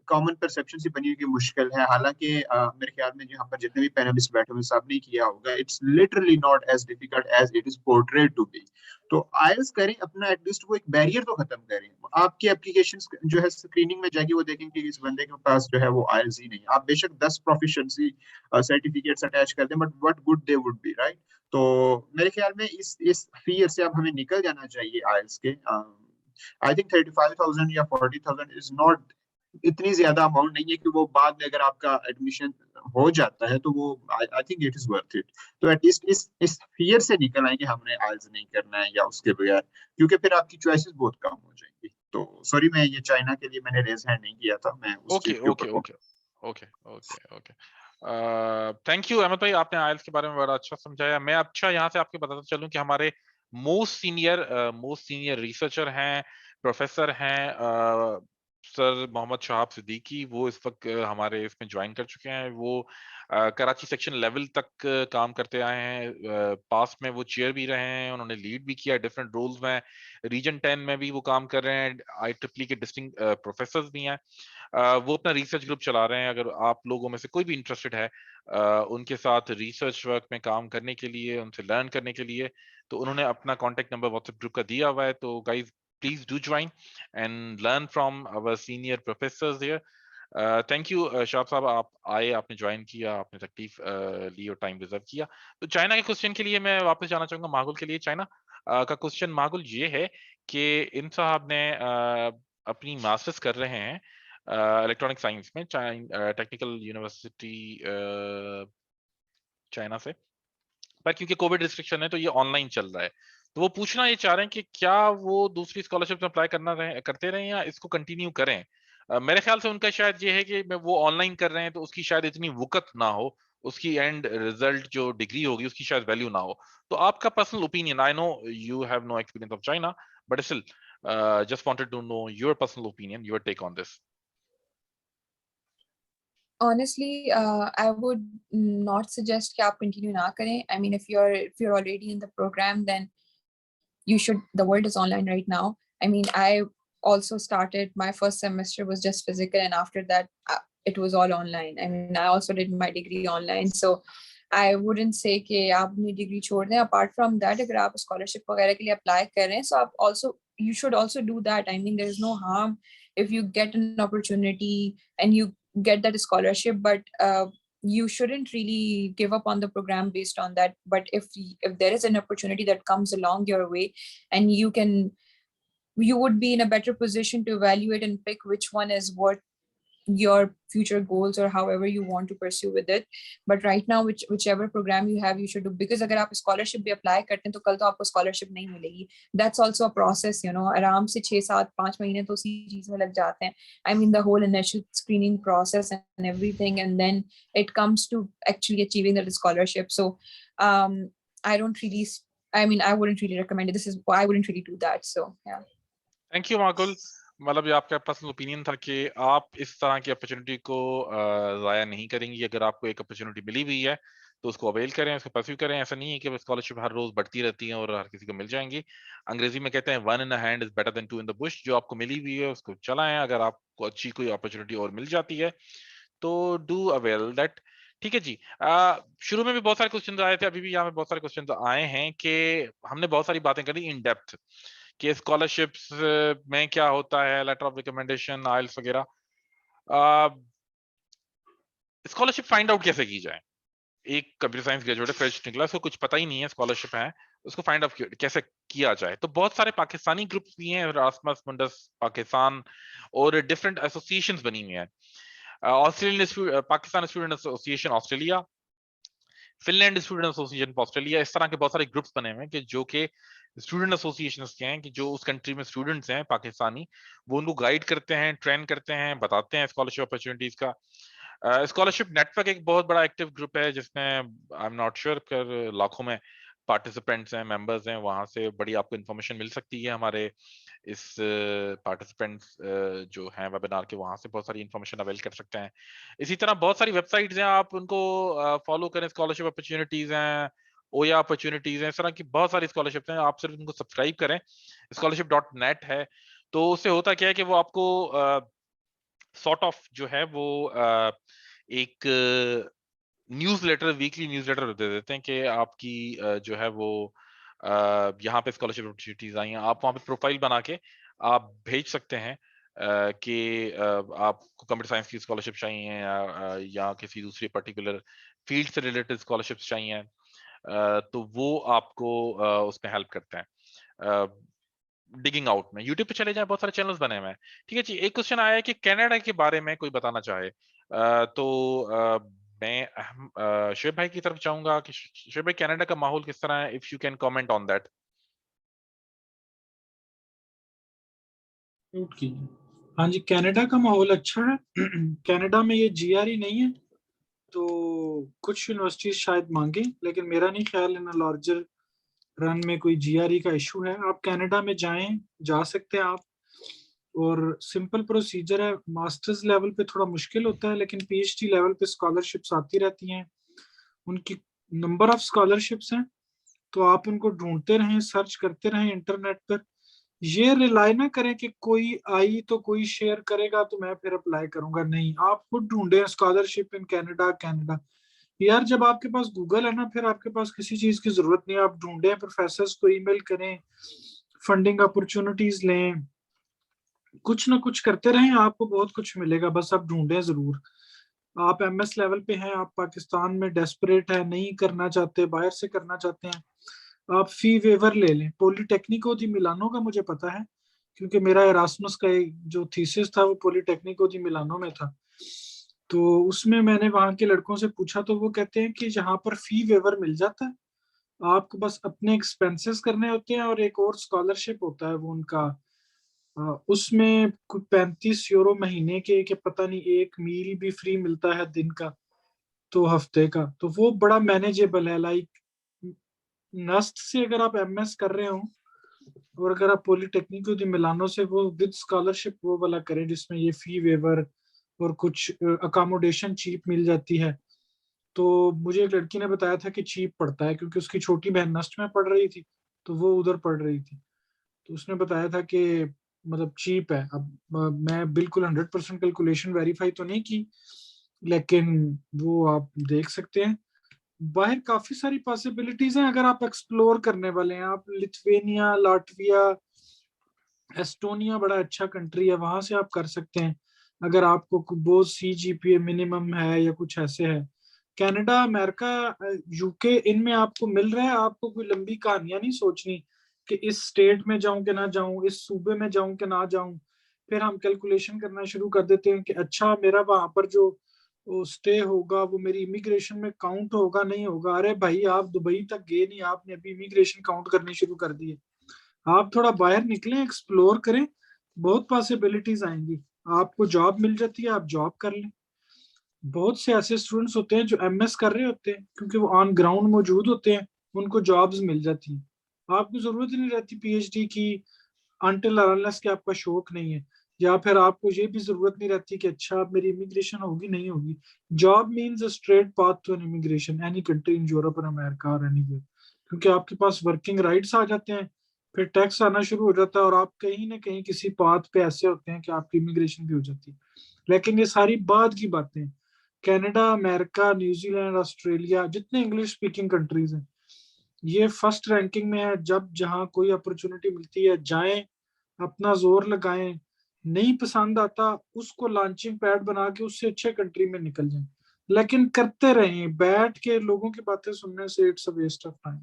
कॉमन परसेप्शन सी बनी हुई कि मुश्किल है, हालांकि मेरे ख्याल में यहाँ पर जितने भी पैनलिस्ट बैठे हुए सब ने किया होगा। It's literally not as difficult as it is portrayed to be. तो आयल्स करें अपना, एटलीस्ट वो एक बैरियर तो खत्म करें। आपकी एप्लीकेशन जो है स्क्रीनिंग में जाके वो देखेंगे कि इस बंदे के पास जो है वो आयल्स ही नहीं है। आप बेशक 10 प्रोफिशिएंसी सर्टिफिकेट्स अटैच कर दें, but what good they would be, right? तो मेरे ख्याल में इस फियर से अब हमें निकल जाना चाहिए आयल्स के। आई थिंक 35,000 या 40,000 इज नॉट इतनी ज्यादा अमाउंट नहीं है कि वो बाद में अगर आपका एडमिशन हो जाता है तो वो I think it is worth it. तो एटलीस्ट इस फियर से निकल आए कि हमने आइल्स नहीं करना है या उसके बगैर, क्योंकि फिर आपकी चॉइसेस बहुत कम हो जाएंगी। तो सॉरी, मैं ये चाइना के लिए मैंने रेज हैंड नहीं किया था, मैं उस
ओके
चीज के
ओके
ऊपर
okay okay okay okay. Thank you Ahmad भाई, आपने आइल्स के बारे में बड़ा अच्छा समझाया। मैं अच्छा यहाँ से आपको बताता चलूं कि हमारे मोस्ट सीनियर रिसर्चर हैं, प्रोफेसर हैं, सर मोहम्मद शहाब सिद्दीकी, वो इस वक्त हमारे इसमें ज्वाइन कर चुके हैं। वो कराची सेक्शन लेवल तक काम करते आए हैं। पास्ट में वो चेयर भी रहे हैं, उन्होंने लीड भी किया डिफरेंट रोल्स में। रीजन 10 में भी वो काम कर रहे हैं, IEEE के डिस्टिंक्ट प्रोफेसर भी हैं। वो अपना रिसर्च ग्रुप चला रहे हैं। अगर आप लोगों में से कोई भी इंटरेस्टेड है उनके साथ रिसर्च वर्क में काम करने के लिए, उनसे लर्न करने के लिए, तो उन्होंने अपना कॉन्टेक्ट नंबर व्हाट्सएप ग्रुप का दिया हुआ है। तो guys please do join and learn from our senior professors here. Thank you Shah साहब, आप आए, आपने ज्वाइन किया, आपने तकलीफ ली और टाइम रिजर्व किया। तो चाइना के क्वेश्चन के लिए मैं वापस जाना चाहूंगा माहौल के लिए। चाइना का क्वेश्चन माहौल ये है कि इन साहब ने अपनी मास्टर्स कर रहे हैं इलेक्ट्रॉनिक साइंस में टेक्निकल यूनिवर्सिटी चाइना से, पर क्योंकि कोविड रिस्ट्रिक्शन है तो ये ऑनलाइन चल रहा है। तो वो पूछना ये चाह रहे हैं कि क्या वो दूसरी स्कॉलरशिप में अप्लाई करते रहें या इसको कंटिन्यू करें। मेरे ख्याल से उनका शायद ये है कि वो ऑनलाइन कर रहे हैं तो उसकी शायद इतनी वुकत ना हो, उसकी एंड रिजल्ट जो डिग्री होगी उसकी शायद वैल्यू ना हो। तो आपका personal opinion, I know you have no experience of China, but still just wanted to know your personal opinion, your take on this.
Honestly, I would not suggest कि आप continue ना करें. I mean, if you're already in the program, then you should. The world is online right now. I mean, I also started, my first semester was just physical, and after that, it was all online. I mean, I also did my degree online, so I wouldn't say कि आप अपनी degree छोड़ दें. Apart from that, अगर आप scholarship वगैरह के लिए apply कर रहे हैं, so आप also, you should also do that. I mean, there is no harm if you get an opportunity and you get that scholarship, but you shouldn't really give up on the program based on that. But if there is an opportunity that comes along your way, and you would be in a better position to evaluate and pick which one is what your future goals or however you want to pursue with it. But right now, whichever program you have, you should do, because अगर आप scholarship भी apply करते हैं तो कल तो आपको scholarship नहीं मिलेगी. That's also a process, you know. आराम से 6-7-5 महीने तो उसी चीज में लग जाते हैं. I mean, the whole initial screening process and everything, and then it comes to actually achieving the scholarship. So I don't really, I mean, I wouldn't really recommend it. This is why I wouldn't really do that. So yeah.
Thank you Makul. मतलब ये आपका personal opinion था कि आप इस तरह की opportunity को ज़ाया नहीं करेंगी। अगर आपको एक अपॉर्चुनिटी मिली हुई है तो उसको अवेल करें, उसको परस्यू करें। ऐसा नहीं है कि स्कॉलरशिप हर रोज बढ़ती रहती है और हर किसी को मिल जाएंगी। अंग्रेजी में कहते हैं one in a hand is better than two in the bush. जो आपको मिली हुई है उसको चलाएं। अगर आपको अच्छी कोई अपॉर्चुनिटी और मिल जाती है तो डू अवेल दैट। ठीक है जी। शुरू में भी बहुत सारे क्वेश्चन आए थे, अभी भी यहाँ पे बहुत सारे क्वेश्चन आए हैं कि हमने बहुत सारी बातें करी इन डेप्थ कि स्कॉलरशिप्स में क्या होता है, लेटर ऑफ रिकमेंडेशन, आइल्स वगैरह। स्कॉलरशिप फाइंड आउट कैसे की जाए? एक कंप्यूटर साइंस ग्रेजुएट फ्रेश निकला, उसको कुछ पता ही नहीं है स्कॉलरशिप है, उसको फाइंड आउट कैसे किया जाए? तो बहुत सारे पाकिस्तानी ग्रुप्स भी हैं, रासमस मुंडस पाकिस्तान, और डिफरेंट एसोसिएशंस बनी हुई हैं। Australian Pakistan student association Australia, Finland student association Australia, इस तरह के बहुत सारे ग्रुप्स बने हुए हैं कि जो कि स्टूडेंट एसोसिएशंस के हैं, कि जो उस कंट्री में स्टूडेंट्स हैं पाकिस्तानी, वो उनको गाइड करते हैं, ट्रेन करते हैं, बताते हैं स्कॉलरशिप अपॉर्चुनिटीज का। स्कॉलरशिप नेटवर्क एक बहुत बड़ा एक्टिव ग्रुप है जिसमें आई एम नॉट श्योर कर लाखों में पार्टिसिपेंट्स हैं, मेंबर्स हैं। वहां से बड़ी आपको इन्फॉर्मेशन मिल सकती है। हमारे इस पार्टिसिपेंट्स जो हैं वेबिनार के, वहां से बहुत सारी इन्फॉर्मेशन अवेल कर सकते हैं। इसी तरह बहुत सारी वेबसाइट्स हैं, आप उनको फॉलो करें। स्कॉलरशिप अपॉर्चुनिटीज हैं, ओया अपॉर्चुनिटीज हैं, इस तरह की बहुत सारी स्कॉलरशिप हैं। आप सिर्फ उनको सब्सक्राइब करें। scholarship.net है। तो उससे होता क्या है कि वो आपको सॉर्ट ऑफ जो है वो एक न्यूज़लेटर, वीकली न्यूज़लेटर दे देते हैं कि आपकी जो है वो यहाँ पे स्कॉलरशिप अपॉर्चुनिटीज आई हैं, आप वहाँ पे प्रोफाइल बना के आप भेज सकते हैं कि आपको कंप्यूटर साइंस की स्कॉलरशिप चाहिए या किसी दूसरी पर्टिकुलर फील्ड से रिलेटेड स्कॉलरशिप चाहिए, तो वो आपको उसमें हेल्प करते हैं डिगिंग आउट में। यूट्यूब पे चले जाएं, बहुत सारे चैनल्स बने हुए हैं। ठीक है जी, एक क्वेश्चन आया है कि कनाडा के बारे में कोई बताना चाहे, तो मैं शुएब भाई की तरफ चाहूंगा कि शुएब भाई कनाडा का माहौल किस तरह है, if you can comment on that.
Mute कीजिए। हाँ जी, कनाडा का माहौल अच्छा है। कनाडा में ये जीआरई नहीं है, तो कुछ यूनिवर्सिटीज शायद मांगे, लेकिन मेरा नहीं ख्याल इन लार्जर रन में कोई जीआरई का इशू है। आप कनाडा में जाएं, जा सकते हैं आप, और सिंपल प्रोसीजर है। मास्टर्स लेवल पे थोड़ा मुश्किल होता है, लेकिन पीएचडी लेवल पे स्कॉलरशिप्स आती रहती हैं। उनकी नंबर ऑफ स्कॉलरशिप्स हैं, तो आप उनको ढूंढते रहें, सर्च करते रहें इंटरनेट पर। ये रिलाई ना करें कि कोई आई तो कोई शेयर करेगा तो मैं फिर अप्लाई करूंगा, नहीं, आप खुद ढूंढें स्कॉलरशिप इन कनाडा। कनाडा यार, जब आपके पास गूगल है ना, फिर आपके पास किसी चीज की जरूरत नहीं है। आप ढूंढें, प्रोफेसर्स को ईमेल करें, फंडिंग अपॉर्चुनिटीज लें, कुछ ना कुछ करते रहें, आपको बहुत कुछ मिलेगा। बस आप ढूंढें जरूर। आप एमएस लेवल पे हैं, आप पाकिस्तान में डेस्परेट है, नहीं करना चाहते, बाहर से करना चाहते हैं, आप फी वेवर ले लें। पॉलिटेक्निको दी मिलानो का मुझे पता है, क्योंकि मेरा एरास्मस का एक जो थीसिस था वो पॉलिटेक्निको दी मिलानो में था। तो उसमें मैंने वहां के लड़कों से पूछा, तो वो कहते हैं कि यहाँ पर फी वेवर मिल जाता है, आपको बस अपने एक्सपेंसेस करने होते हैं, और एक और स्कॉलरशिप होता है वो उनका, उसमें कुछ 35 यूरो महीने के पता नहीं, एक मील भी फ्री मिलता है दिन का, तो हफ्ते का, तो वो बड़ा मैनेजेबल है। लाइक नस्ट से अगर आप एमएस कर रहे हो, और अगर आप पॉलिटेक्निको दी मिलानो से वो विद स्कॉलरशिप वो वाला करें जिसमें ये फी वेवर और कुछ अकोमोडेशन चीप मिल जाती है, तो मुझे एक लड़की ने बताया था कि चीप पड़ता है, क्योंकि उसकी छोटी बहन नस्ट में पढ़ रही थी, तो वो उधर पढ़ रही थी, तो उसने बताया था कि मतलब चीप है। अब मैं बिल्कुल 100% कैलकुलेशन वेरीफाई तो नहीं की, लेकिन वो आप देख सकते हैं। बाहर काफी सारी पॉसिबिलिटीज हैं अगर आप एक्सप्लोर करने वाले हैं। आप लिथुआनिया, लाटविया, एस्टोनिया बड़ा अच्छा कंट्री है, वहां से आप कर सकते हैं अगर आपको बहुत CGPA मिनिमम है या कुछ ऐसे है। कनाडा, अमेरिका, यूके, इनमें आपको मिल रहा है। आपको कोई लंबी कहानियां नहीं सोचनी कि इस स्टेट में जाऊं कि ना जाऊं, इस सूबे में जाऊं कि ना जाऊं। फिर हम कैलकुलेशन करना शुरू कर देते हैं कि अच्छा मेरा वहां पर जो स्टे होगा वो मेरी इमिग्रेशन में काउंट होगा नहीं होगा। अरे भाई, आप दुबई तक गए नहीं, आपने अभी इमिग्रेशन काउंट करनी शुरू कर दी है। आप थोड़ा बाहर निकलें, एक्सप्लोर करें, बहुत पॉसिबिलिटीज आएंगी। आपको जॉब मिल जाती है, आप जॉब कर लें। बहुत से ऐसे स्टूडेंट्स होते हैं जो एमएस कर रहे होते हैं, क्योंकि वो ऑन ग्राउंड मौजूद होते हैं, उनको जॉब्स मिल जाती हैं। आपको जरूरत ही नहीं रहती पीएचडी की, अनटिल अनलेस कि आपका शौक नहीं है, या फिर आपको ये भी जरूरत नहीं रहती कि अच्छा अब मेरी इमिग्रेशन होगी नहीं होगी। Job means a straight path to an immigration any country in Europe और अमेरिका और एनीवेयर, क्योंकि आपके पास वर्किंग राइट्स आ जाते हैं, फिर टैक्स आना शुरू हो जाता है, और आप कहीं ना कहीं किसी पाथ पे ऐसे होते हैं कि आपकी इमिग्रेशन भी हो जाती है। लेकिन ये सारी बाद की बातें हैं। कनाडा, अमेरिका, न्यूजीलैंड, ऑस्ट्रेलिया, जितने इंग्लिश स्पीकिंग कंट्रीज हैं, ये फर्स्ट रैंकिंग में है। जब जहां कोई अपॉर्चुनिटी मिलती है जाएं, अपना जोर लगाएं, नहीं पसंद आता उसको लॉन्चिंग पैड बना के उससे अच्छे कंट्री में निकल जाएं, लेकिन करते रहें। बैठ के लोगों की बातें सुनने से it's a waste of time.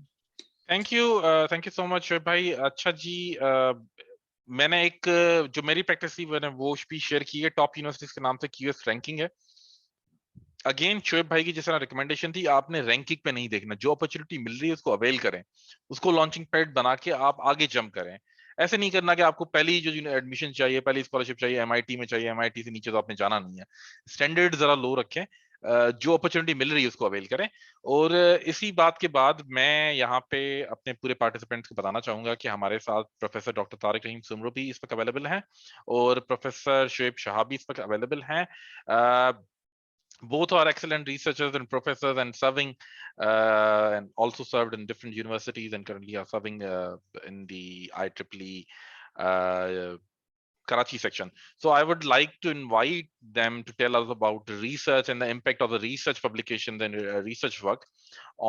Thank you so much Shoaib भाई। अच्छा जी, मैंने एक जो मेरी प्रैक्टिस थी मैंने वो भी शेयर की है, टॉप यूनिवर्सिटीज के नाम से क्यूएस रैंकिंग है। अगेन शुएब भाई की जिस तरह रिकमेंडेशन थी, आपने रैंकिंग पे नहीं देखना, जो अपॉर्चुनिटी मिल रही है उसको अवेल करें, उसको लॉन्चिंग पैड बना के आप आगे जंप करें। ऐसे नहीं करना कि आपको पहली जो एडमिशन चाहिए, पहली स्कॉलरशिप चाहिए, एमआईटी में चाहिए, एमआईटी से नीचे तो आपने जाना नहीं है। स्टैंडर्ड जरा लो रखें, जो अपॉर्चुनिटी मिल रही है उसको अवेल करें। और इसी बात के बाद मैं यहाँ पे अपने पूरे पार्टिसिपेंट्स को बताना चाहूंगा कि हमारे साथ प्रोफेसर डॉक्टर तारिक रहीम सुमरो भी इस वक्त अवेलेबल हैं, और प्रोफेसर शुएब शाह भी इस वक्त अवेलेबल हैं। both are excellent researchers and professors and serving and also served in different universities and currently are serving in the IEEE Karachi section. So I would like to invite them to tell us about the research and the impact of the research publications and research work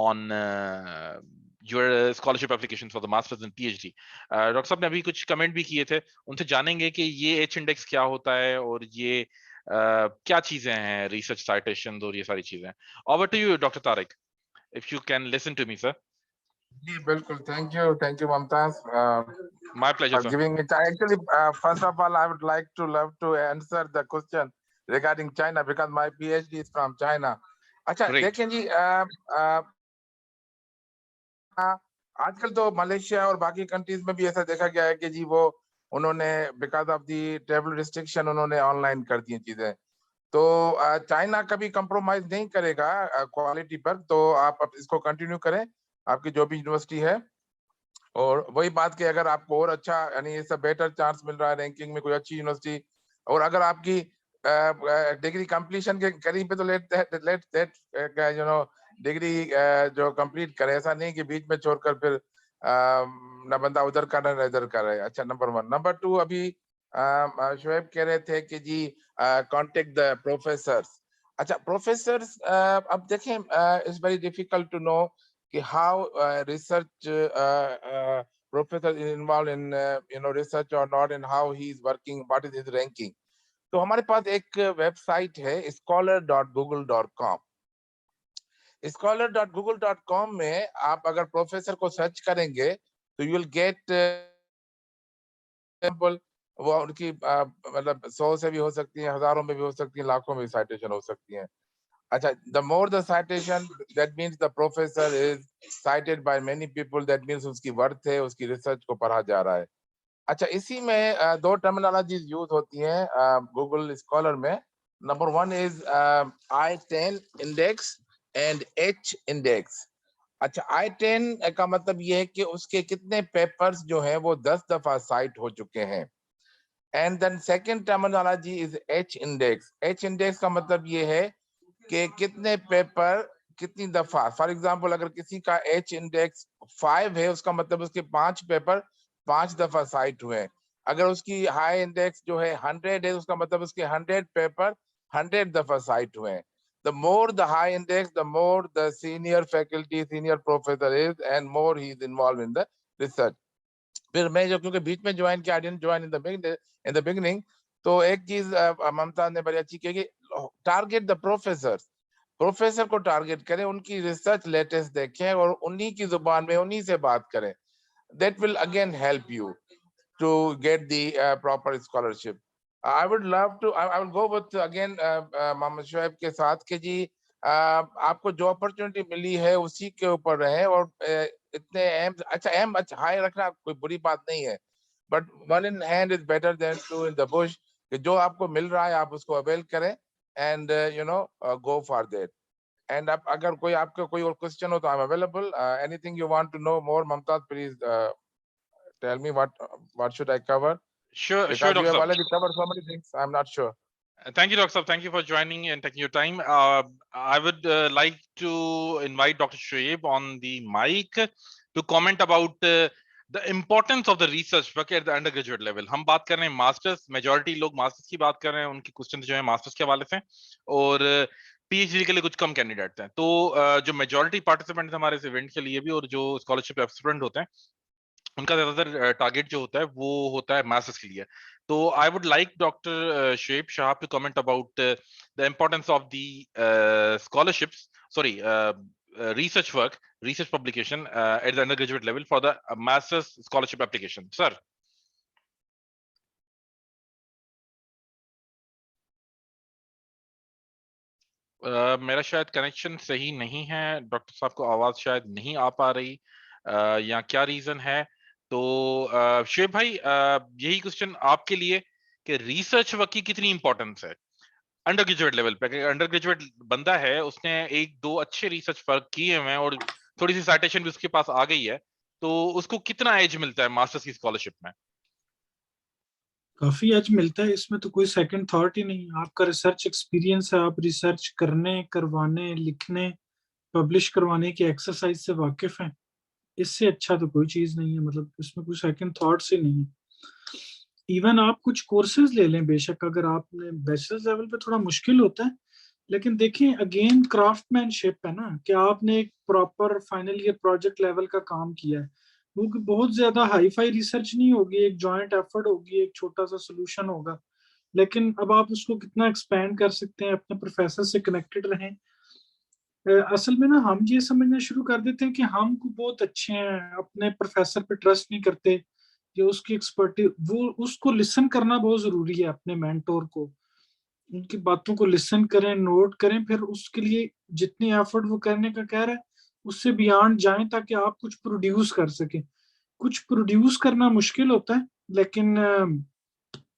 on your scholarship applications for the masters and PhD. Doctor साहब ने अभी कुछ comment भी किए थे, उनसे जानेंगे कि ये H इंडेक्स क्या होता है और ये क्या चीजें हैं, रिसर्च साइटेशंस और ये सारी चीजें. Over to you, Dr. Tariq, if you can listen to me, sir.
जी बिल्कुल, thank you Mumtaz
My pleasure,
for
sir.
giving it. Actually, first of all, I would love to answer the question regarding China because my PhD is from China. अच्छा
Great.
देखें जी, आजकल तो Malaysia और बाकी countries में भी ऐसा देखा गया है कि जी वो उन्होंने because of the travel restriction उन्होंने ऑनलाइन कर दी चीजें. तो चाइना कभी कंप्रोमाइज नहीं करेगा क्वालिटी पर, तो आप इसको कंटिन्यू करें आपकी जो भी यूनिवर्सिटी है. और वही बात कि अगर आपको और अच्छा यानी इससे बेटर चांस मिल रहा है रैंकिंग में कोई अच्छी यूनिवर्सिटी, और अगर आपकी डिग्री कंप्लीशन के करीब पे, तो let that you know degree जो कंप्लीट करे. ऐसा नहीं कि बीच में छोड़कर फिर ना बंदा उधर कर रहा है ना इधर कर रहा है. अच्छा, नंबर 1. नंबर 2, अभी शोएब कह रहे थे कि जी कांटेक्ट द प्रोफेसर्स. अच्छा, प्रोफेसर्स अब देखें it's very difficult to know कि how research professor is involved in research or not, and how he is working, what is his ranking. तो हमारे पास एक वेबसाइट है scholar.google.com. scholar.google.com में आप अगर प्रोफेसर को सर्च करेंगे तो you will get example, वो उनकी मतलब 100 से भी हो सकती है, हजारों में भी हो सकती है, लाखों में भी साइटेशन हो सकती है. अच्छा, the more the citation, that means the professor is cited by many people, that means उसकी वर्थ है, उसकी रिसर्च को पढ़ा जा रहा है. अच्छा, इसी में दो टर्मिनोलॉजीज यूज होती हैं गूगल स्कॉलर में. Number 1 is I10 index and H index. अच्छा, I10 का मतलब ये है कि उसके कितने पेपर्स जो हैं वो 10 दफा साइट हो चुके हैं. And then second terminology is H index. H index का मतलब ये है कि कितने पेपर कितनी दफा. फॉर एग्जांपल, अगर किसी का H इंडेक्स 5 है, उसका मतलब उसके 5 पेपर 5 दफा साइट हुए. अगर उसकी हाई इंडेक्स जो है 100 है, उसका मतलब उसके 100 पेपर 100 दफा साइट हुए. The more the high index, the more the senior faculty, senior professor is, and more he is involved in the research. फिर मैं जो क्योंकि बीच में ज्वाइन किया, I didn't join in the beginning, तो एक चीज ममता ने बड़ी अच्छी की कि टारगेट द प्रोफेसर. प्रोफेसर को टारगेट करें, उनकी रिसर्च लेटेस्ट देखें और उन्हीं की जुबान में उन्हीं से बात करें. That will again help you to get the proper scholarship. I would love to. I will go with again Mohammad Shoaib के साथ कि जी आपको जो अपॉर्चुनिटी मिली है उसी के ऊपर रहें और इतने एम अच्छा हाई रखना कोई बुरी बात नहीं है, but one in hand is better than two in the bush. कि जो आपको मिल रहा है आप उसको अवेल करें and go for that. And अब अगर कोई आपका कोई और क्वेश्चन हो तो I am available. Anything you want to know more, Mumtaz, please tell me what should I cover.
Sure,
Because
Dr.
you have
Saab.
already covered so many things, I'm not sure.
Thank you, Dr. Saab. Thank you for joining and taking your time. I would like to invite Dr. Shoaib on the mic to comment about the importance of the research work at the undergraduate level. हम बात कर रहे हैं masters, majority लोग masters की बात कर रहे हैं, उनके क्वेश्चन जो है मास्टर्स के हवाले से, और पीएचडी के लिए कुछ कम कैंडिडेट्स हैं. तो जो मेजॉरिटी पार्टिसिपेंट हमारे इस इवेंट के लिए भी और जो स्कॉलरशिप एस्पिरेंट होते हैं, उनका ज्यादातर टारगेट जो होता है वो होता है मास्टर्स के लिए. तो I would like doctor Shoaib Shah to comment about the importance of the scholarships, sorry, research work, research publication at the undergraduate level for the master's scholarship application. Sir. मेरा शायद कनेक्शन सही नहीं है, डॉक्टर साहब को आवाज शायद नहीं आ पा रही, या क्या रीजन है. तो शोएब भाई, यही क्वेश्चन आपके लिए कि रिसर्च वर्क की कितनी इंपॉर्टेंस है अंडर ग्रेजुएट लेवल पे. अंडर ग्रेजुएट बंदा है, उसने 1-2 अच्छे रिसर्च वर्क किए हुए हैं और थोड़ी सी साइटेशन भी उसके पास आ गई है, तो उसको कितना एज मिलता है मास्टर्स की स्कॉलरशिप में?
काफी एज मिलता है इसमें, तो कोई सेकंड थॉट ही नहीं. आपका रिसर्च एक्सपीरियंस है, आप रिसर्च करने, करवाने, लिखने, पब्लिश करवाने की एक्सरसाइज से वाकिफ हैं. इससे अच्छा तो कोई चीज नहीं है, मतलब इसमें कोई सेकंड थॉट्स ही नहीं है. इवन आप कुछ कोर्सेज ले लें, बेशक अगर आपने बैचलर्स लेवल पे थोड़ा मुश्किल होता है, लेकिन देखें अगेन क्राफ्टमैनशिप है ना, कि आपने एक proper final year project level का काम किया है, वो कि बहुत ज्यादा हाई फाई रिसर्च नहीं होगी, एक जॉइंट एफर्ट होगी, एक छोटा सा सोल्यूशन होगा, लेकिन अब आप उसको कितना एक्सपैंड कर सकते हैं, अपने प्रोफेसर से कनेक्टेड रहें। असल में ना हम ये समझना शुरू कर देते हैं कि हम बहुत अच्छे हैं, अपने प्रोफेसर पे ट्रस्ट नहीं करते, या उसकी एक्सपर्टी, वो उसको लिसन करना बहुत जरूरी है, अपने मेंटोर को, उनकी बातों को लिसन करें, नोट करें, फिर उसके लिए जितनी एफर्ट वो करने का कह रहा है उससे बियॉन्ड जाएं, ताकि आप कुछ प्रोड्यूस कर सकें। कुछ प्रोड्यूस करना मुश्किल होता है, लेकिन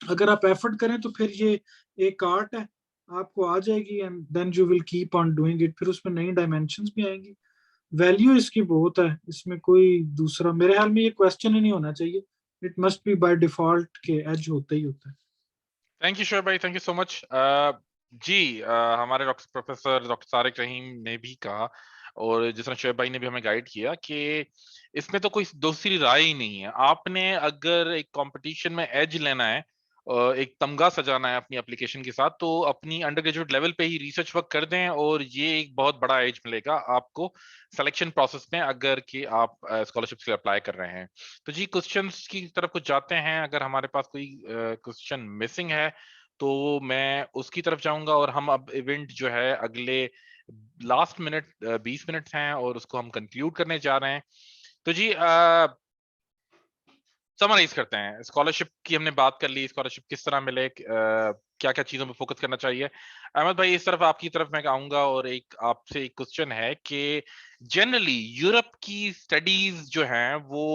अगर आप एफर्ट करें तो फिर ये एक आर्ट है, आपको आ जाएगी, and then you will keep on doing it, फिर उसमें नई डायमेंशंस भी आएंगी। वैल्यू इसकी बहुत है, इसमें कोई दूसरा मेरे ख्याल में ये क्वेश्चन ही नहीं होना चाहिए, it must be by default के एज होता ही होता है।
थैंक यू शोएब भाई, थैंक यू सो मच। जी, हमारे डॉक्टर प्रोफेसर डॉक्टर तारिक रहीम ने भी कहा, और जिस तरह शोएब भाई ने भी हमें गाइड किया, कि इसमें तो कोई दूसरी राय ही नहीं है। आपने अगर एक कंपटीशन में एज लेना है, एक तमगा सजाना है अपनी एप्लीकेशन के साथ, तो अपनी अंडर ग्रेजुएट लेवल पे ही रिसर्च वर्क कर दें, और ये एक बहुत बड़ा एज मिलेगा आपको सिलेक्शन प्रोसेस में, अगर कि आप स्कॉलरशिप के लिए अप्लाई कर रहे हैं। तो जी, क्वेश्चंस की तरफ कुछ जाते हैं। अगर हमारे पास कोई क्वेश्चन मिसिंग है तो मैं उसकी तरफ जाऊंगा, और हम अब इवेंट जो है अगले लास्ट मिनट 20 मिनट हैं, और उसको हम कंक्लूड करने जा रहे हैं। तो जी, समराइज करते हैं। स्कॉलरशिप की हमने बात कर ली, स्कॉलरशिप किस तरह मिले, क्या क्या चीजों पे फोकस करना चाहिए। अहमद भाई, इस तरफ आपकी तरफ मैं आऊंगा, और एक आपसे एक क्वेश्चन है कि जनरली यूरोप की स्टडीज जो हैं वो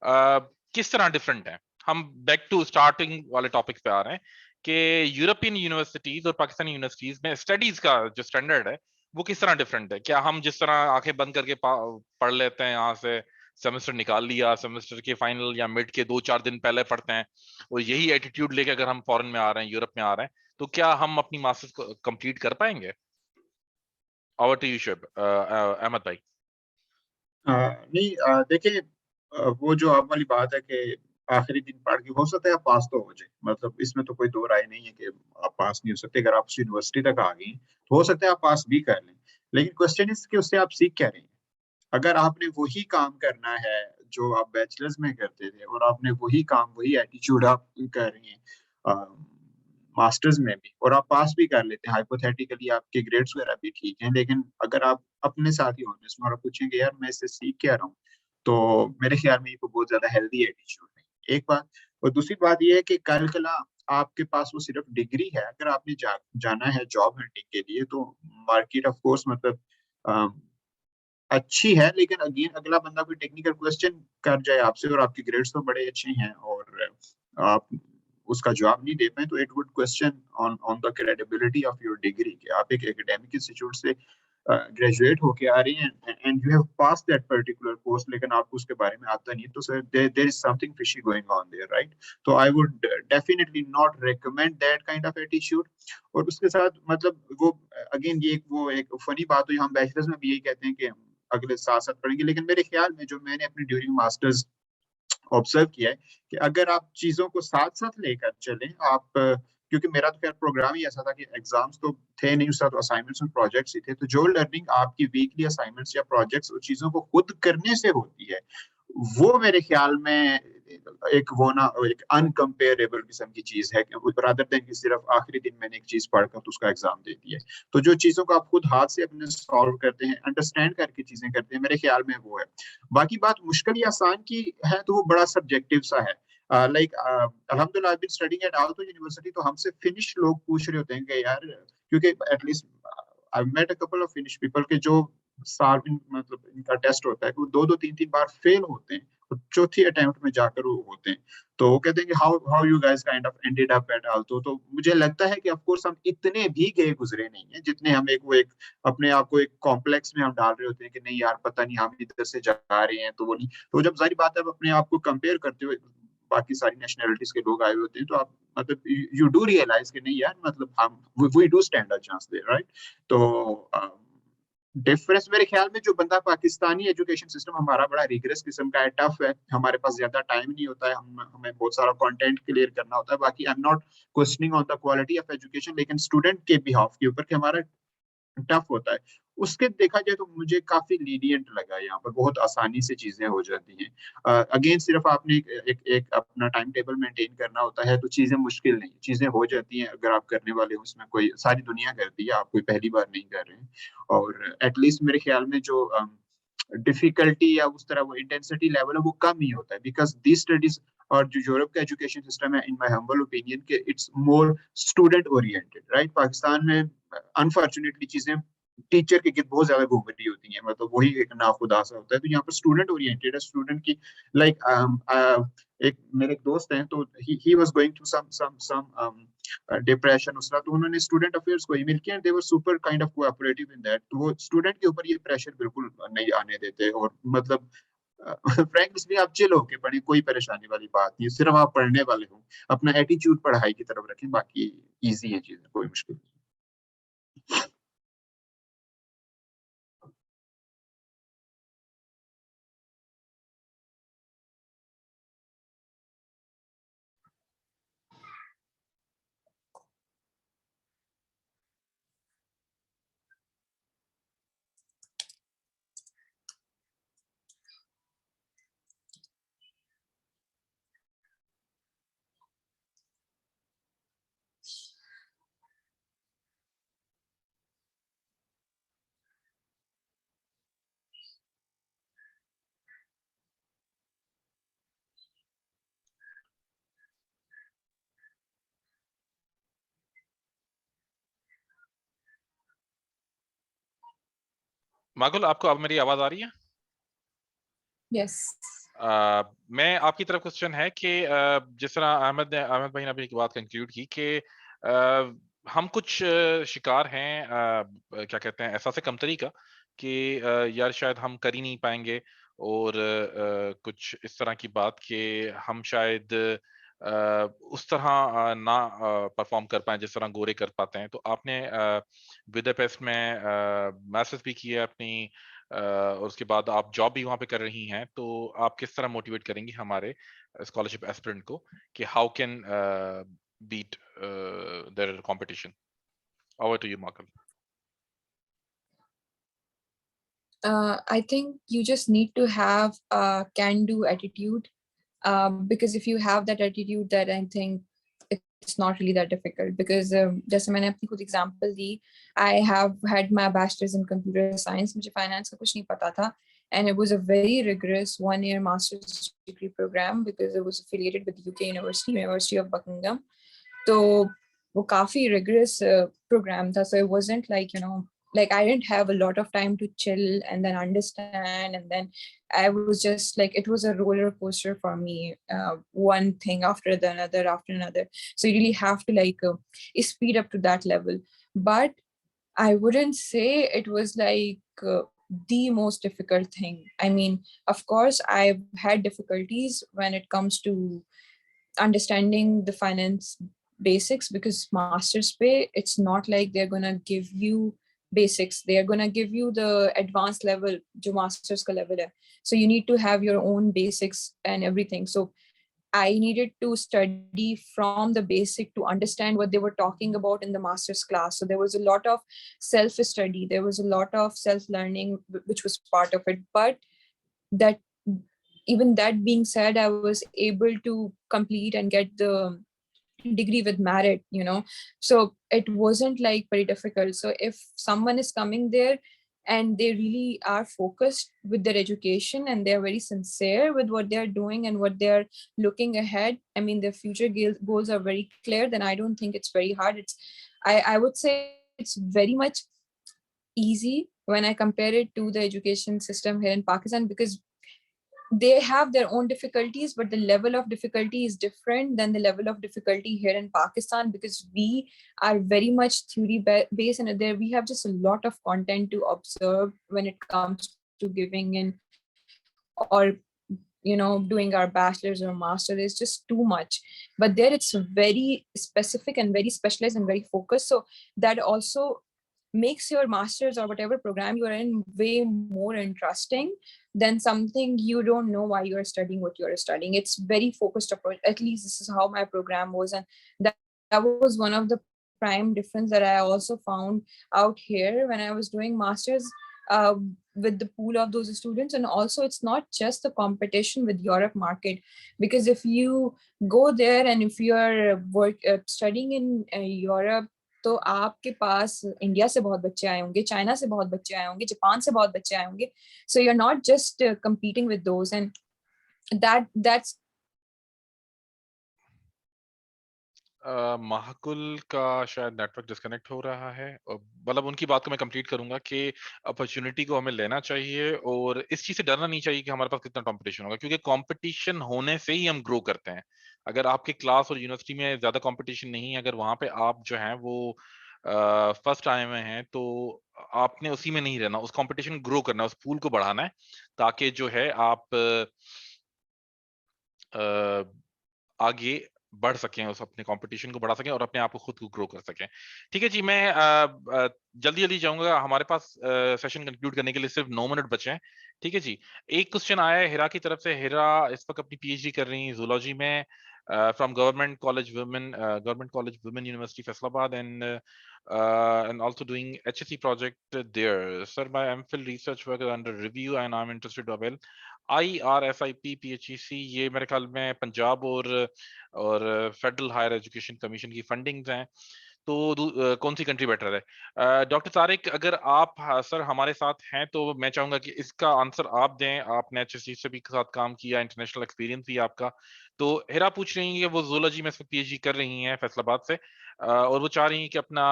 किस तरह डिफरेंट है। हम बैक टू स्टार्टिंग वाले टॉपिक पे आ रहे हैं कि यूरोपियन यूनिवर्सिटीज और पाकिस्तानी यूनिवर्सिटीज में स्टडीज का जो स्टैंडर्ड है वो किस तरह डिफरेंट है। क्या हम जिस तरह आंखें बंद करके पढ़ लेते हैं, यहाँ से सेमेस्टर निकाल लिया, सेमेस्टर के फाइनल या मिड के 2-4 दिन पहले पढ़ते हैं, और यही एटीट्यूड लेके अगर हम फॉरेन में आ रहे हैं, यूरोप में आ रहे हैं, तो क्या हम अपनी मास्टर्स को कंप्लीट कर पाएंगे? Over to you Shoaib, Ahmad भाई।
नहीं, देखिए, वो जो आप वाली बात है कि आखिरी दिन पढ़ के हो सकता है आप पास तो हो जाए, मतलब इसमें तो कोई दो राय नहीं है कि आप पास नहीं हो सकते। अगर आप उस यूनिवर्सिटी तक आ गए तो हो सकता है आप पास भी कर लें, लेकिन क्वेश्चन इस कि उससे आप सीख क्या रहे हैं। अगर आपने वही काम करना है जो आप बैचलर्स में करते थे, और आपने वही काम, वही एटीट्यूड आप कर रही हैं मास्टर्स में भी, और आप पास भी कर लेते हैं, हाइपोथेटिकली आपके ग्रेड्स वगैरह भी ठीक हैं, लेकिन अगर आप अपने साथ ही ऑनेस्ट और आप पूछेंगे यार मैं इससे सीख क्या रहा हूँ, तो मेरे ख्याल में ये तो बहुत ज्यादा हेल्दी एटीट्यूड नहीं, एक बात। और दूसरी बात ये है कि कल कला आपके पास वो सिर्फ डिग्री है, अगर आपने जाना है जॉब हंटिंग के लिए, तो मार्केट ऑफ कोर्स मतलब अच्छी है, लेकिन अगेन अगला बंदा कोई टेक्निकल क्वेश्चन कर जाए आपसे और आपके ग्रेड्स तो बड़े अच्छे हैं और आप उसका जवाब नहीं दे पाए, तो it would question on on the credibility of your degree कि आप एक एकेडमिक इंस्टीट्यूट से ग्रेजुएट होके आ रही हैं and you have pass that particular course, लेकिन आपको उसके बारे में आता नहीं है, तो sir there is something fishy going on there, right. तो I would definitely not recommend that kind of attitude. और उसके साथ मतलब वो अगेन ये वो एक फनी बात हुई, हम बैचलर्स में भी यही कहते हैं कि अगले साथ साथ पढ़ेंगे, लेकिन मेरे ख्याल में जो मैंने अपनी ड्यूरिंग मास्टर्स ऑब्जर्व किया है कि अगर आप चीजों को साथ साथ लेकर चलें, आप क्योंकि मेरा तो खैर प्रोग्राम ही ऐसा था कि एग्जाम्स तो थे नहीं, उसका तो असाइनमेंट्स और प्रोजेक्ट्स ही थे, तो जो लर्निंग आपकी वीकली असाइनमेंट्स या प्रोजेक्ट्स और चीजों को खुद करने से होती है, वो मेरे ख्याल में एक वो ना एक अनकम्पेरेबल किस्म की चीज है, रादर देन कि सिर्फ आखिरी दिन मैंने एक चीज पढ़कर तो उसका एग्जाम दे दिया। तो जो चीजों को आप खुद हाथ से अपने सॉल्व करते हैं, अंडरस्टैंड करके चीजें करते हैं, मेरे ख्याल में वो है। बाकी बात मुश्किल या आसान की है तो वो बड़ा सब्जेक्टिव सा है। लाइक अल्हम्दुलिल्लाह I been studying at Aalto university, तो हमसे फिनिश लोग पूछ रहे होते हैं कि यार, क्योंकि at least I met a couple of Finnish people के जो साल मतलब इनका टेस्ट होता है, वो 2-2 3-3 बार फेल होते हैं, और चौथी अटेम्प्ट में जाकर वो होते हैं। तो वो कहते हैं कि how how you guys kind of ended up at Alto. तो मुझे लगता है कि ऑफ कोर्स हम इतने भी गए गुजरे नहीं है, जितने हम एक अपने आप को एक कॉम्प्लेक्स में हम डाल रहे होते हैं कि नहीं यार पता नहीं हम इधर से जा रहे हैं, तो वो नहीं। तो जब जाहिर बात है आप अपने आप को कंपेयर करते हुए बाकी सारी नेशनैलिटीज के लोग आए होते हैं, तो आप मतलब यू डू रियलाइज कि नहीं यार, मतलब हम we do stand a chance there, right. तो डिफरेंस मेरे ख्याल में जो बंदा पाकिस्तानी एजुकेशन सिस्टम हमारा बड़ा रिगरस किस्म का है, टफ है, हमारे पास ज्यादा टाइम नहीं होता है, हमें बहुत सारा कंटेंट क्लियर करना होता है। बाकी I am not questioning on the quality of education, लेकिन स्टूडेंट के बिहाफ के ऊपर कि हमारा टफ होता है, उसके देखा जाए तो मुझे काफी लीनियंट लगा। यहाँ पर बहुत आसानी से चीजें हो जाती हैं। अगेन सिर्फ आपने एक अपना टाइम टेबल मेंटेन करना होता है, तो चीजें मुश्किल नहीं, चीजें हो जाती हैं अगर आप करने वाले हो। उसमें कोई सारी दुनिया करती है, आप कोई पहली बार नहीं कर रहे हैं। और एटलीस्ट मेरे ख्याल में जो डिफिकल्टी या उस तरह वो इंटेंसिटी लेवल है वो कम ही होता है, बिकॉज दी स्टडीज और जो यूरोप का एजुकेशन सिस्टम है, इन माय हम्बल ओपिनियन के it's more student oriented, right. Pakistan में अनफॉर्चुनेटली चीजें टीचर के गिर्द बहुत ज्यादा घूम रही होती हैं, मतलब वही एक नाखुदा सा होता है। तो यहाँ पर स्टूडेंट ओरिएंटेड है, स्टूडेंट की लाइक एक मेरे एक दोस्त हैं, तो he was going to some depression उसका, तो उन्होंने स्टूडेंट अफेयर्स को ईमेल किया, they were super kind of cooperative in that. तो वो स्टूडेंट के ऊपर ये प्रेशर बिल्कुल नहीं आने देते, और मतलब फ्रैंकली स्पीकिंग आप चिल होके पढ़ें, कोई परेशानी वाली बात नहीं, सिर्फ आप पढ़ने वाले हो, अपना एटीट्यूड पढ़ाई की तरफ रखें, बाकी इजी है चीजें, कोई मुश्किल नहीं।
माकुल, आपको अब मेरी आवाज आ रही है?
Yes.
मैं आपकी तरफ क्वेश्चन है कि जिस तरह अहमद भाई ने अपनी बात कंक्लूड की कि हम कुछ शिकार हैं क्या कहते हैं एहसास कमतरी का कि यार शायद हम कर ही नहीं पाएंगे, और कुछ इस तरह की बात कि हम शायद उस तरह ना परफॉर्म कर पाए जिस तरह गोरे कर पाते हैं। तो आपने बुदापेस्ट में मास्टर्स भी किया अपनी, और उसके बाद आप जॉब भी वहाँ पे कर रही हैं, तो आप किस तरह मोटिवेट करेंगी हमारे स्कॉलरशिप एस्पिरेंट को कि how can beat their competition? Over to you Makal.
I think you just need to have a can-do attitude, because if you have that attitude, then I think it's not really that difficult. Because जैसे मैंने अपनी खुद example the, I have had my bachelor's in computer science, मुझे finance का कुछ नहीं पता था, and it was a very rigorous 1-year master's degree program because it was affiliated with the UK University of Buckingham. तो वो काफी rigorous program था, so it wasn't like, you know, like I didn't have a lot of time to chill and then understand, and then I was just like, it was a roller coaster for me, one thing after the another. So you really have to like speed up to that level. But I wouldn't say it was like the most difficult thing. I mean, of course, I've had difficulties when it comes to understanding the finance basics, because master's pay, it's not like they're gonna give you basics, they are gonna give you the advanced level, jo master's ka level hai. So you need to have your own basics and everything. So I needed to study from the basic to understand what they were talking about in the master's class. So there was a lot of self-study, there was a lot of self-learning, which was part of it. But that, even that being said, I was able to complete and get the degree with merit, you know. So it wasn't like very difficult. So if someone is coming there and they really are focused with their education and they're very sincere with what they're doing and what they're looking ahead, I mean their future goals are very clear, then I don't think it's very hard. I would say it's very much easy when I compare it to the education system here in Pakistan, because they have their own difficulties, but the level of difficulty is different than the level of difficulty here in Pakistan, because we are very much theory based, and there we have just a lot of content to observe when it comes to giving in, or you know, doing our bachelor's or master is just too much. But there it's very specific and very specialized and very focused, so that also makes your master's or whatever program you are in way more interesting than something you don't know why you're studying what you're studying. It's very focused approach. At least this is how my program was, and that was one of the prime difference that I also found out here when I was doing masters with the pool of those students. And also it's not just the competition with Europe market, because if you go there and if you are studying in Europe, तो आपके पास India से बहुत बच्चे आए होंगे, China से बहुत बच्चे आए होंगे, जापान से बहुत बच्चे आए होंगे. So you're not just competing with those, and that's
महाकुल का शायद नेटवर्क डिस्कनेक्ट हो रहा है, मतलब उनकी बात को मैं कंप्लीट करूंगा कि अपॉर्चुनिटी को हमें लेना चाहिए और इस चीज से डरना नहीं चाहिए कि हमारे पास कितना कंपटीशन होगा, क्योंकि कंपटीशन होने से ही हम ग्रो करते हैं. अगर आपके क्लास और यूनिवर्सिटी में ज्यादा कंपटीशन नहीं है, अगर वहां पे आप जो हैं वो फर्स्ट आए हुए हैं, तो आपने उसी में नहीं रहना, उस कंपटीशन ग्रो करना है, उस पूल को बढ़ाना है, ताकि जो है आप आगे बढ़ सकें, उस अपने कंपटीशन को बढ़ा सकें और अपने आप को खुद को ग्रो कर सकें. ठीक है जी, मैं जल्दी जल्दी जाऊंगा, हमारे पास सेशन कंक्लूड करने के लिए सिर्फ 9 मिनट बचे हैं. ठीक है जी, एक क्वेश्चन आया है हिरा की तरफ से. हिरा इस वक्त अपनी पीएचडी कर रही हैं जूलॉजी में from government college women university Faisalabad, and also doing HSC project there. Sir, my MPhil research work is under review and I'm interested to avail IRFIP PHEC. ये मेरे ख्याल में पंजाब और फेडरल हायर एजुकेशन कमीशन की fundings हैं, तो कौन सी country better है? डॉक्टर तारिक, अगर आप सर हमारे साथ हैं तो मैं चाहूंगा कि इसका आंसर आप दें. आपने HSC से भी साथ काम किया, इंटरनेशनल एक्सपीरियंस भी आपका. तो हिरा पूछ रही हैं कि वो जूलॉजी में पीएचडी कर रही हैं फैसलाबाद से, और वो चाह रही हैं कि अपना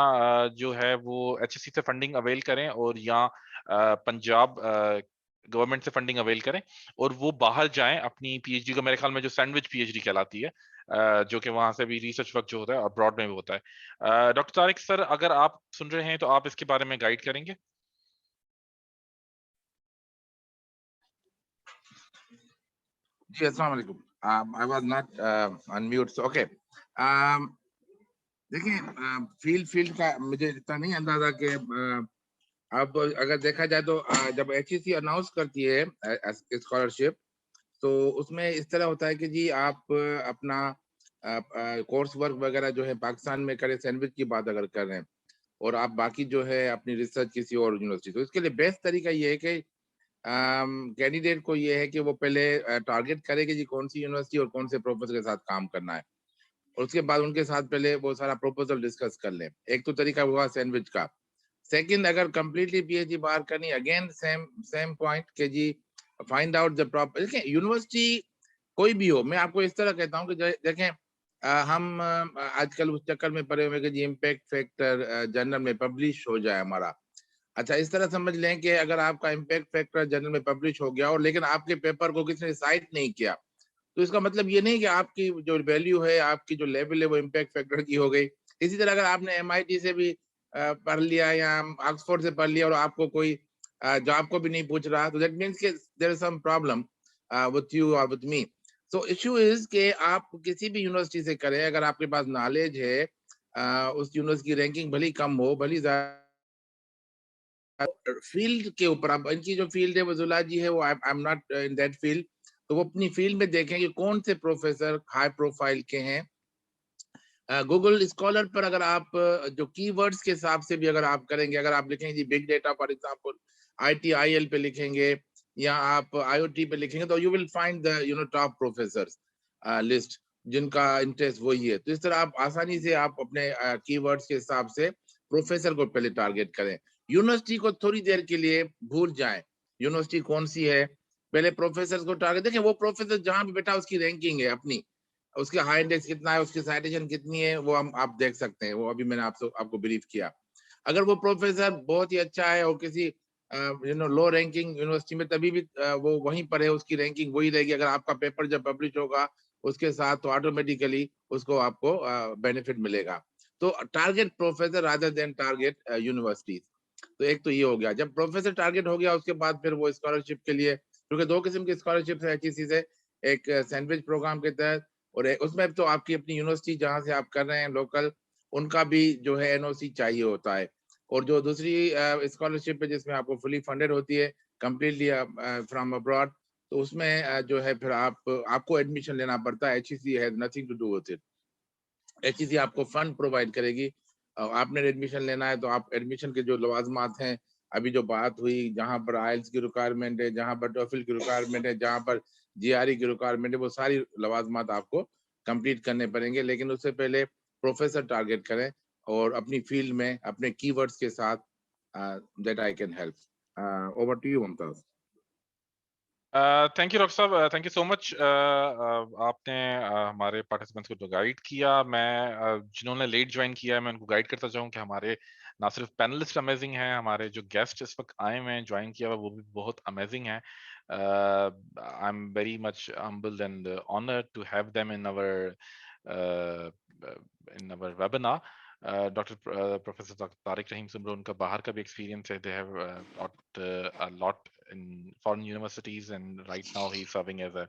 जो है वो HSC से फंडिंग अवेल करें और या पंजाब गवर्नमेंट से फंडिंग अवेल करें और वो बाहर जाएं अपनी पीएचडी को, मेरे ख्याल में जो सैंडविच पीएचडी कहलाती है, जो कि वहां से भी रिसर्च वर्क जो होता है अब्रॉड में भी होता है. डॉक्टर तारिक सर, अगर आप सुन रहे हैं तो आप इसके बारे में गाइड करेंगे.
जी, अस्सलाम वालेकुम. I was not on mute, so okay. देखिए, फील्ड का मुझे इतना नहीं अंदाजा कि अब अगर देखा जाए तो जब HEC अनाउंस करती है स्कॉलरशिप, तो उसमें इस तरह होता है कि जी आप अपना कोर्स वर्क वगैरह जो है पाकिस्तान में करें, सैंडविच की बात अगर कर रहे हैं, और आप बाकी जो है अपनी रिसर्च किसी और यूनिवर्सिटी, तो इसके लिए बेस्ट तरीका ये है कि कैंडिडेट को ये है कि वो पहले टारगेट करे कि जी कौन सी यूनिवर्सिटी और कौन से प्रोफेसर के साथ काम करना है, और उसके बाद उनके साथ पहले वो सारा प्रपोजल डिस्कस कर लें. एक तो तरीका हुआ सैंडविच का. सेकंड, अगर कंप्लीटली पीएचडी बाहर करनी, अगेन सेम पॉइंट के जी फाइंड आउट द प्रॉपर. देखिए, यूनिवर्सिटी कोई भी हो, मैं आपको इस तरह कहता हूँ कि देखें, हम आजकल उस चक्कर में पड़े हुए कि जी इम्पैक्ट फैक्टर जर्नल में पब्लिश हो जाए हमारा. अच्छा, इस तरह समझ लें कि अगर आपका इम्पैक्ट फैक्टर जर्नल में पब्लिश हो गया और लेकिन आपके पेपर को किसी ने साइट नहीं किया, तो इसका मतलब ये नहीं कि आपकी जो वैल्यू है, आपकी जो लेवल है, वो इम्पैक्ट फैक्टर की हो गई. इसी तरह अगर आपने MIT से भी पढ़ लिया या ऑक्सफोर्ड से पढ़ लिया और आपको कोई जॉब को भी नहीं पूछ रहा, तो दैट मींस कि there is some problem with you और with me. So issue is कि आप किसी भी यूनिवर्सिटी से करें, अगर आपके पास नॉलेज है, उस यूनिवर्सिटी की रैंकिंग भली कम हो, भली फील्ड के ऊपर, अब इनकी जो फील्ड है वो जूलॉजी है, वो I am not in that field, तो वो अपनी फील्ड में देखें कि कौन से प्रोफेसर हाई प्रोफाइल के हैं. गूगल स्कॉलर पर अगर आप जो कीवर्ड्स के हिसाब से भी अगर आप करेंगे, अगर आप लिखेंगे जी big data for example, ITIL पे लिखेंगे या आप IoT पे लिखेंगे, तो you will find the top professors list जिनका इंटरेस्ट वही है. तो इस तरह आप आसानी से आप अपने कीवर्ड्स के हिसाब से प्रोफेसर को पहले टारगेट करें. यूनिवर्सिटी को थोड़ी देर के लिए भूल जाएं, यूनिवर्सिटी कौन सी है, पहले प्रोफेसर को टारगेट देखें. वो प्रोफेसर जहां भी बैठा उसकी रैंकिंग है अपनी, उसके हाई इंडेक्स कितना है, उसकी साइटेशन कितनी है, वो हम आप देख सकते हैं. वो अभी मैंने आपको ब्रीफ किया. अगर वो प्रोफेसर बहुत ही अच्छा है और किसी लो रैंकिंग यूनिवर्सिटी में, तभी भी वो वहीं पर है, उसकी रैंकिंग वही रहेगी. अगर आपका पेपर जब पब्लिश होगा उसके साथ, तो ऑटोमेटिकली उसको आपको बेनिफिट मिलेगा. तो target professor rather than target universities. तो एक तो ये हो गया. जब प्रोफेसर टारगेट हो गया, उसके बाद फिर वो स्कॉलरशिप के लिए, क्योंकि 2 किस्म की स्कॉलरशिप है HEC से, एक सैंडविच प्रोग्राम के तहत, और उसमें तो आपकी अपनी यूनिवर्सिटी जहां से आप कर रहे हैं लोकल, उनका भी जो है NOC चाहिए होता है. और जो दूसरी स्कॉलरशिप है जिसमें आपको फुली फंडेड होती है कम्प्लीटली फ्रॉम अब्रॉड, तो उसमें जो है फिर आपको एडमिशन लेना पड़ता है। HEC has nothing to do with it. HEC आपको फंड प्रोवाइड करेगी। आपने एडमिशन लेना है तो आप एडमिशन के जो लवाजमात हैं, अभी जो बात हुई, जहाँ पर आइल्स की रिक्वायरमेंट है, जहाँ पर टोफिल की रिक्वायरमेंट है, जहाँ पर GRE की रिक्वायरमेंट है, वो सारी लवाजमात आपको कंप्लीट करने पड़ेंगे। लेकिन उससे पहले प्रोफेसर टारगेट करें और अपनी फील्ड में अपने कीवर्ड्स के साथ that I can help. Over to you Mumtaz.
Thank you doctor साहब, थैंक यू सो मच। आपने हमारे पार्टिसिपेंट्स को जो गाइड किया, मैं जिन्होंने लेट ज्वाइन किया है मैं उनको गाइड करता चाहूँ कि हमारे ना सिर्फ पैनलिस्ट अमेजिंग हैं, हमारे जो गेस्ट इस वक्त आए हुए हैं ज्वाइन किया हुआ वो भी बहुत अमेजिंग है। I am very much humbled and honoured to have them in our webinar. Doctor professor Tariq Rahim Simro, उनका बाहर का भी एक्सपीरियंस है, they have taught a lot in foreign universities, and right now he's serving as a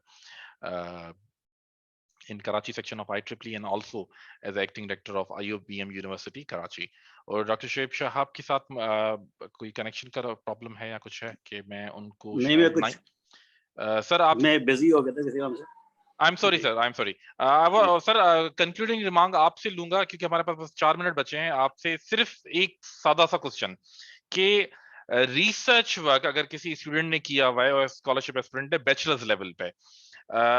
in Karachi section of IEEE and also as acting director of IOBM University Karachi. और doctor Shoaib Shah के साथ कोई connection का problem है या कुछ है कि मैं उनको
नहीं, मैं कुछ
सर आप
मैं बिजी हो गया था किसी काम से।
I am sorry sir, I am sorry sir, concluding remark आपसे लूंगा क्योंकि हमारे पास बस 4 मिनट बचे हैं। आपसे सिर्फ एक सादा सा क्वेश्चन कि रिसर्च वर्क अगर किसी स्टूडेंट ने किया हुआ है और स्कॉलरशिप एस्पिरेंट है बैचलर्स लेवल पे,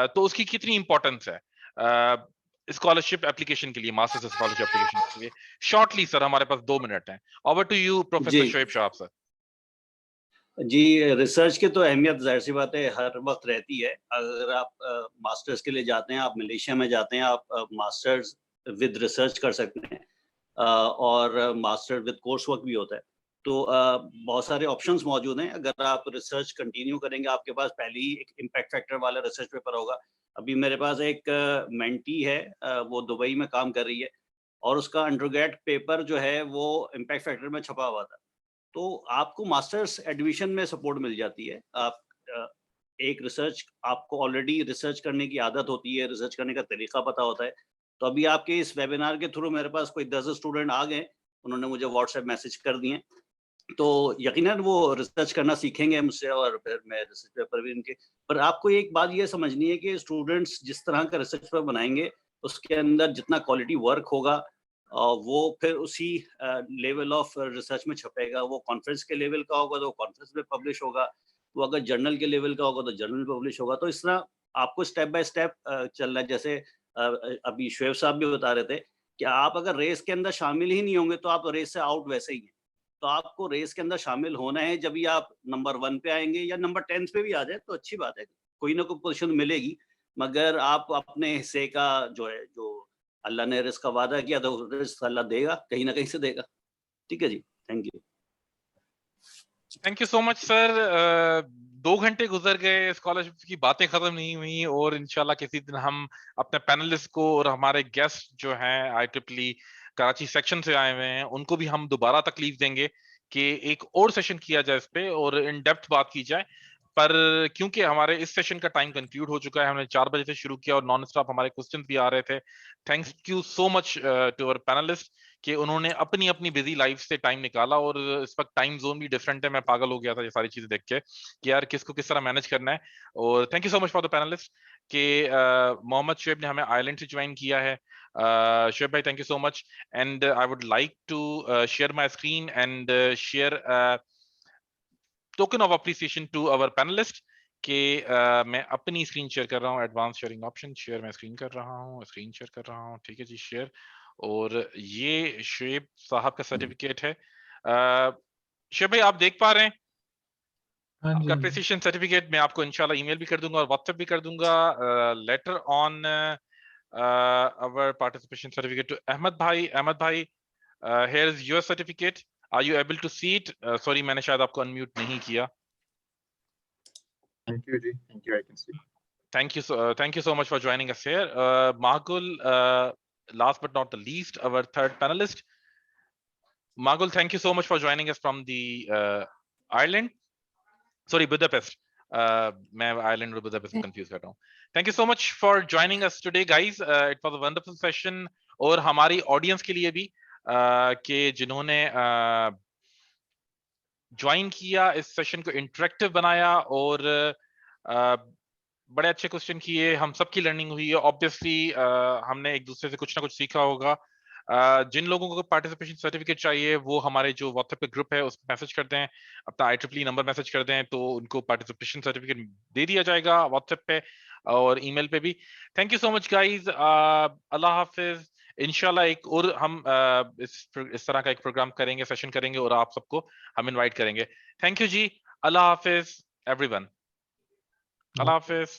तो उसकी कितनी इंपॉर्टेंस है स्कॉलरशिप एप्लीकेशन के लिए, मास्टर्स स्कॉलरशिप एप्लीकेशन के लिए? शॉर्टली सर, हमारे पास 2 मिनट हैं। Over to you professor Shoaib Shah sir.
जी, रिसर्च की तो अहमियत जाहिर सी बात है हर वक्त रहती है। अगर आप मास्टर्स के लिए जाते हैं, आप मलेशिया में जाते हैं, आप मास्टर्स विद रिसर्च कर सकते हैं और मास्टर विद कोर्स वर्क भी होता है। तो बहुत सारे ऑप्शंस मौजूद हैं। अगर आप रिसर्च कंटिन्यू करेंगे, आपके पास पहले ही एक इम्पैक्ट फैक्टर वाला रिसर्च पेपर होगा। अभी मेरे पास एक मेंटी है, वो दुबई में काम कर रही है और उसका अंडरग्रेड पेपर जो है वो इम्पैक्ट फैक्टर में छपा हुआ था। तो आपको मास्टर्स एडमिशन में सपोर्ट मिल जाती है। आप एक रिसर्च, आपको ऑलरेडी रिसर्च करने की आदत होती है, रिसर्च करने का तरीका पता होता है। तो अभी आपके इस वेबिनार के थ्रू मेरे पास कोई 10 स्टूडेंट आ गए, उन्होंने मुझे व्हाट्सएप मैसेज कर दिए, तो यकीनन वो रिसर्च करना सीखेंगे मुझसे और फिर मैं रिसर्च पेपर भी इनके। पर आपको एक बात ये समझनी है कि स्टूडेंट्स जिस तरह का रिसर्च पेपर बनाएंगे उसके अंदर जितना क्वालिटी वर्क होगा वो फिर उसी लेवल ऑफ रिसर्च में छपेगा। वो कॉन्फ्रेंस के लेवल का होगा तो कॉन्फ्रेंस में पब्लिश होगा, वो अगर जर्नल के लेवल का होगा तो जर्नल में पब्लिश होगा। तो इस तरह आपको स्टेप बाय स्टेप चलना है। जैसे अभी शुएब साहब भी बता रहे थे कि आप अगर रेस के अंदर शामिल ही नहीं होंगे तो आप रेस से आउट वैसे ही हैं। तो आपको रेस के अंदर शामिल होना है, जब भी आप नंबर 1 पे आएंगे या नंबर 10 पे भी आ जाए तो अच्छी बात है, कोई ना कोई पोजीशन मिलेगी। मगर आप अपने हिस्से का जो है, जो अल्लाह ने रिस्क का वादा किया तो रिस्क अल्लाह देगा, कहीं ना कहीं से देगा। ठीक है जी, thank you.
Thank you so much sir. 2 घंटे गुजर गए, स्कॉलरशिप की बातें खत्म नहीं हुई और इंशाल्लाह किसी दिन हम अपने पैनलिस्ट को और हमारे गेस्ट जो हैं IEEE कराची सेक्शन से आए हुए हैं उनको भी हम दोबारा तकलीफ देंगे कि एक और सेशन किया जाए इस पे और इन डेप्थ बात की जाए। पर क्योंकि हमारे इस सेशन का टाइम कंक्लूड हो चुका है, हमने 4 बजे से शुरू किया और नॉन स्टॉप हमारे क्वेश्चंस भी आ रहे थे। Thanks you so much to our panelist कि उन्होंने अपनी अपनी बिजी लाइफ से टाइम निकाला। और इस वक्त टाइम जोन भी डिफरेंट है, मैं पागल हो गया था ये सारी चीजें देख के कि यार किसको किस तरह मैनेज करना है। और thank you so much for the panelist कि मोहम्मद शुएब ने हमें आयरलैंड से ज्वाइन किया है। शुएब भाई, thank you so much and I would like to share my screen and share token of appreciation to our panelist कि मैं अपनी स्क्रीन शेयर कर रहा हूँ। एडवांस शेयरिंग ऑप्शन, शेयर मैं स्क्रीन कर रहा हूँ, स्क्रीन शेयर कर रहा हूँ। ठीक है जी, शेयर। और ये शुएब साहब का सर्टिफिकेट है। शुएब भाई, आप देख पा रहे हैं
हाँ
आपका
जी,
अप्रिसिएशन सर्टिफिकेट? मैं आपको इंशाल्लाह ईमेल भी कर दूंगा और व्हाट्सएप भी कर दूंगा। Later on our participation certificate to Ahmad भाई। अहमद भाई, here is your certificate, are you able to see it? Sorry, मैंने शायद आपको अनम्यूट नहीं किया।
Thank you, Ji. Thank you. I can see.
Thank you so much for joining us here. Mahgul, last but not the least, our third panelist. Mahgul, thank you so much for joining us from the Ireland. Sorry, Budapest. मैं Ireland और Budapest में confuse कर रहा हूँ. Thank you so much for joining us today, guys. It was a wonderful session. और हमारी audience के लिए भी कि जिन्होंने ज्वाइन किया, इस सेशन को इंटरेक्टिव बनाया और बड़े अच्छे क्वेश्चन किए। हम सबकी लर्निंग हुई है। ऑब्वियसली हमने एक दूसरे से कुछ ना कुछ सीखा होगा। जिन लोगों को पार्टिसिपेशन सर्टिफिकेट चाहिए वो हमारे जो व्हाट्सएप पे ग्रुप है उसमें मैसेज करते हैं, अपना IEEE नंबर मैसेज करते हैं, तो उनको पार्टिसिपेशन सर्टिफिकेट दे दिया जाएगा व्हाट्सएप पे और ईमेल पे भी। Thank you so much guys. अल्लाह हाफिज। इंशाल्लाह एक और हम इस तरह का एक प्रोग्राम करेंगे, सेशन करेंगे और आप सबको हम इनवाइट करेंगे। थैंक यू जी। अल्लाह हाफिज एवरीवन। अल्लाह हाफिज।